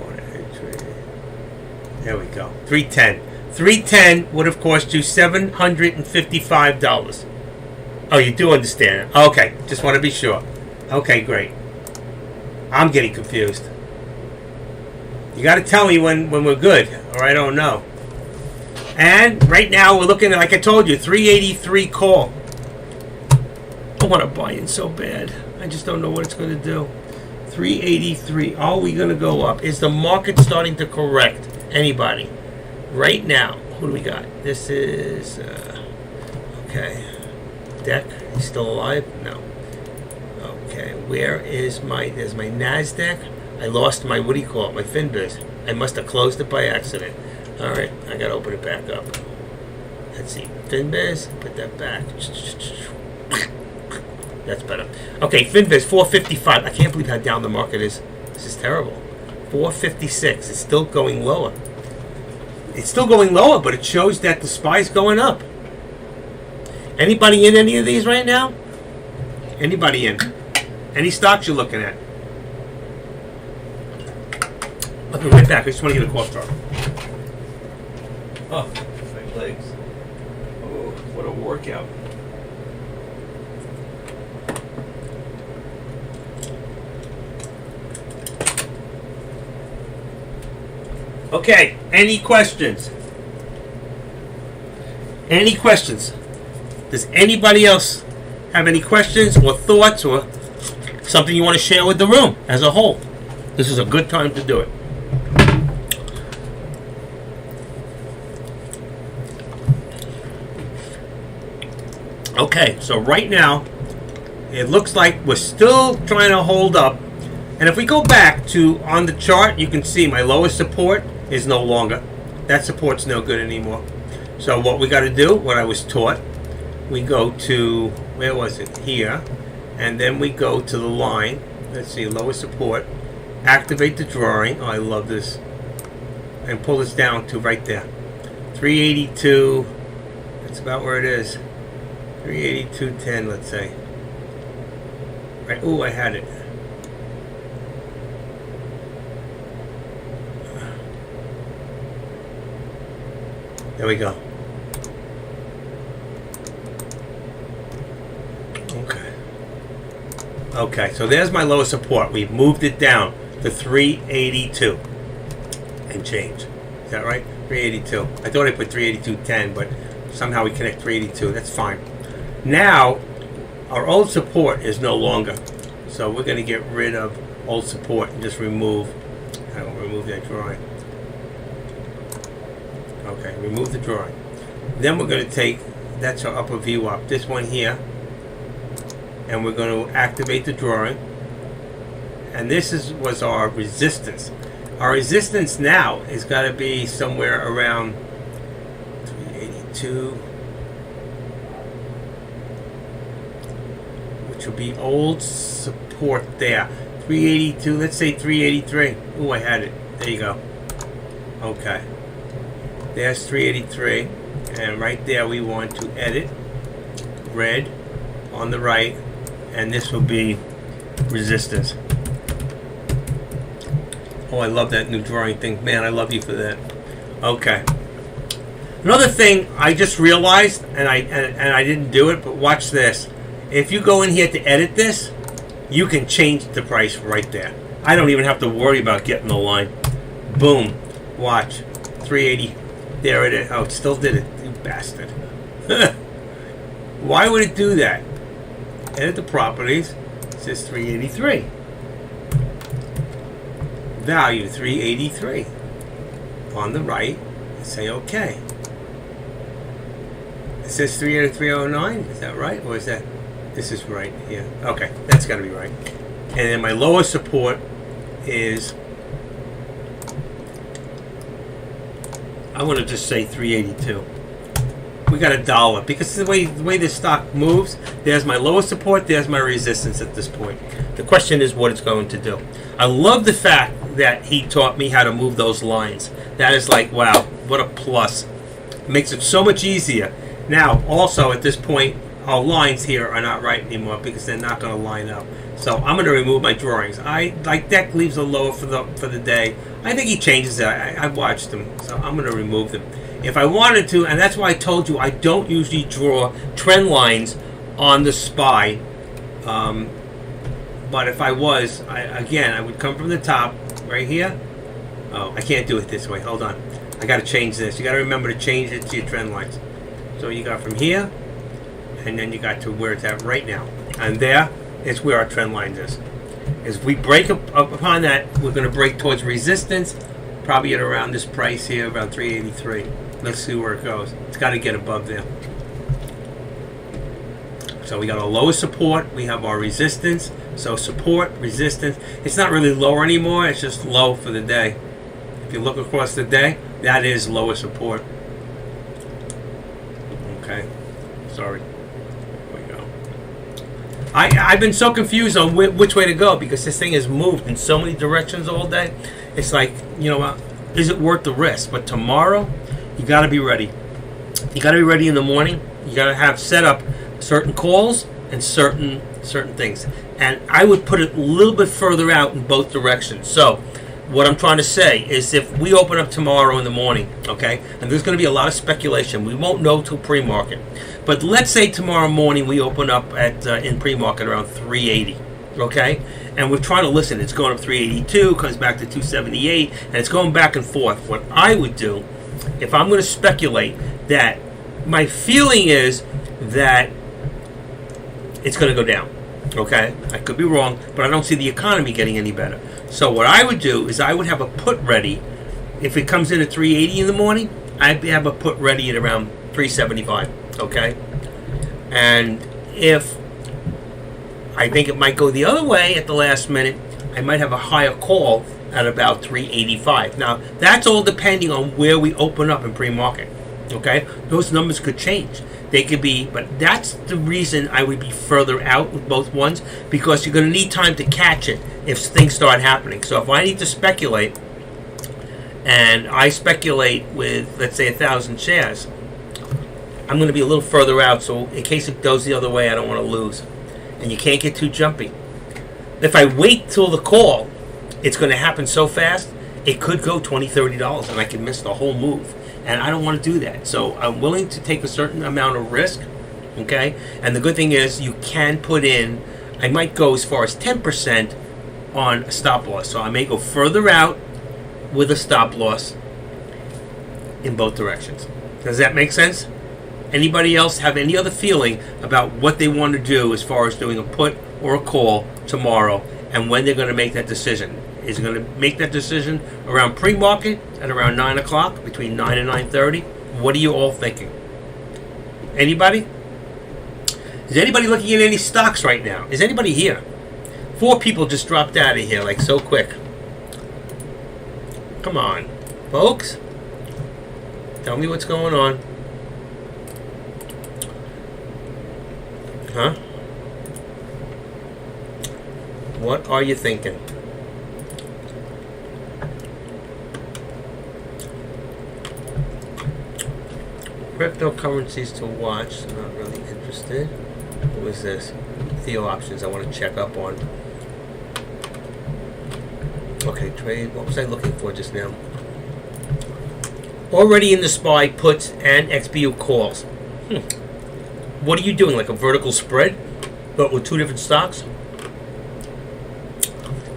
Order entry. There we go. 310. 310 would have cost you $755. Oh, you do understand it. Okay. Just want to be sure. Okay, great. I'm getting confused. You got to tell me when we're good, or I don't know. And right now we're looking at, like I told you, 383 call. I want to buy in so bad. I just don't know what it's going to do. 383. Are we going to go up? Is the market starting to correct? Anybody? Right now, who do we got? This is, okay. Deck, he's still alive? No. Okay, where is there's my NASDAQ. I lost my, what do you call it, my Finbiz. I must have closed it by accident. Alright, I gotta open it back up. Let's see, Finbiz, put that back. That's better. Okay, Finbiz, 455. I can't believe how down the market is. This is terrible. 456, it's still going lower. It's still going lower, but it shows that the SPY's going up. Anybody in any of these right now? Anybody in? Any stocks you're looking at? I'll be right back. I just want to get a cough drop. Oh, my legs. Oh, what a workout. Okay, any questions? Any questions? Does anybody else have any questions or thoughts or something you want to share with the room as a whole? This is a good time to do it. Okay, so right now, it looks like we're still trying to hold up And if we go back to on the chart, you can see my lowest support is no longer. That support's no good anymore. So what we got to do, what I was taught, we go to, where was it? Here. And then we go to the line. Let's see, lowest support. Activate the drawing. Oh, I love this. And pull this down to right there. 382. That's about where it is. 382.10, let's say. Right. Oh, I had it. There we go. Okay, so there's my lowest support. We've moved it down to 382 and change. Is that right? 382. I thought I put 382.10, but somehow we connect 382. That's fine. Now, our old support is no longer. So we're going to get rid of old support and just remove. I will remove that drawing. Okay, remove the drawing. Then we're going to take, that's our upper view up, this one here. And we're going to activate the drawing. And this was our resistance. Our resistance now is got to be somewhere around 382, which will be old support there. 382, let's say 383. Oh, I had it. There you go. Okay. There's 383. And right there we want to edit. Red on the right. And this will be resistance. Oh, I love that new drawing thing. Man, I love you for that. Okay. Another thing I just realized, and I didn't do it, but watch this. If you go in here to edit this, you can change the price right there. I don't even have to worry about getting the line. Boom. Watch. 380. There it is. Oh, it still did it. You bastard. Why would it do that? Edit the properties. It says 383. Value 383. On the right, say OK. It says 383.09. Is that right? Or is that? This is right here. Okay, that's got to be right. And then my lowest support is, I want to just say 382. We got $1 because the way this stock moves, there's my lowest support, there's my resistance at this point. The question is what it's going to do. I love the fact that he taught me how to move those lines. That is like, wow, what a plus. It makes it so much easier. Now, also at this point, our lines here are not right anymore because they're not going to line up. So I'm going to remove my drawings. Deck leaves a lower for the day. I think he changes it. I've watched them, so I'm going to remove them. If I wanted to, and that's why I told you I don't usually draw trend lines on the SPY. But if I was, I would come from the top right here. Oh, I can't do it this way. Hold on. I got to change this. You got to remember to change it to your trend lines. So you got from here, and then you got to where it's at right now. And there is where our trend line is. As we break up upon that, we're going to break towards resistance, probably at around this price here, around 383. Let's see where it goes. It's got to get above there. So we got our lowest support. We have our resistance. So support, resistance. It's not really lower anymore. It's just low for the day. If you look across the day, that is lower support. Okay. Sorry. There we go. I've been so confused on which way to go because this thing has moved in so many directions all day. It's like, you know what? Is it worth the risk? But tomorrow, you got to be ready. You got to be ready in the morning. You got to have set up certain calls and certain things. And I would put it a little bit further out in both directions. So what I'm trying to say is if we open up tomorrow in the morning, okay, and there's going to be a lot of speculation. We won't know till pre-market. But let's say tomorrow morning we open up at in pre-market around 380, okay? And we're trying to listen. It's going up 382, comes back to 278, and it's going back and forth. What I would do, if I'm going to speculate, that my feeling is that it's going to go down, okay? I could be wrong, but I don't see the economy getting any better. So what I would do is I would have a put ready. If it comes in at 380 in the morning, I'd have a put ready at around 375, okay? And if I think it might go the other way at the last minute, I might have a higher call at about 385. Now, that's all depending on where we open up in pre-market. Okay? Those numbers could change. They could be, but that's the reason I would be further out with both ones, because you're going to need time to catch it if things start happening. So if I need to speculate, and I speculate with, let's say, 1,000 shares, I'm going to be a little further out, so in case it goes the other way, I don't want to lose. And you can't get too jumpy. If I wait till the call, it's going to happen so fast, it could go $20, $30, and I could miss the whole move. And I don't want to do that. So I'm willing to take a certain amount of risk, okay? And the good thing is you can put in, I might go as far as 10% on a stop loss. So I may go further out with a stop loss in both directions. Does that make sense? Anybody else have any other feeling about what they want to do as far as doing a put or a call tomorrow, and when they're going to make that decision? Is going to make that decision around pre-market at around 9 o'clock, between 9 and 9:30? What are you all thinking? Anybody? Is anybody looking at any stocks right now? Is anybody here? 4 people just dropped out of here like so quick. Come on, folks. Tell me what's going on. Huh? What are you thinking? Cryptocurrencies to watch. Not really interested. What was this? Theo options I want to check up on. Okay, trade. What was I looking for just now? Already in the SPY puts and XPU calls. What are you doing? Like a vertical spread, but with 2 different stocks?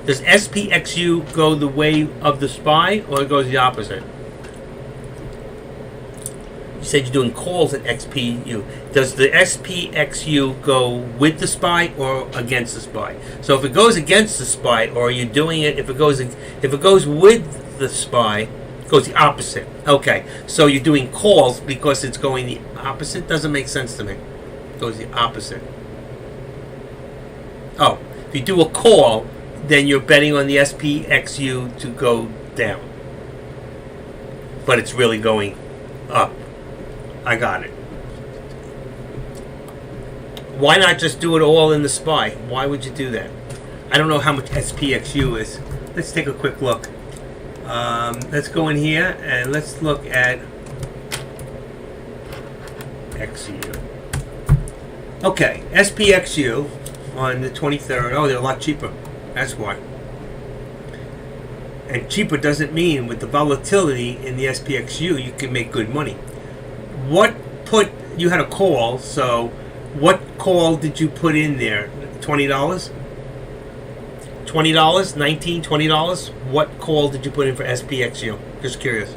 Does SPXU go the way of the SPY, or it goes the opposite? You said you're doing calls at XPU. Does the SPXU go with the SPY or against the SPY? So if it goes against the SPY, or are you doing it if it goes with the SPY, it goes the opposite? Okay, so you're doing calls because it's going the opposite. Doesn't make sense to me. It goes the opposite. Oh, if you do a call, then you're betting on the SPXU to go down, but it's really going up. I got it. Why not just do it all in the SPY? Why would you do that? I don't know how much SPXU is. Let's take a quick look. Let's go in here and let's look at XU. Okay, SPXU on the 23rd. Oh, they're a lot cheaper. That's why. And cheaper doesn't mean with the volatility in the SPXU you can make good money. What put, you had a call, so what call did you put in there? $20? $20? $19? $20? What call did you put in for SPXU? Just curious.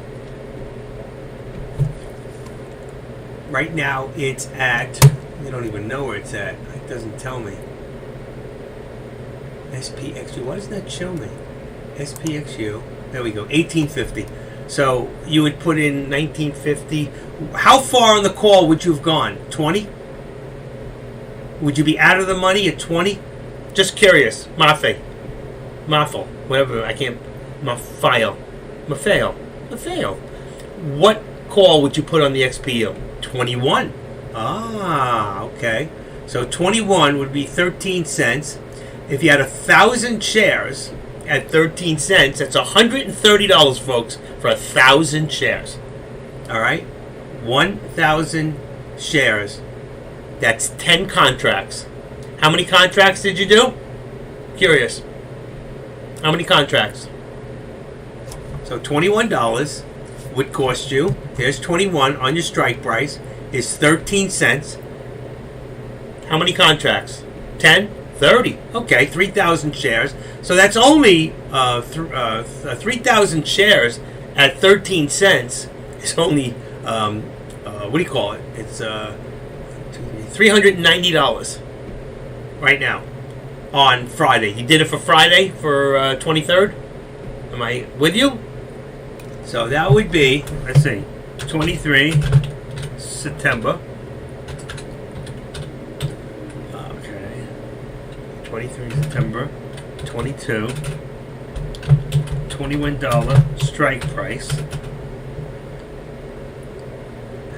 Right now it's at, you don't even know where it's at. It doesn't tell me. SPXU, why doesn't that show me? SPXU, there we go, 1850. So you would put in 1950. How far on the call would you have gone? 20? Would you be out of the money at 20? Just curious. Mafel, whatever, I can't, Mafeo. What call would you put on the XPU? 21. Ah, okay. So 21 would be 13 cents. If you had 1,000 shares at 13 cents, that's $130, folks, for 1,000 shares. All right? 1,000 shares. That's 10 contracts. How many contracts did you do? Curious. How many contracts? So $21 would cost you, here's 21 on your strike price, is 13 cents. How many contracts? 10? 30. Okay, 3,000 shares. So that's only 3,000 shares at 13 cents. It's only, what do you call it? It's $390 right now on Friday. You did it for Friday, for 23rd? Am I with you? So that would be, let's see, 23 September. 23 September 22, $21 strike price.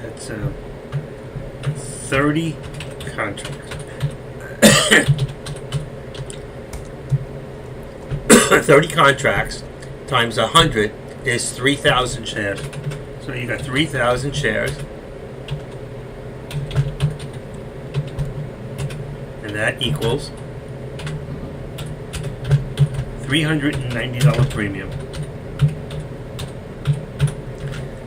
That's 30 contracts. 30 contracts times 100 is 3,000 shares. So you got 3,000 shares. And that equals $390 premium.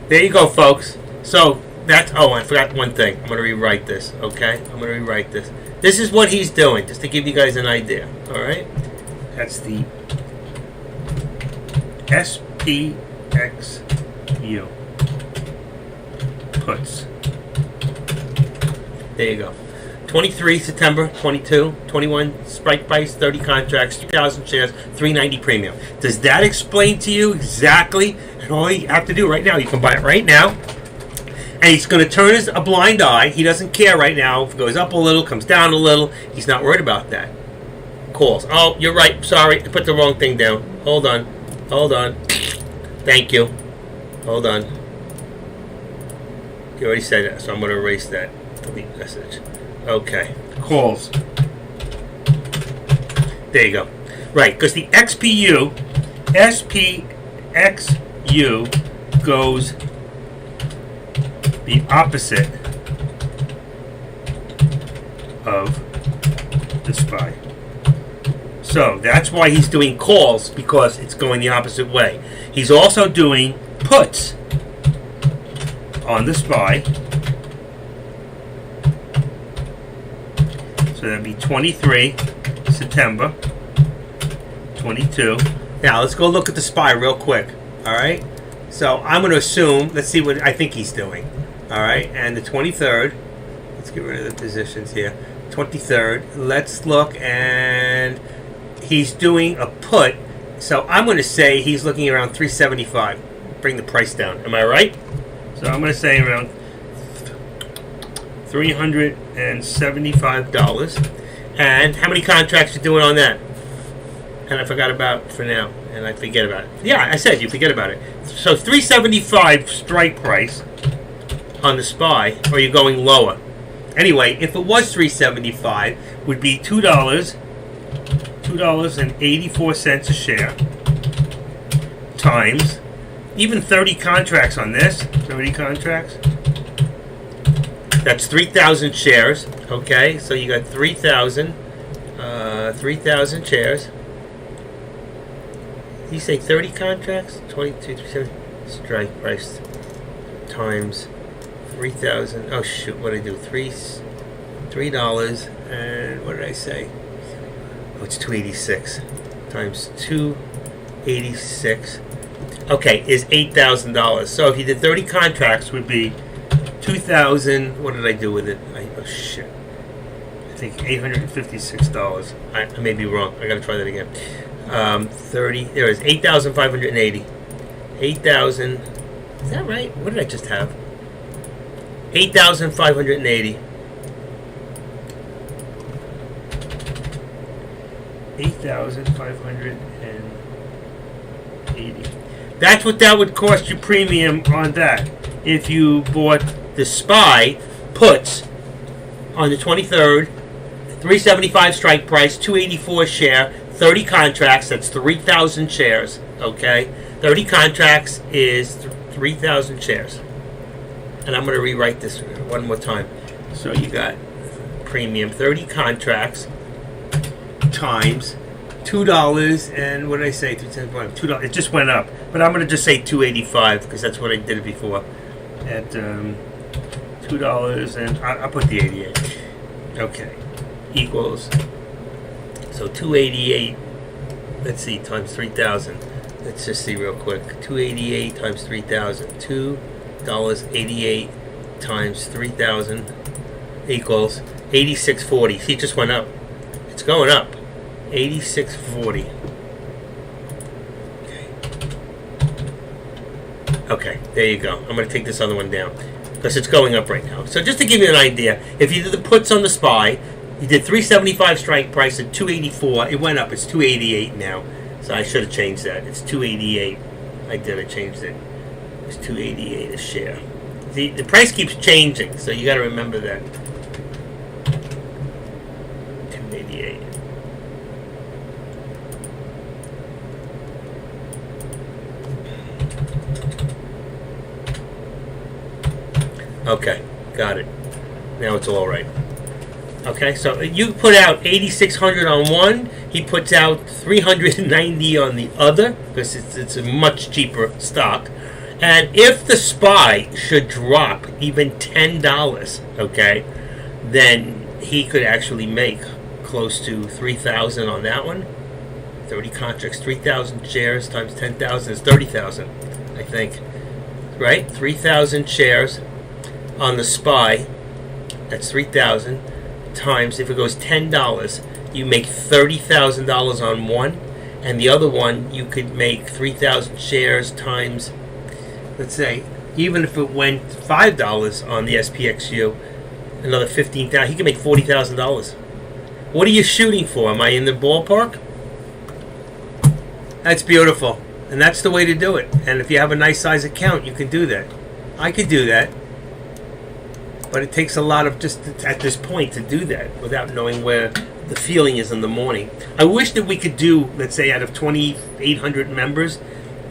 There you go, folks. So that's, oh, I forgot one thing. I'm going to rewrite this, okay? I'm going to rewrite this. This is what he's doing, just to give you guys an idea, all right? That's the SPXU puts. There you go. 23 September, 22, 21 strike price, 30 contracts, 2,000 shares, 390 premium. Does that explain to you exactly? And all you have to do right now, you can buy it right now. And he's going to turn a blind eye. He doesn't care right now. If it goes up a little, comes down a little, he's not worried about that. Calls. Oh, you're right. Sorry, I put the wrong thing down. Hold on. Hold on. Thank you. Hold on. You already said that, so I'm going to erase that. Delete message. Okay. Calls. There you go. Right, because the SPXU goes the opposite of the SPY. So that's why he's doing calls, because it's going the opposite way. He's also doing puts on the SPY. So that'd be 23 September, 22. Now let's go look at the SPY real quick. All right. So I'm going to assume. Let's see what I think he's doing. All right. And the 23rd. Let's get rid of the positions here. 23rd. Let's look, and he's doing a put. So I'm going to say he's looking around 375. Bring the price down. Am I right? So I'm going to say around $375. And how many contracts you doing on that? And I forgot about for now. And I forget about it. Yeah, I said you forget about it. So 375 strike price on the SPY, or you're going lower. Anyway, if it was 375, would be $2.84 a share times even 30 contracts on this. 30 contracts. That's 3,000 shares. Okay, so you got 3,000 shares. Did you say 30 contracts? 22 strike price times 3,000. Oh shoot! What did I do? $3 and what did I say? Oh, it's 286 times 286. Okay, is $8,000. So if you did 30 contracts, would be 2,000. What did I do with it? Oh shit! I think $856. I may be wrong. I gotta try that again. 30. There is 8,580. 8,000. Is that right? What did I just have? 8,580. 8,580. That's what that would cost you premium on that. If you bought the SPY puts on the 23rd, 375 strike price, 284 share, 30 contracts, that's 3,000 shares, okay? 30 contracts is 3,000 shares. And I'm going to rewrite this one more time. So you got premium 30 contracts times $2 and what did I say? $2. It just went up, but I'm going to just say 285 because that's what I did it before. At $2 and I'll put the 88. Okay, equals. So 288. Let's see, times 3,000. Let's just see real quick. 288 times 3,000. $2.88 times 3,000 equals 86.40. See, it just went up. It's going up. 86.40. Okay, there you go. I'm going to take this other one down because it's going up right now. So just to give you an idea, if you do the puts on the SPY, He did 375 strike price at 284. It went up. It's 288 now. So I should have changed that. It's 288. I did. I changed it. It's 288 a share. The price keeps changing, so you got to remember that. 288. Okay, got it. Now it's all right. Okay, so you put out 8,600 on one. He puts out 390 on the other because it's a much cheaper stock. And if the SPY should drop even $10, okay, then he could actually make close to 3,000 on that one. 30 contracts, 3,000 shares times 10,000 is 30,000, I think. Right? 3,000 shares on the SPY. That's 3,000 times, if it goes $10, you make $30,000 on one, and the other one you could make 3,000 shares times, let's say, even if it went $5 on the SPXU, another 15,000. He can make $40,000. What are you shooting for? Am I in the ballpark? That's beautiful, and that's the way to do it. And if you have a nice size account, you can do that. I could do that. But it takes a lot of just at this point to do that without knowing where the feeling is in the morning. I wish that we could do, let's say, out of 2,800 members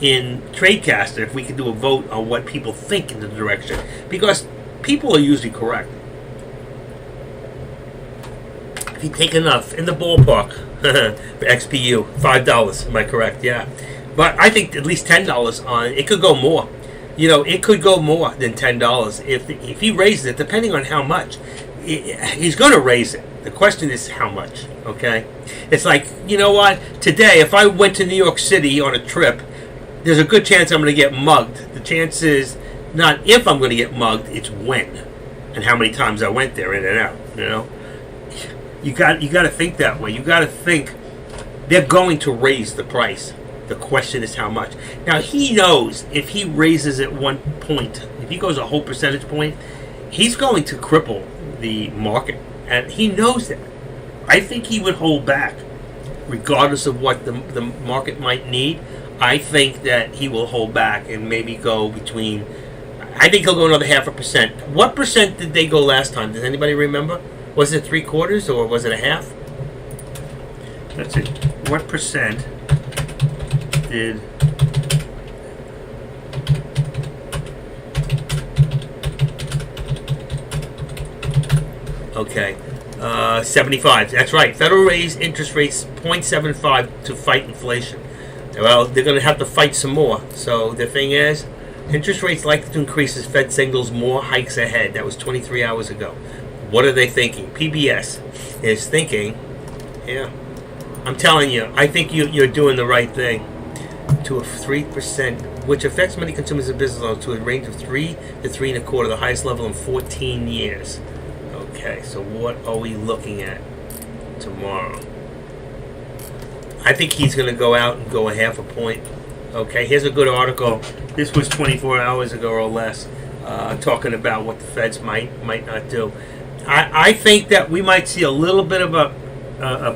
in Tradecaster, if we could do a vote on what people think in the direction. Because people are usually correct. If you take enough, in the ballpark, for XPU, $5, am I correct? Yeah. But I think at least $10 on it. Could go more. You know, it could go more than $10 if he raises it, depending on how much. He's going to raise it. The question is how much, okay? It's like, you know what? Today, if I went to New York City on a trip, there's a good chance I'm going to get mugged. The chance is not if I'm going to get mugged, it's when and how many times I went there in and out, you know? You got to think that way. You got to think they're going to raise the price. The question is how much. Now, he knows if he raises it 1 point, if he goes a whole percentage point, he's going to cripple the market. And he knows that. I think he would hold back, regardless of what the market might need. I think that he will hold back and maybe go between, I think he'll go another 0.5%. What percent did they go last time? Does anybody remember? Was it 3/4 or was it a half? That's it. What percent did okay 75. That's right. Federal raised interest rates 0.75 to fight inflation. Well, they're going to have to fight some more. So the thing is, interest rates likely to increase as Fed signals more hikes ahead. That was 23 hours ago. What are they thinking? PBS is thinking, yeah, I'm telling you, I think you're doing the right thing. To a 3%, which affects many consumers and business owners to a range of 3 to 3.25, the highest level in 14 years. Okay, so what are we looking at tomorrow? I think he's going to go out and go a 0.5 point. Okay, here's a good article. This was 24 hours ago or less, talking about what the Feds might not do. I think that we might see a little bit of a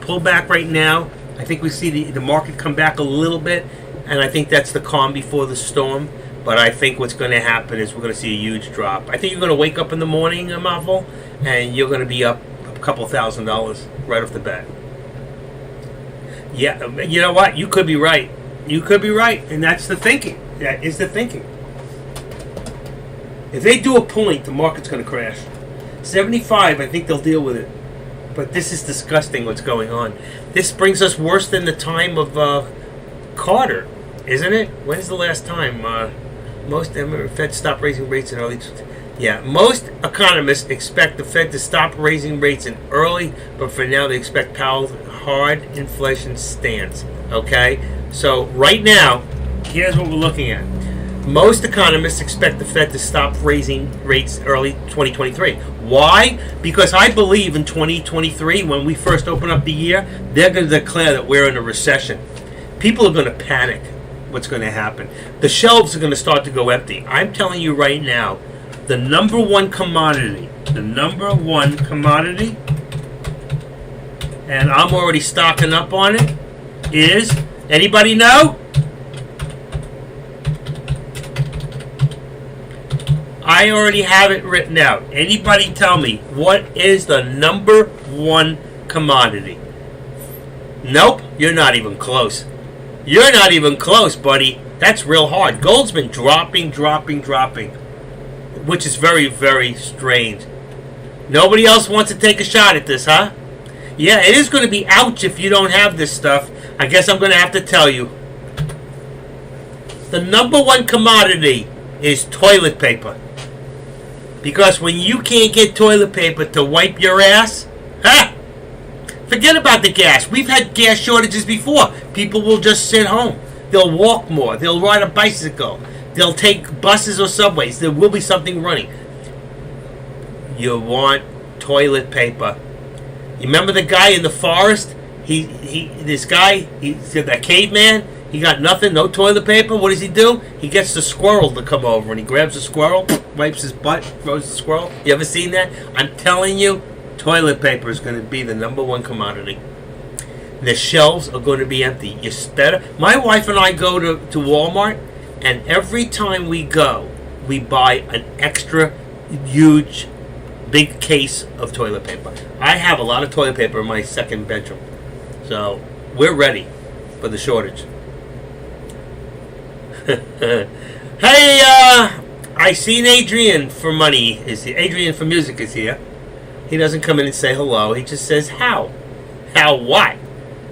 pullback right now. I think we see the market come back a little bit, and I think that's the calm before the storm. But I think what's going to happen is we're going to see a huge drop. I think you're going to wake up in the morning, Marvel, and you're going to be up a couple $1,000s right off the bat. Yeah, you know what? You could be right. You could be right, and that's the thinking. That is the thinking. If they do a point, the market's going to crash. 75, I think they'll deal with it. But this is disgusting what's going on. This brings us worse than the time of Carter, isn't it? When's the last time? Most Fed stopped raising rates in early... Yeah, most economists expect the Fed to stop raising rates in early, but for now they expect Powell's hard inflation stance. Okay? So right now, here's what we're looking at. Most economists expect the Fed to stop raising rates early 2023. Why? Because I believe in 2023, when we first open up the year, they're going to declare that we're in a recession. People are going to panic what's going to happen. The shelves are going to start to go empty. I'm telling you right now, the number one commodity and I'm already stocking up on it, is, anybody know? I already have it written out. Anybody tell me, what is the number one commodity? Nope, you're not even close. You're not even close, buddy. That's real hard. Gold's been dropping, which is very, very strange. Nobody else wants to take a shot at this, huh? Yeah, it is going to be ouch if you don't have this stuff. I guess I'm going to have to tell you. The number one commodity is toilet paper. Because when you can't get toilet paper to wipe your ass, forget about the gas. We've had gas shortages before. People will just sit home. They'll walk more. They'll ride a bicycle. They'll take buses or subways. There will be something running. You want toilet paper. You remember the guy in the forest? He's a caveman. He got nothing, no toilet paper. What does he do? He gets the squirrel to come over, and he grabs the squirrel, wipes his butt, throws the squirrel. You ever seen that? I'm telling you, toilet paper is going to be the number one commodity. The shelves are going to be empty. My wife and I go to Walmart, and every time we go, we buy an extra huge, big case of toilet paper. I have a lot of toilet paper in my second bedroom. So, we're ready for the shortage. Hey, I seen Adrian for money. Adrian for music is here. He doesn't come in and say hello. He just says how. How what?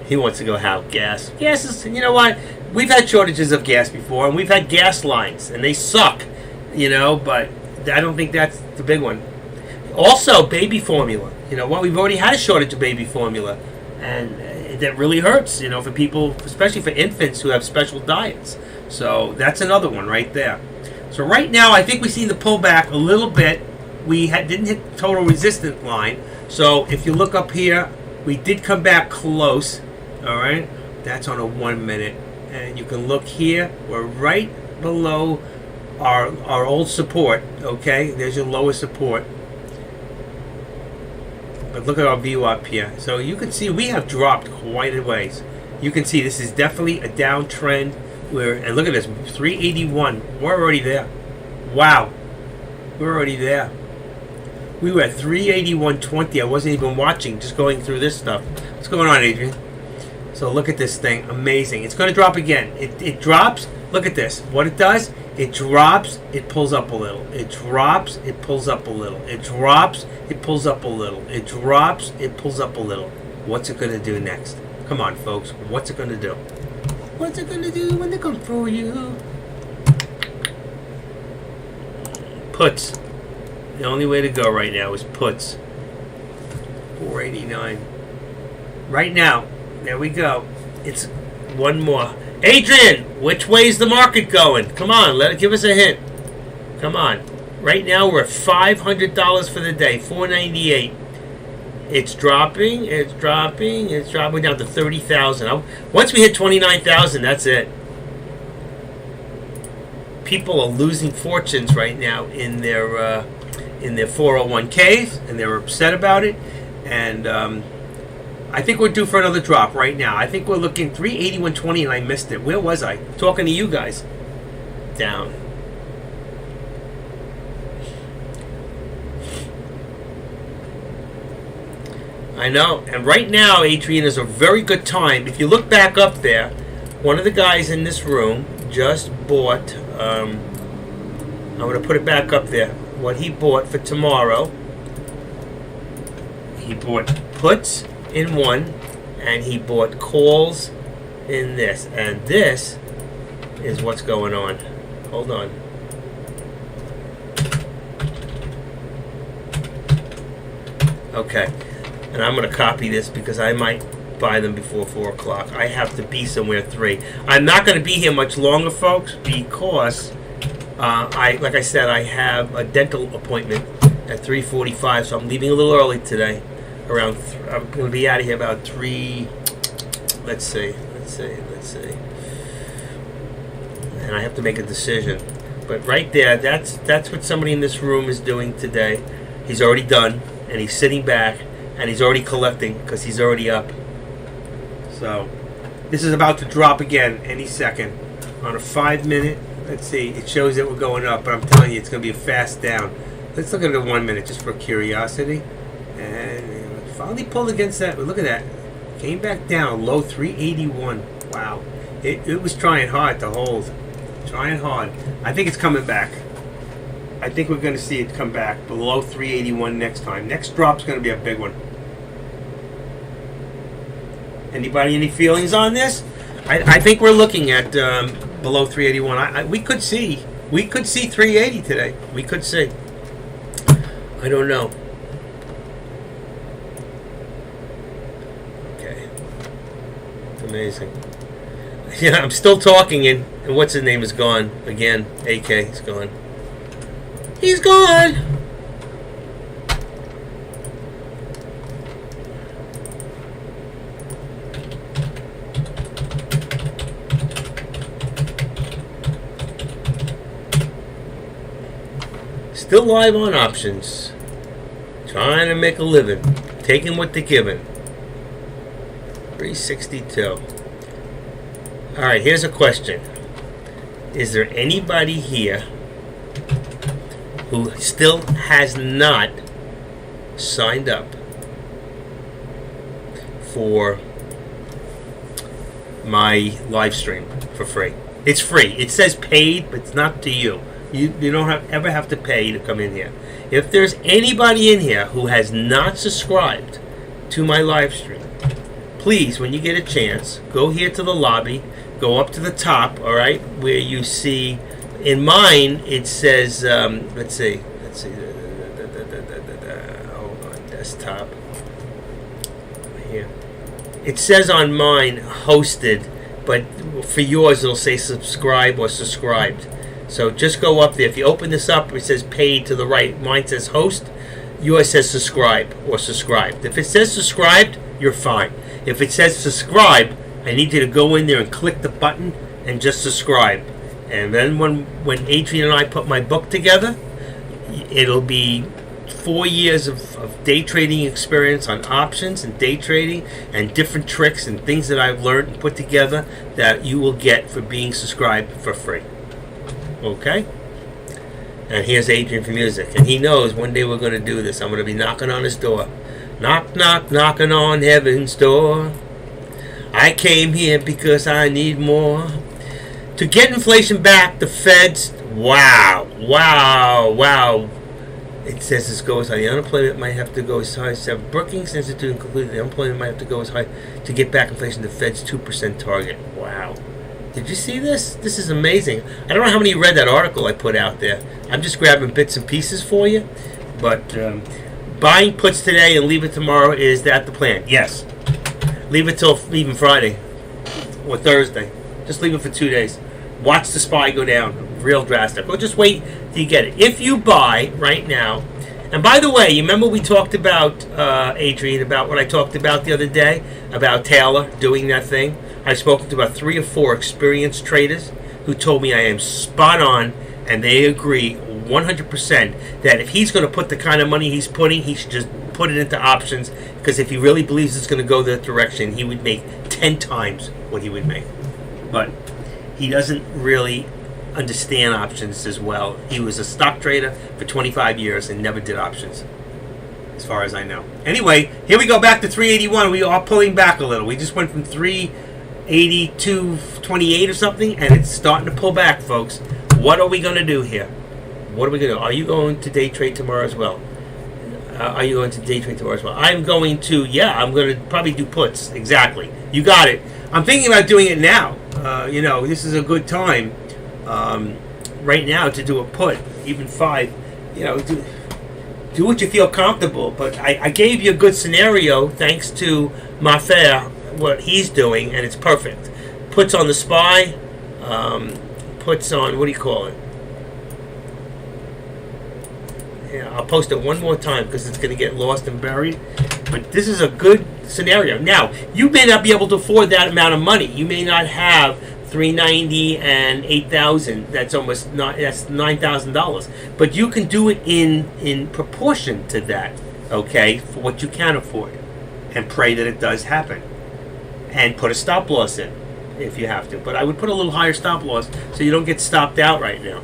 He wants to go how gas. Gas is, you know what? We've had shortages of gas before, and we've had gas lines, and they suck. But I don't think that's the big one. Also, baby formula. You know what? We've already had a shortage of baby formula, and that really hurts. For people, especially for infants who have special diets. So that's another one right there. So right now, I think we see the pullback a little bit. We didn't hit the total resistance line. So if you look up here, we did come back close. All right, that's on a 1 minute, and you can look here. We're right below our old support. Okay, there's your lowest support. But look at our view up here. So you can see we have dropped quite a ways. You can see this is definitely a downtrend. And look at this, 381. We're already there. Wow, we're already there. We were at 381.20. I wasn't even watching, just going through this stuff. What's going on, Adrian? So look at this thing, amazing. It's going to drop again. It drops. Look at this. What it does? It drops. It pulls up a little. It drops. It pulls up a little. It drops. It pulls up a little. It drops. It pulls up a little. What's it going to do next? Come on, folks. What's it going to do? What's it gonna do when they come for you? Puts. The only way to go right now is puts. 489. Right now. There we go. It's one more. Adrian, which way is the market going? Come on, give us a hint. Come on. Right now we're at $500 for the day. $498. It's dropping, it's dropping down to 30,000. Once we hit 29,000, that's it. People are losing fortunes right now in their 401ks, and they're upset about it. And I think we're due for another drop right now. I think we're looking 381.20, and I missed it. Where was I? Talking to you guys. Down. I know, and right now, Adrian, is a very good time. If you look back up there, one of the guys in this room just bought, I'm going to put it back up there, what he bought for tomorrow. He bought puts in one, and he bought calls in this. And this is what's going on. Hold on. Okay. And I'm going to copy this because I might buy them before 4 o'clock. I have to be somewhere 3. I'm not going to be here much longer, folks, because like I said, I have a dental appointment at 3:45, so I'm leaving a little early today. I'm going to be out of here about 3. Let's see. And I have to make a decision. But right there, that's what somebody in this room is doing today. He's already done, and he's sitting back. and he's already collecting because he's already up. So this is about to drop again any second on a 5-minute. Let's see, it shows that we're going up, but I'm telling you it's going to be a fast down. Let's look at the 1 minute just for curiosity. And finally pulled against that. But look at that. Came back down, low 381. Wow. It was trying hard to hold. Trying hard. I think it's coming back. I think we're going to see it come back below 381 next time. Next drop's going to be a big one. Anybody any feelings on this? I think we're looking at below 381. We could see 380 today. We could see. I don't know. Okay. It's amazing. Yeah, I'm still talking and what's his name is gone again. AK is gone. He's gone. Still live on options. Trying to make a living. Taking what they're giving. 362. Alright, here's a question. Is there anybody here who still has not signed up for my live stream for free? It's free. It says paid, but it's not to you. You don't ever have to pay to come in here. If there's anybody in here who has not subscribed to my live stream, please, when you get a chance, go here to the lobby, go up to the top, all right, where you see, in mine, it says, let's see, hold on, desktop, here. It says on mine, hosted, but for yours, it'll say subscribe or subscribed. So just go up there. If you open this up, it says paid to the right. Mine says host. Yours says subscribe or subscribed. If it says subscribed, you're fine. If it says subscribe, I need you to go in there and click the button and just subscribe. And then when Adrian and I put my book together, it'll be 4 years of day trading experience on options and day trading and different tricks and things that I've learned and put together that you will get for being subscribed for free. Okay? And here's Adrian for music. And he knows one day we're going to do this. I'm going to be knocking on his door. Knock, knock, knocking on heaven's door. I came here because I need more. To get inflation back, the Feds, wow. It says this goes high. The unemployment might have to go as high as 7. Brookings Institute concluded the unemployment might have to go as high to get back inflation to the Fed's 2% target. Wow. Did you see this? This is amazing. I don't know how many read that article I put out there. I'm just grabbing bits and pieces for you. But buying puts today and leave it tomorrow, is that the plan? Yes. Leave it till even Friday or Thursday. Just leave it for 2 days. Watch the SPY go down. Real drastic. Or just wait till you get it. If you buy right now, and by the way, you remember we talked about, Adrian, about what I talked about the other day? About Taylor doing that thing? I've spoken to about 3 or 4 experienced traders who told me I am spot on, and they agree 100% that if he's going to put the kind of money he's putting, he should just put it into options, because if he really believes it's going to go that direction, he would make 10 times what he would make. But he doesn't really understand options as well. He was a stock trader for 25 years and never did options, as far as I know. Anyway, here we go back to 381. We are pulling back a little. We just went from 380 to 28 or something, and it's starting to pull back, folks. What are we going to do here? What are we going to do? Are you going to day trade tomorrow as well? I'm going to probably do puts. Exactly. You got it. I'm thinking about doing it now. This is a good time right now to do a put, even 5. Do what you feel comfortable. But I gave you a good scenario thanks to Mafer, what he's doing, and it's perfect. Puts on the SPY, puts on, what do you call it? Yeah, I'll post it one more time because it's going to get lost and buried. But this is a good scenario. Now, you may not be able to afford that amount of money. You may not have $390 and $8,000. That's $9,000. But you can do it in proportion to that. okay, for what you can afford, and pray that it does happen. And put a stop loss in if you have to. But I would put a little higher stop loss so you don't get stopped out right now.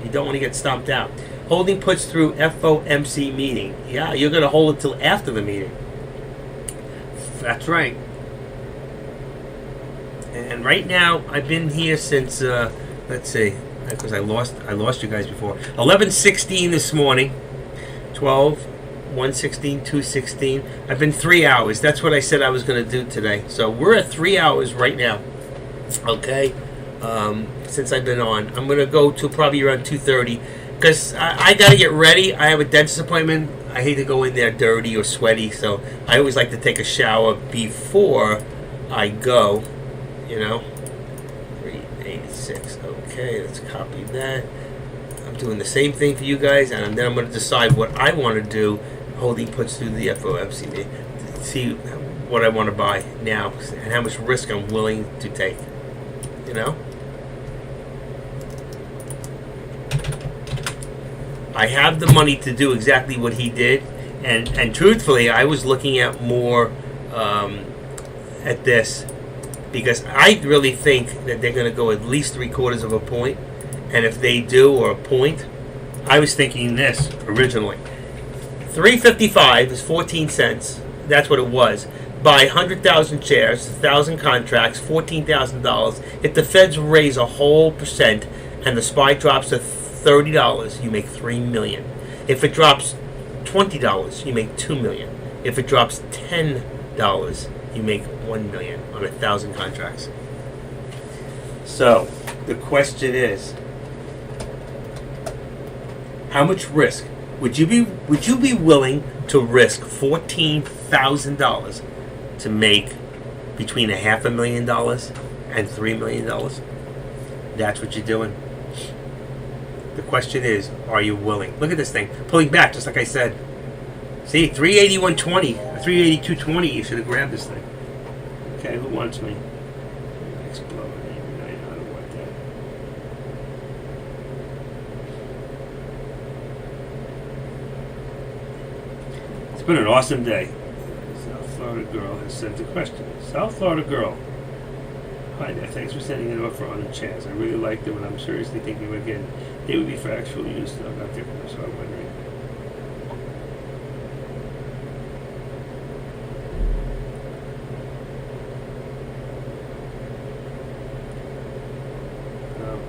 You don't want to get stopped out. Holding puts through FOMC meeting. Yeah, you're going to hold it till after the meeting. That's right. And right now, I've been here since, let's see, because I lost you guys before. 11:16 this morning, 12, 1:16, 2:16. I've been 3 hours. That's what I said I was going to do today. So we're at 3 hours right now. Okay, since I've been on, I'm going to go to probably around 2:30 because I got to get ready. I have a dentist appointment. I hate to go in there dirty or sweaty, so I always like to take a shower before I go. You know, 386. Okay, let's copy that. I'm doing the same thing for you guys, and then I'm going to decide what I want to do. Holding puts through the FOMC. See what I want to buy now and how much risk I'm willing to take. You know, I have the money to do exactly what he did, and truthfully, I was looking at more at this. Because I really think that they're going to go at least 3/4 of a point. And if they do, or a point, I was thinking this originally. 355 is 14 cents. That's what it was. Buy 100,000 shares, 1,000 contracts, $14,000. If the feds raise a whole percent and the SPY drops to $30, you make $3 million. If it drops $20, you make $2 million. If it drops $10, you make $1 million on 1,000 contracts. So the question is, how much risk would you be willing to risk $14,000 to make between $500,000 and $3 million? That's what you're doing. The question is, are you willing? Look at this thing pulling back, just like I said. See, 381.20, 382.20. You should have grabbed this thing. Okay, who wants me? Explode. I don't want that. It's been an awesome day. South Florida girl has sent a question. South Florida girl. Hi there. Thanks for sending it over on the chairs. I really liked them, and I'm seriously thinking again they would be for actual use. I'm not different, so I'm wondering.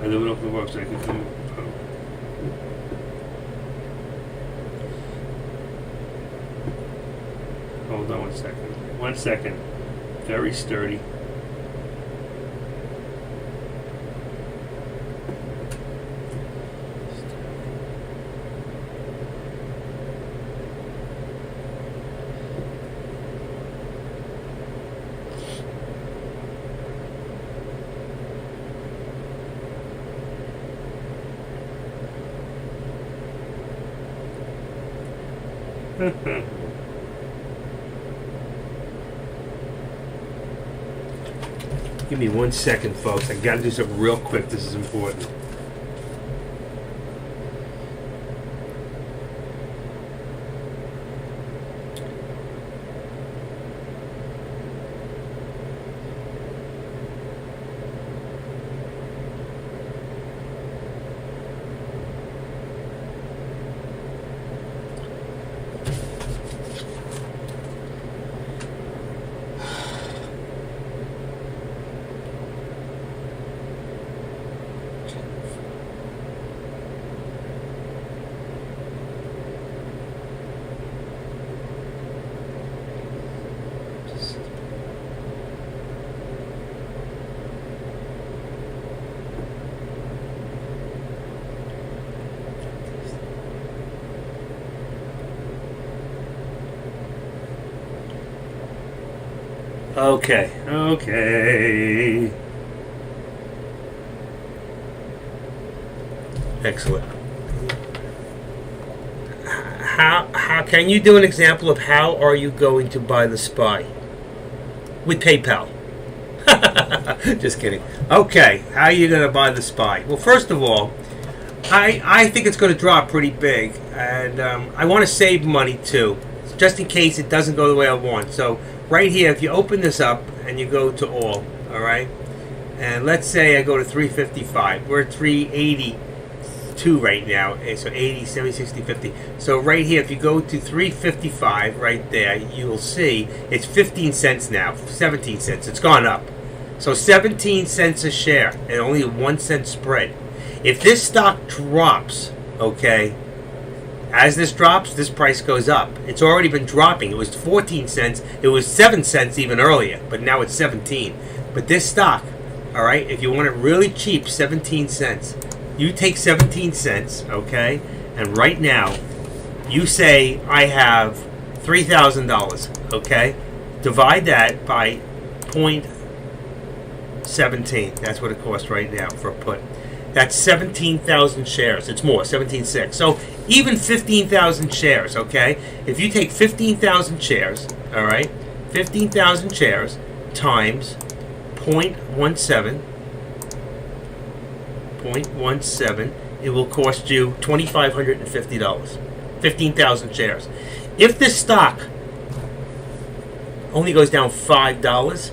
I live it off the website. I can come. Hold on 1 second. 1 second. Very sturdy. Give me 1 second, folks. I gotta do something real quick. This is important. Okay. Excellent. How can you do an example of how are you going to buy the SPY? With PayPal. Just kidding. Okay, how are you going to buy the SPY? Well, first of all, I think it's going to drop pretty big, and I want to save money too. just in case it doesn't go the way I want. So right here, if you open this up and you go to all right, and let's say I go to 355. We're at 382 right now. Okay, so 80, 70, 60, 50. So right here, if you go to 355 right there, you'll see it's 15 cents now, 17 cents. It's gone up. So 17 cents a share and only a 1 cent spread. If this stock drops, okay, as this drops, this price goes up. It's already been dropping. It was 14 cents. It was 7 cents even earlier, but now it's 17. But this stock, all right, if you want it really cheap, 17 cents. You take 17 cents, okay, and right now, you say I have $3,000, okay? Divide that by 0.17. That's what it costs right now for a put. That's 17,000 shares. It's more, 17.6. So even 15,000 shares, okay? If you take 15,000 shares, all right, 15,000 shares times 0.17, it will cost you $2,550. 15,000 shares. If this stock only goes down $5,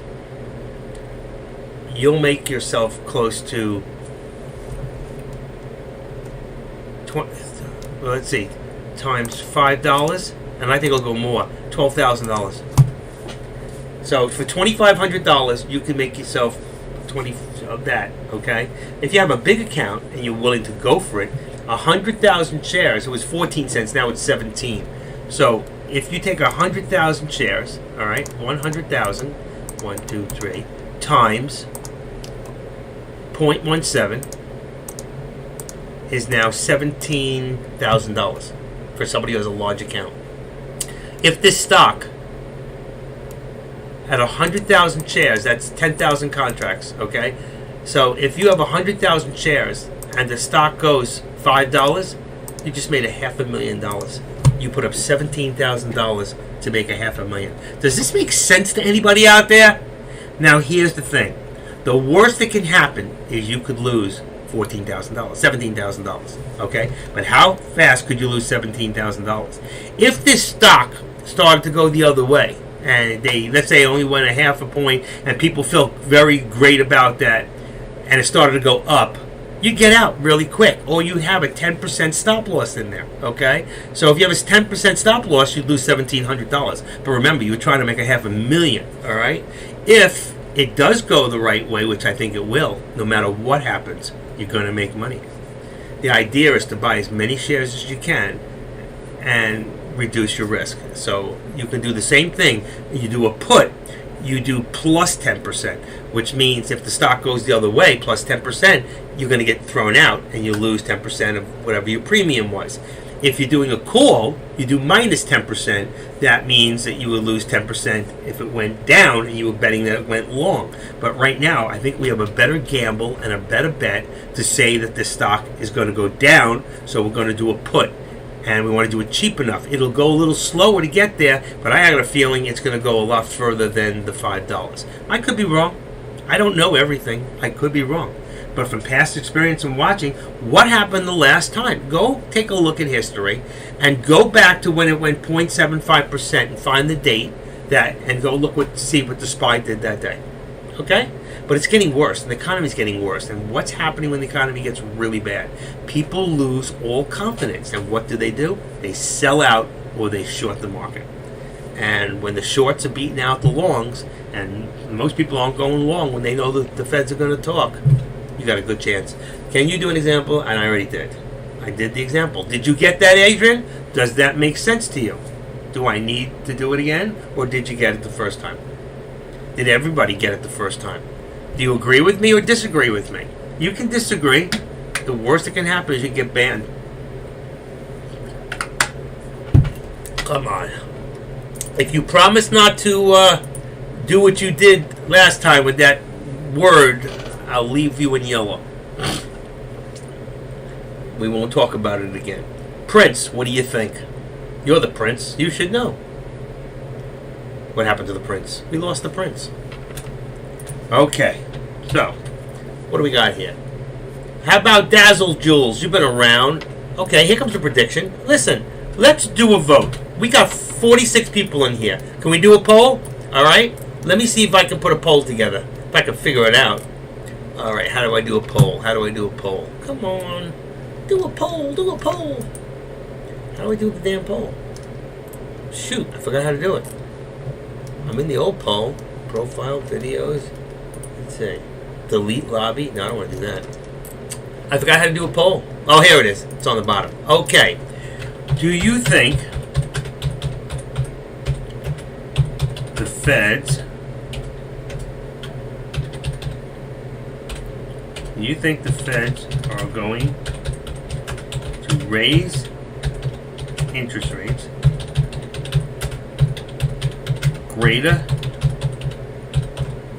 you'll make yourself close to let's see, times $5, and I think it'll go more, $12,000. So for $2,500, you can make yourself 20 of that. Okay, if you have a big account and you're willing to go for it, 100,000 shares. It was 14 cents. Now it's 17. So if you take 100,000 shares, all right, 100,000, 1, 2, 3, times 0.17 is now $17,000 for somebody who has a large account. If this stock had 100,000 shares, that's 10,000 contracts, okay? So if you have 100,000 shares and the stock goes $5, you just made $500,000. You put up $17,000 to make $500,000. Does this make sense to anybody out there? Now here's the thing. The worst that can happen is you could lose $14,000, $17,000, okay? But how fast could you lose $17,000? If this stock started to go the other way, and they, let's say, only went a half a point, and people felt very great about that, and it started to go up, you get out really quick, or you have a 10% stop loss in there, okay? So if you have a 10% stop loss, you'd lose $1,700. But remember, you were trying to make $500,000, all right? If it does go the right way, which I think it will, no matter what happens, you're going to make money. The idea is to buy as many shares as you can and reduce your risk. So you can do the same thing. You do a put, you do plus 10%, which means if the stock goes the other way, plus 10%, you're going to get thrown out and you lose 10% of whatever your premium was. If you're doing a call, you do minus 10%. That means that you would lose 10% if it went down and you were betting that it went long. But right now, I think we have a better gamble and a better bet to say that this stock is going to go down, so we're going to do a put. And we want to do it cheap enough. It'll go a little slower to get there, but I have a feeling it's going to go a lot further than the $5. I could be wrong. I don't know everything. I could be wrong. But from past experience and watching, what happened the last time? Go take a look at history and go back to when it went 0.75% and find the date that, and go see what the SPY did that day. Okay? But it's getting worse, and the economy's getting worse. And what's happening when the economy gets really bad? People lose all confidence. And what do? They sell out or they short the market. And when the shorts are beating out the longs, and most people aren't going long when they know that the Feds are going to talk, you got a good chance. Can you do an example? And I already did. I did the example. Did you get that, Adrian? Does that make sense to you? Do I need to do it again? Or did you get it the first time? Did everybody get it the first time? Do you agree with me or disagree with me? You can disagree. The worst that can happen is you get banned. Come on. If you promise not to do what you did last time with that word, I'll leave you in yellow. We won't talk about it again. Prince, what do you think? You're the prince. You should know. What happened to the prince? We lost the prince. Okay, so what do we got here? How about Dazzle Jules? You've been around. Okay, here comes the prediction. Listen, let's do a vote. We got 46 people in here. Can we do a poll? All right. Let me see if I can put a poll together. If I can figure it out. All right. How do I do a poll? How do I do a poll? Come on. Do a poll. Do a poll. How do I do the damn poll? Shoot. I forgot how to do it. I'm in the old poll. Profile videos. Let's see. Delete lobby. No, I don't want to do that. I forgot how to do a poll. Oh, here it is. It's on the bottom. Okay. Do you think the feds, are going to raise interest rates greater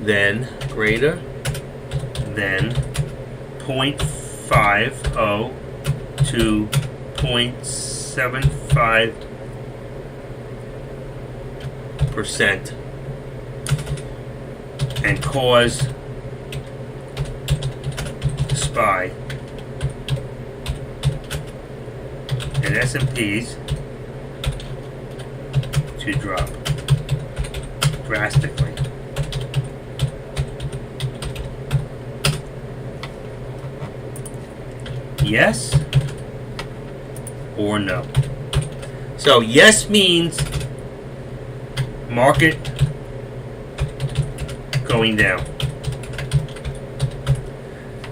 than 0.50 to 0.75% and cause SPY and S&Ps to drop drastically? Yes or no? So yes means market going down.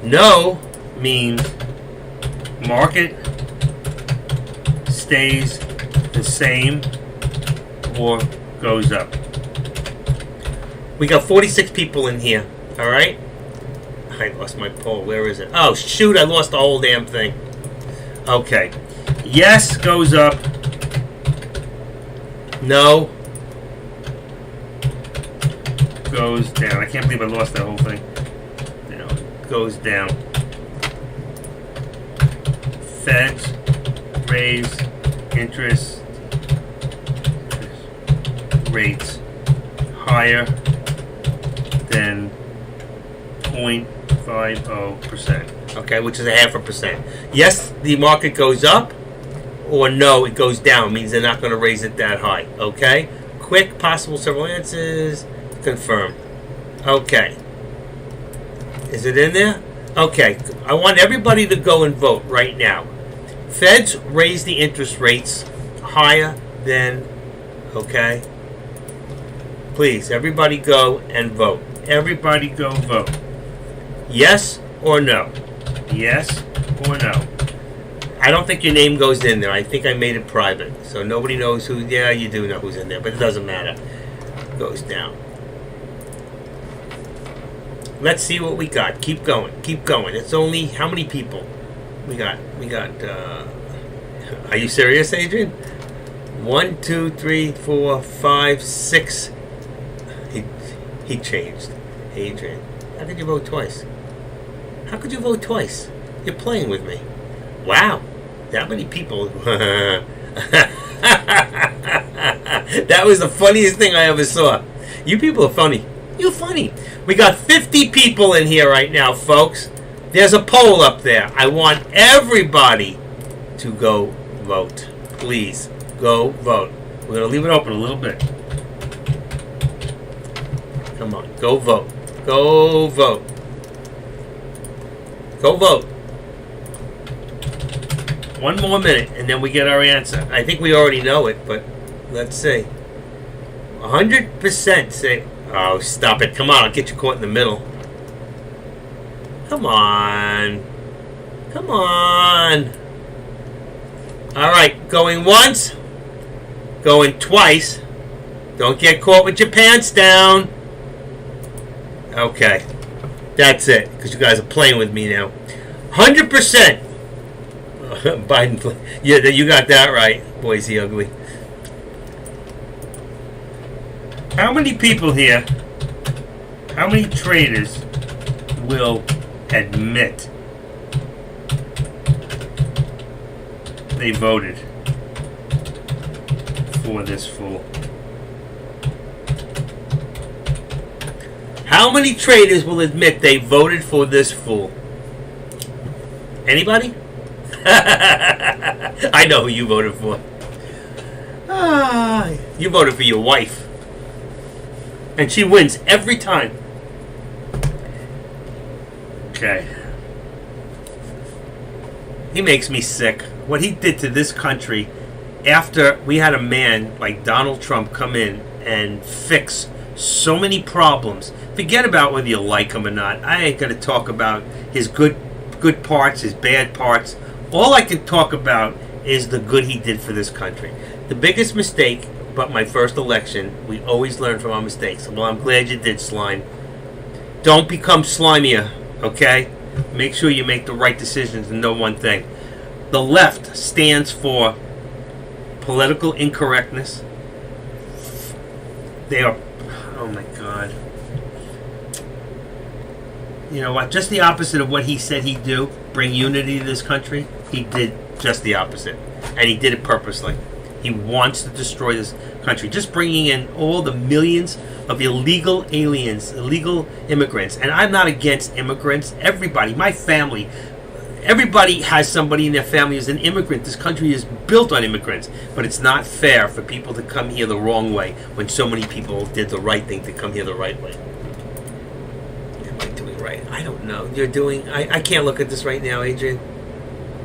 No means market stays the same or goes up. We got 46 people in here. All right. I lost my poll. Where is it? Oh, shoot. I lost the whole damn thing. Okay. Yes goes up. No goes down. I can't believe I lost that whole thing. No, goes down. Feds raise interest rates higher than 0.50%. Okay, which is 0.5%. Yes, the market goes up, or no, it goes down. Means they're not going to raise it that high. Okay? Quick, possible several answers. Confirm. Okay. Is it in there? Okay. I want everybody to go and vote right now. Feds raise the interest rates higher than, okay? Please, everybody go and vote. Everybody go vote. Yes or no? Yes or no? I don't think your name goes in there. I think I made it private. So nobody knows who. Yeah, you do know who's in there, but it doesn't matter. It goes down. Let's see what we got. Keep going. Keep going. It's only how many people? We got, are you serious, Adrian? 1, 2, 3, 4, 5, 6. He changed. Adrian. How could you vote twice? How could you vote twice? You're playing with me. Wow. That many people. That was the funniest thing I ever saw. You people are funny. You're funny. We got 50 people in here right now, folks. There's a poll up there. I want everybody to go vote. Please, go vote. We're going to leave it open a little bit. Come on, go vote. Go vote. Go vote. One more minute, and then we get our answer. I think we already know it, but let's see. 100% say... Oh, stop it. Come on, I'll get you caught in the middle. Come on. Come on. All right, going once. Going twice. Don't get caught with your pants down. Okay. That's it, because you guys are playing with me now. 100%. Biden. Yeah, you got that right, Boise Ugly. How many people here, how many traders will admit they voted for this fool? How many traders will admit they voted for this fool? Anybody? I know who you voted for. You voted for your wife. And she wins every time. Okay. He makes me sick. What he did to this country after we had a man like Donald Trump come in and fix so many problems. Forget about whether you like him or not. I ain't going to talk about his good parts, his bad parts. All I can talk about is the good he did for this country. The biggest mistake about my first election, we always learn from our mistakes. Well, I'm glad you did, Slime. Don't become slimier, okay? Make sure you make the right decisions and know one thing. The left stands for political incorrectness. They are, oh my God. You know what? Just the opposite of what he said he'd do, bring unity to this country, he did just the opposite. And he did it purposely. He wants to destroy this country. Just bringing in all the millions of illegal aliens, illegal immigrants. And I'm not against immigrants. Everybody, my family, everybody has somebody in their family who's an immigrant. This country is built on immigrants. But it's not fair for people to come here the wrong way when so many people did the right thing to come here the right way. Am I doing right? I don't know. You're doing... I can't look at this right now, Adrian.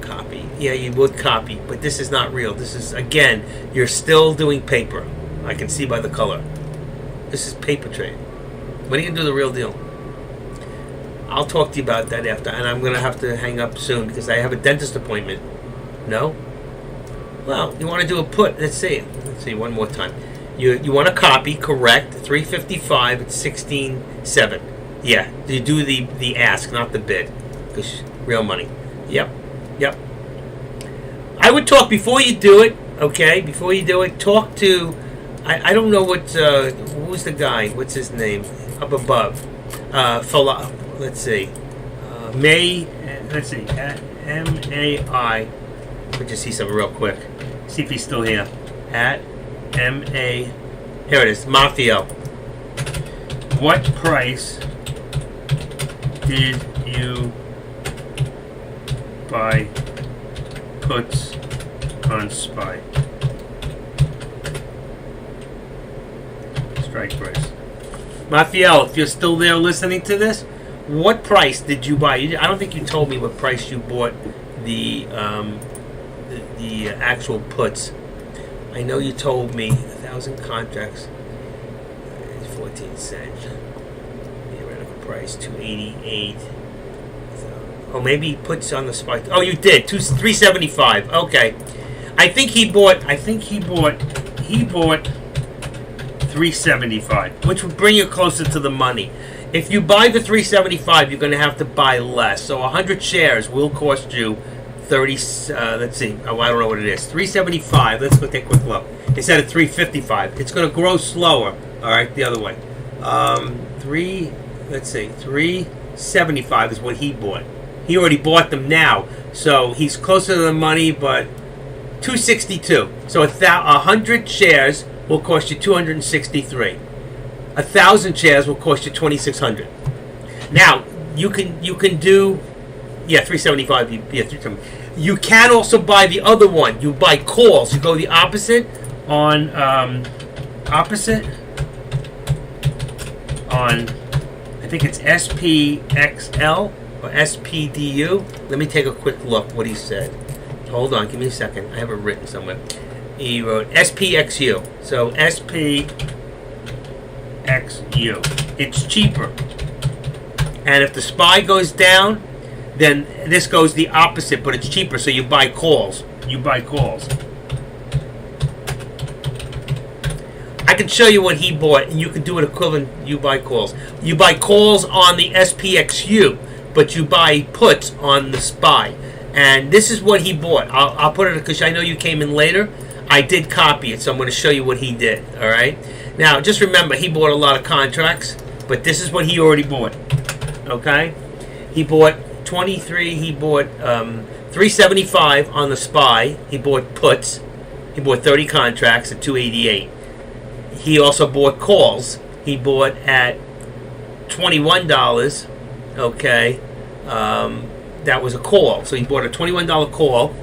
Copy. Yeah, you would copy, but this is not real. This is, again, you're still doing paper. I can see by the color. This is paper trade. When are you going to do the real deal? I'll talk to you about that after, and I'm going to have to hang up soon because I have a dentist appointment. No? Well, you want to do a put. Let's see one more time. You want to copy, correct, 355 at 16.7. Yeah, you do the ask, not the bid. Because real money. Yep. I would talk before you do it, okay? Before you do it, talk to... I don't know who's the guy? What's his name? Up above. Let's see. At M-A-I. Let me just see something real quick. See if he's still here. At M-A... Here it is. Mafio. What price did you buy puts on SPY? Strike price. Mafiel, if you're still there listening to this, what price did you buy? I don't think you told me what price you bought the actual puts. I know you told me 1,000 contracts. 14 cents. Theoretical price 288. Oh, maybe he puts on the spot. Oh, you did. 375. Okay. I think he bought 375, which would bring you closer to the money. If you buy the 375, you're going to have to buy less. So 100 shares will cost you 30. Let's see. Oh, I don't know what it is. 375. Let's go take a quick look. Instead of 355, it's going to grow slower. All right, the other way. 375 is what he bought. He already bought them now, so he's closer to the money, but 262. So 100 shares will cost you 263. 1,000 shares will cost you 2,600. Now you can do 375. 375. You can also buy the other one. You buy calls. You go the opposite on I think it's SPXL. Or SPDU. Let me take a quick look what he said. Hold on, give me a second. I have it written somewhere. He wrote SPXU. So SPXU. It's cheaper. And if the SPY goes down, then this goes the opposite, but it's cheaper, so you buy calls. I can show you what he bought, and you can do it equivalent. You buy calls. You buy calls on the SPXU. But you buy puts on the SPY. And this is what he bought. I'll put it, because I know you came in later. I did copy it, so I'm going to show you what he did. All right? Now, just remember, he bought a lot of contracts, but this is what he already bought. Okay? He bought 23. He bought 375 on the SPY. He bought puts. He bought 30 contracts at 288. He also bought calls. He bought at $21. Okay, that was a call. So he bought a $21 call,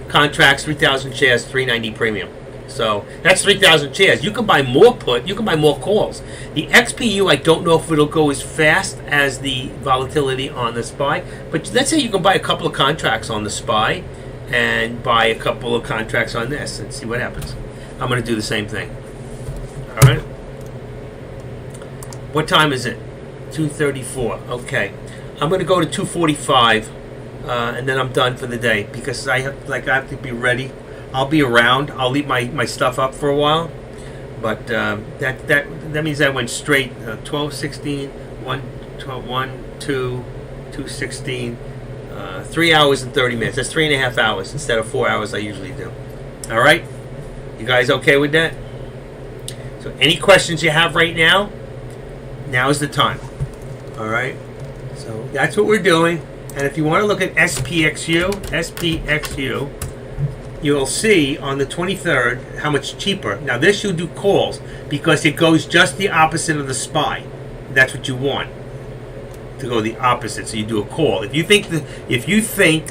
contracts, 3,000 shares, $390 premium. So that's 3,000 shares. You can buy more put. You can buy more calls. The XPU, I don't know if it'll go as fast as the volatility on the SPY. But let's say you can buy a couple of contracts on the SPY and buy a couple of contracts on this and see what happens. I'm going to do the same thing. All right. What time is it? 2:34. Okay. I'm going to go to 2:45, and then I'm done for the day because I have to be ready. I'll be around. I'll leave my stuff up for a while, but that means I went straight 12, 16, 1, 12, 1, 2, 2, 16, 3 hours and 30 minutes. That's 3.5 hours instead of 4 hours I usually do. All right, you guys okay with that? So any questions you have right now? Now is the time. All right. So that's what we're doing. And if you want to look at SPXU. You'll see on the 23rd how much cheaper. Now this you do calls because it goes just the opposite of the SPY. That's what you want, to go the opposite. So you do a call. If you think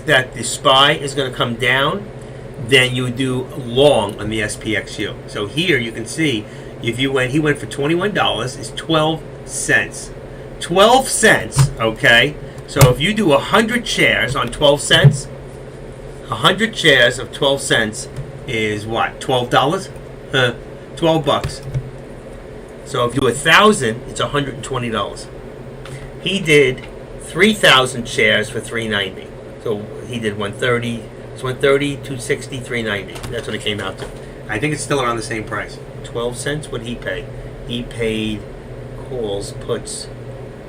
that the SPY is going to come down, then you do long on the SPXU. So here you can see he went for $21. It's 12 cents. 12 cents. Okay. So if you do 100 shares on 12 cents. 100 shares of 12 cents is what? $12? 12 bucks. So if you do 1,000, it's $120. He did 3,000 shares for $3.90. So he did 130. It's 130, 260, 390. That's what it came out to. I think it's still around the same price. 12 cents. What did he pay? He paid calls, puts.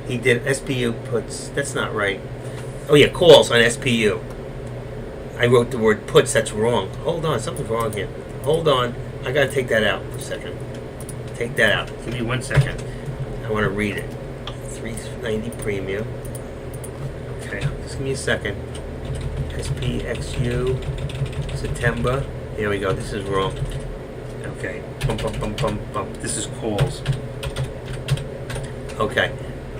He did SPU puts. That's not right. Oh yeah, calls on SPU. I wrote the word puts. That's wrong. Hold on, something's wrong here. Hold on. I gotta take that out for a second. Take that out. Give me 1 second. I want to read it. 390 premium. Okay, just give me a second. SPXU September. There we go. This is wrong. Okay. Bump. This is calls. Okay.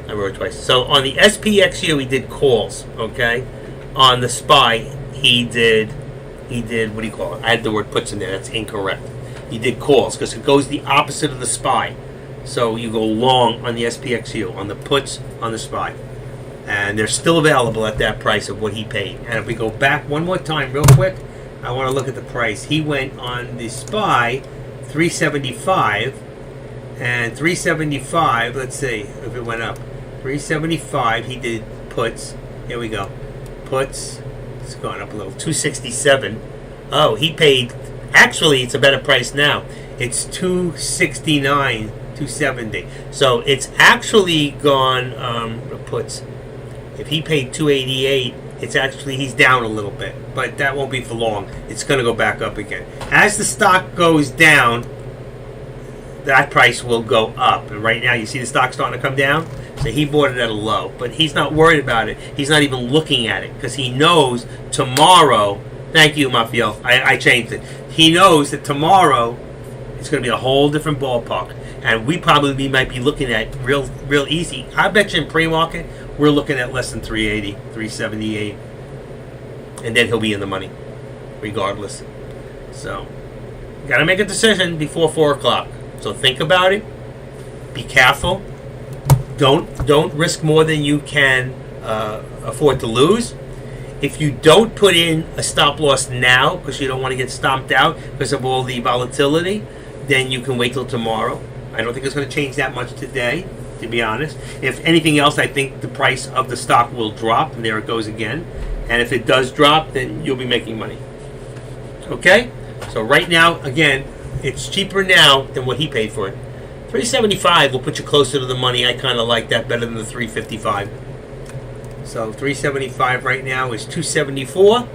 I wrote it twice. So on the SPXU he did calls. Okay. On the SPY he did what do you call it? I had the word puts in there. That's incorrect. He did calls because it goes the opposite of the SPY. So you go long on the SPXU, on the puts on the SPY. And they're still available at that price of what he paid. And if we go back one more time real quick, I want to look at the price. He went on the SPY 375, and 375, let's see if it went up. 375, he did puts. Here we go. Puts. It's gone up a little. 267. Oh, he paid. Actually, it's a better price now. It's 269, 270. So it's actually gone. Puts. If he paid 288, it's actually he's down a little bit, but that won't be for long. It's going to go back up again. As the stock goes down, that price will go up. And right now, you see the stock starting to come down. So he bought it at a low, but he's not worried about it. He's not even looking at it because he knows tomorrow. Thank you, Mafio. I changed it. He knows that tomorrow it's going to be a whole different ballpark, and we probably might be looking at real easy. I bet you in pre-market we're looking at less than 380, 378, and then he'll be in the money, regardless. So, got to make a decision before 4 o'clock. So think about it. Be careful. Don't risk more than you can afford to lose. If you don't put in a stop loss now because you don't want to get stomped out because of all the volatility, then you can wait till tomorrow. I don't think it's going to change that much today, to be honest. If anything else, I think the price of the stock will drop, and there it goes again. And if it does drop, then you'll be making money. Okay? So right now, again, it's cheaper now than what he paid for it. 375 will put you closer to the money. I kind of like that better than the 355. So 375 right now is 274,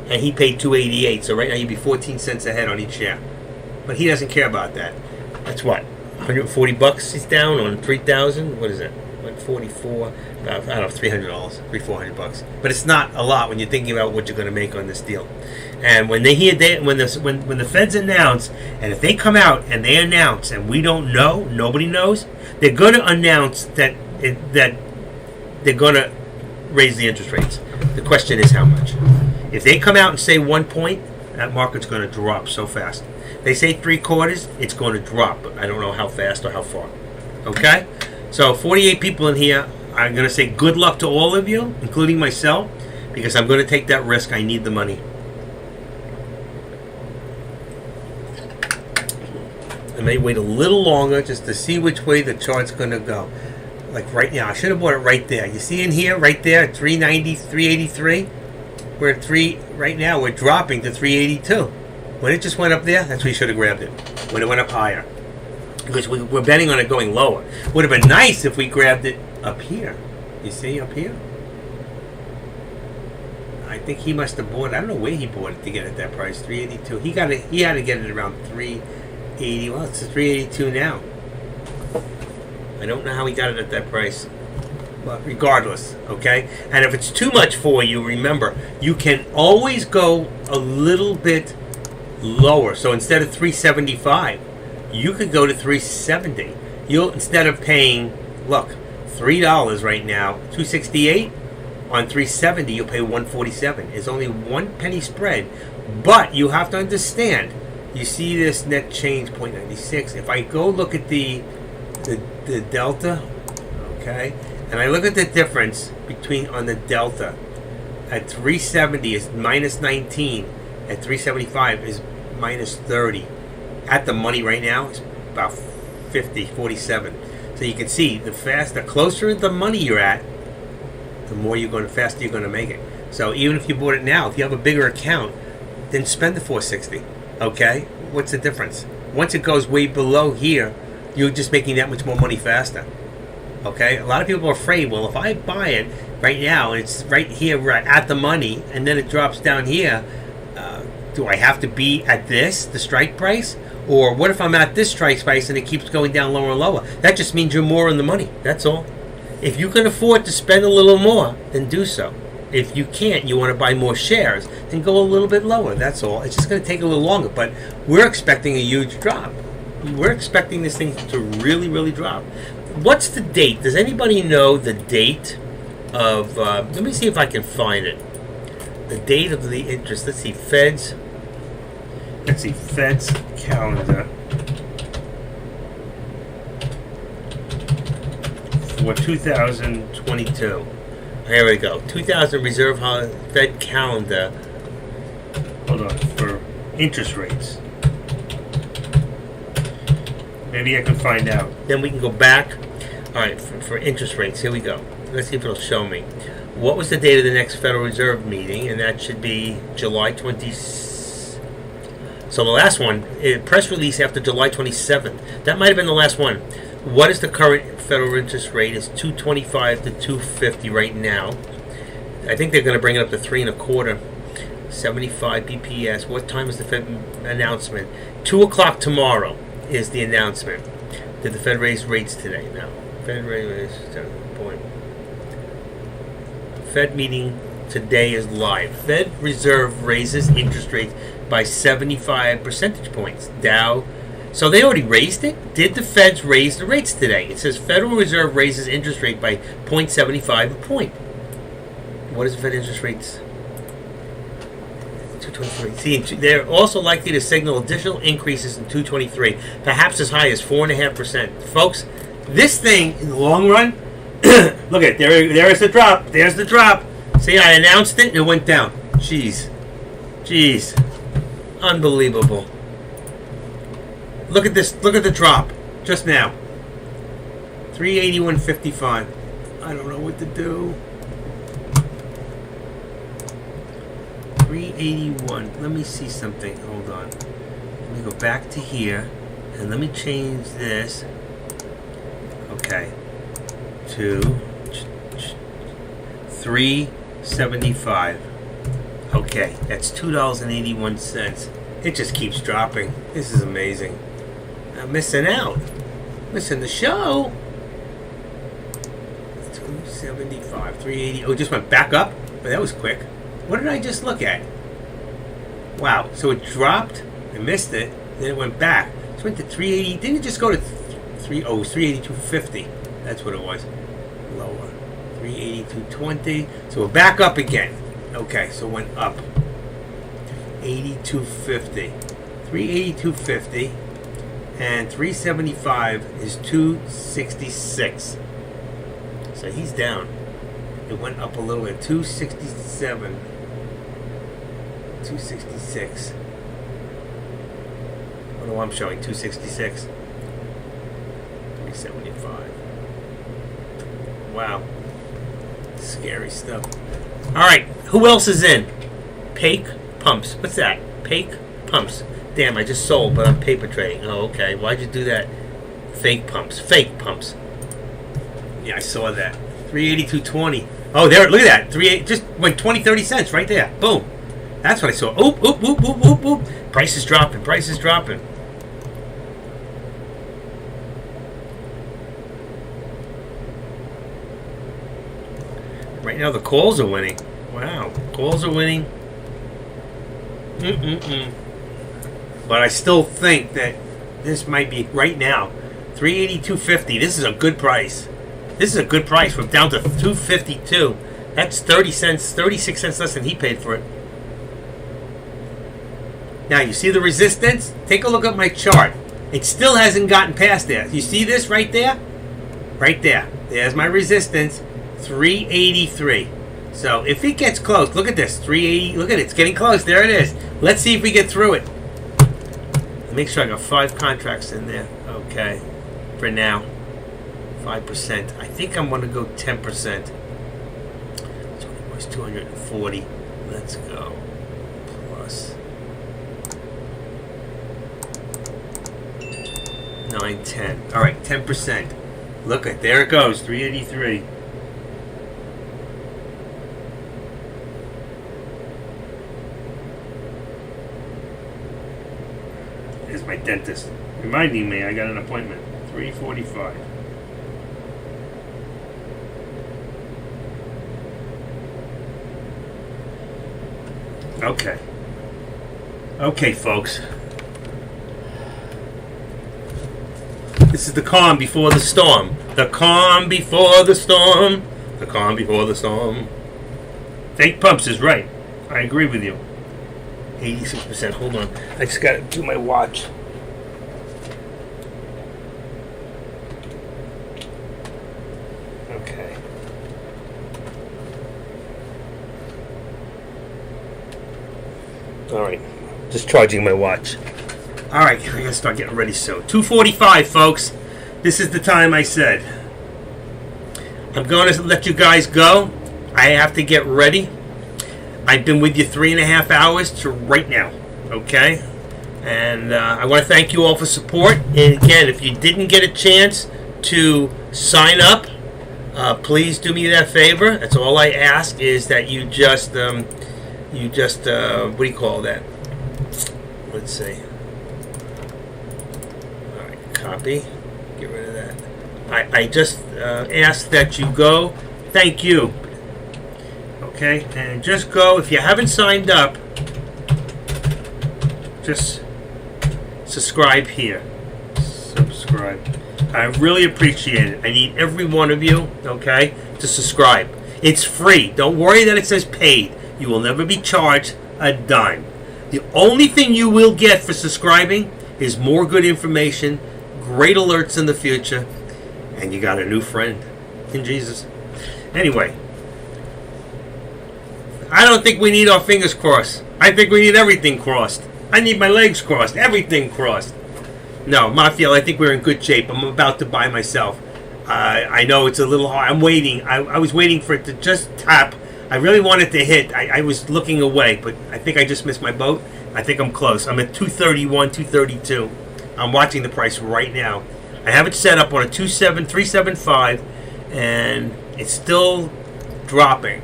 and he paid 288. So right now you'd be 14 cents ahead on each share. But he doesn't care about that. That's what? 140 bucks he's down on 3,000. What is that? 144. About, I don't know, $300, $400. But it's not a lot when you're thinking about what you're going to make on this deal. And when they hear when the feds announce, and if they come out and they announce, and we don't know, nobody knows, they're going to announce that they're going to raise the interest rates. The question is how much. If they come out and say 1 point, that market's going to drop so fast. They say 3/4. It's going to drop, but I don't know how fast or how far. Okay? So 48 people in here. I'm going to say good luck to all of you, including myself, because I'm going to take that risk. I need the money. I may wait a little longer just to see which way the chart's going to go. Like right now, I should have bought it right there. You see in here, right there, 390, 383. We're at 3 right now. We're dropping to 382. When it just went up there, that's when you should have grabbed it. When it went up higher, because we're betting on it going lower. Would have been nice if we grabbed it up here. You see up here? I think he must have bought. I don't know where he bought it to get it that price. 382. He got it. He had to get it around 380. Well, it's 382 now. I don't know how he got it at that price. But regardless, okay? And if it's too much for you, remember, you can always go a little bit lower. So instead of 375, you could go to 370. You'll, instead of paying, look, $3 right now, 268 on 370, you'll pay 147. It's only 1 penny spread, but you have to understand. You see this net change 0.96. If I go look at the delta, okay, and I look at the difference between on the delta at 370 is minus 19, at 375 is minus 30. At the money right now, it's about 47. So you can see the closer the money you're at, the more faster you're going to make it. So even if you bought it now, if you have a bigger account, then spend the 460. Okay, what's the difference? Once it goes way below here, you're just making that much more money faster. Okay, a lot of people are afraid. Well, if I buy it right now and it's right here, right at the money, and then it drops down here, do I have to be at the strike price? Or what if I'm at this strike price and it keeps going down lower and lower? That just means you're more in the money. That's all. If you can afford to spend a little more, then do so. If you can't, you want to buy more shares, then go a little bit lower. That's all. It's just going to take a little longer. But we're expecting a huge drop. We're expecting this thing to really, really drop. What's the date? Does anybody know the date of... let me see if I can find it. The date of the interest. Let's see. Fed's calendar for 2022. Here we go. 2000 Reserve Fed calendar. Hold on. For interest rates. Maybe I can find out. Then we can go back. All right, for interest rates, here we go. Let's see if it'll show me. What was the date of the next Federal Reserve meeting? And that should be July 20th. So the last one, press release after July 27th. That might have been the last one. What is the current federal interest rate? It's 225 to 250 right now. I think they're going to bring it up to 3.25. 75 BPS. What time is the Fed announcement? 2 o'clock tomorrow is the announcement. Did the Fed raise rates today? No. Fed raised 7 point. Fed meeting today is live. Fed Reserve raises interest rates by 75 percentage points. Dow. So they already raised it? Did the Feds raise the rates today? It says Federal Reserve raises interest rate by 0.75 a point. What is the Fed interest rates? 223. See, they're also likely to signal additional increases in 223, perhaps as high as 4.5%. Folks, this thing in the long run, look at there is the drop. There's the drop. See, I announced it and it went down. Jeez, unbelievable. Look at this. Look at the drop just now. 381.55. I don't know what to do. 381. Let me see something. Hold on. Let me go back to here and let me change this. Okay. To 375. Okay, that's $2.81. It just keeps dropping. This is amazing. I'm missing out. Missing the show. 275, 380. Oh, it just went back up? But that was quick. What did I just look at? Wow. So it dropped. I missed it. Then it went back. It went to 380. Didn't it just go to 382.50? That's what it was. Lower. 382.20. So we're back up again. Okay, so it went up. 82.50. 382.50, and 375 is 266. So he's down. It went up a little bit. 267, 266. What do I'm showing? 266, 375. Wow, scary stuff. All right, who else is in? Paik Pumps. What's that? Paik Pumps. Damn, I just sold, but I'm paper trading. Oh, okay. Why'd you do that? Fake pumps. Fake pumps. Yeah, I saw that. 382.20. Oh, there. Look at that. 38. Just went 20, 30 cents right there. Boom. That's what I saw. Oop, oop, oop, oop, oop, oop. Price is dropping. Price is dropping. Right now, the calls are winning. Wow. Calls are winning. But I still think that this might be, right now, 382.50. This is a good price. This is a good price. We're down to 252. That's 30 cents, 36 cents less than he paid for it. Now, you see the resistance? Take a look at my chart. It still hasn't gotten past there. You see this right there? Right there. There's my resistance, 383. So if it gets close, look at this, 380. Look at it. It's getting close. There it is. Let's see if we get through it. Make sure I got 5 contracts in there. Okay. For now. 5%. I think I'm going to go 10%. So it was 240. Let's go. Plus 9, 10. All right, 10%. Look at, there it goes, 383. Here's my dentist reminding me I got an appointment. 3:45. Okay. Okay, folks. This is the calm before the storm. The calm before the storm. The calm before the storm. Fake Pumps is right. I agree with you. 86%. Hold on. I just got to do my watch. Okay. All right. Just charging my watch. All right. I got to start getting ready soon. 2:45, folks. This is the time I said. I'm going to let you guys go. I have to get ready. I've been with you 3.5 hours to right now, okay? And I want to thank you all for support. And again, if you didn't get a chance to sign up, please do me that favor. That's all I ask, is that you just what do you call that? Let's see. All right, copy. Get rid of that. I just ask that you go. Thank you. Okay, and just go. If you haven't signed up, just subscribe here. Subscribe. I really appreciate it. I need every one of you, okay, to subscribe. It's free. Don't worry that it says paid. You will never be charged a dime. The only thing you will get for subscribing is more good information, great alerts in the future, and you got a new friend in Jesus. Anyway, I don't think we need our fingers crossed. I think we need everything crossed. I need my legs crossed. Everything crossed. No, Mafiel, I think we're in good shape. I'm about to buy myself. I know it's a little hard. I'm waiting. I was waiting for it to just tap. I really wanted to hit. I was looking away, but I think I just missed my boat. I think I'm close. I'm at 231, 232. I'm watching the price right now. I have it set up on a 375, and it's still dropping.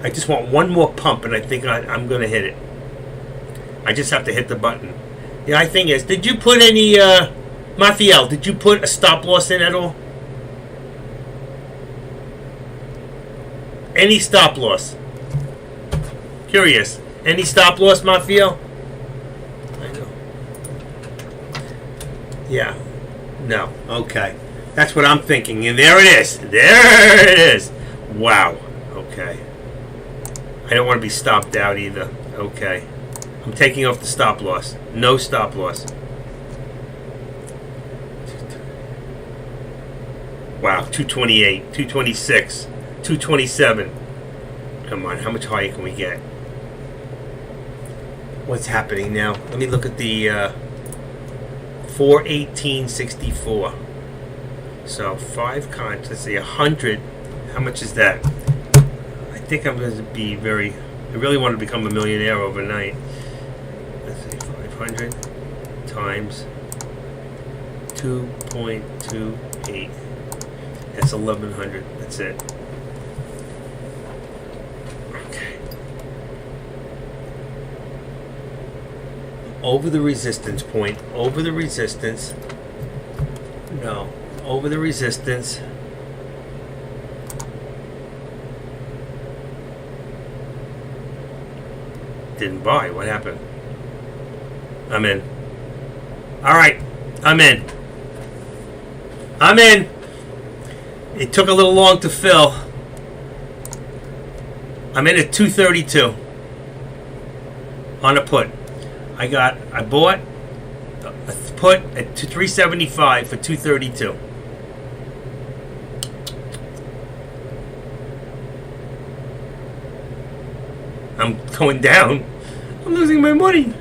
I just want one more pump, and I think I'm going to hit it. I just have to hit the button. The other thing is, did you put any, Mafiel, did you put a stop loss in at all? Any stop loss? Curious. Any stop loss, Mafiel? I know. Yeah. No. Okay. That's what I'm thinking. And there it is. There it is. Wow. Okay. I don't want to be stopped out either. Okay. I'm I'm taking off the stop loss. No stop loss. Wow, 228, 226, 227. Come on, how much higher can we get? What's happening now? Let me look at the 418.64. So 5 cons. Let's see, 100. How much is that? I think I'm going to be very. I really want to become a millionaire overnight. Let's see, 500 times 2.28. That's 1,100. That's it. Okay. Over the resistance point. Over the resistance. No. Over the resistance. Didn't buy. What happened? I'm in. All right. I'm in. I'm in. It took a little long to fill. I'm in at 232 on a put. I bought a put at 375 for 232. I'm going down. I'm losing my money.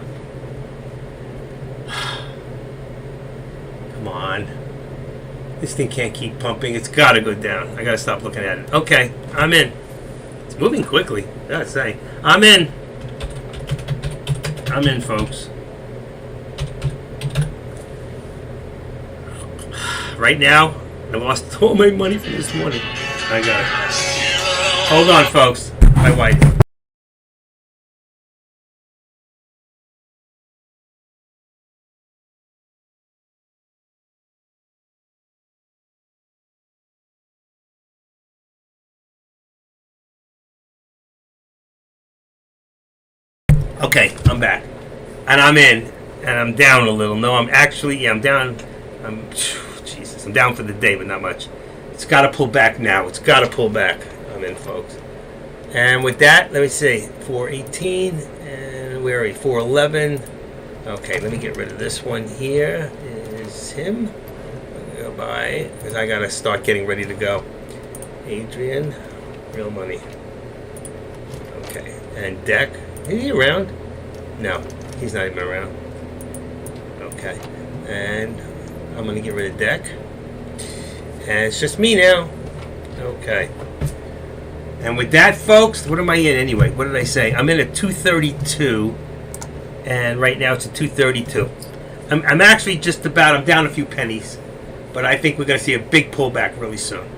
Come on. This thing can't keep pumping. It's got to go down. I got to stop looking at it. Okay, I'm in. It's moving quickly, I gotta say. I'm in. I'm in, folks. Right now, I lost all my money from this morning. I got it. Hold on, folks. My wife. Okay, I'm back. And I'm in. And I'm down a little. No, I'm actually, I'm down. Jesus, I'm down for the day, but not much. It's got to pull back now. It's got to pull back. I'm in, folks. And with that, let me see. 418. And where are we? 411. Okay, let me get rid of this one here. Is him. I'm going to go by, because I got to start getting ready to go. Adrian. Real money. Okay. And Deck. Is he around? No, he's not even around. Okay. And I'm going to get rid of Deck. And it's just me now. Okay. And with that, folks, what am I in anyway? What did I say? I'm in at 232. And right now it's at 232. I'm actually just about, I'm down a few pennies. But I think we're going to see a big pullback really soon.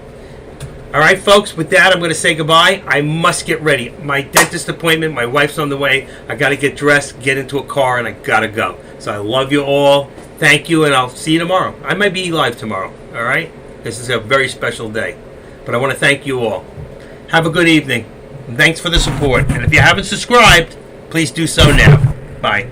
All right, folks, with that, I'm going to say goodbye. I must get ready. My dentist appointment, my wife's on the way. I got to get dressed, get into a car, and I got to go. So I love you all. Thank you, and I'll see you tomorrow. I might be live tomorrow, all right? This is a very special day. But I want to thank you all. Have a good evening. And thanks for the support. And if you haven't subscribed, please do so now. Bye.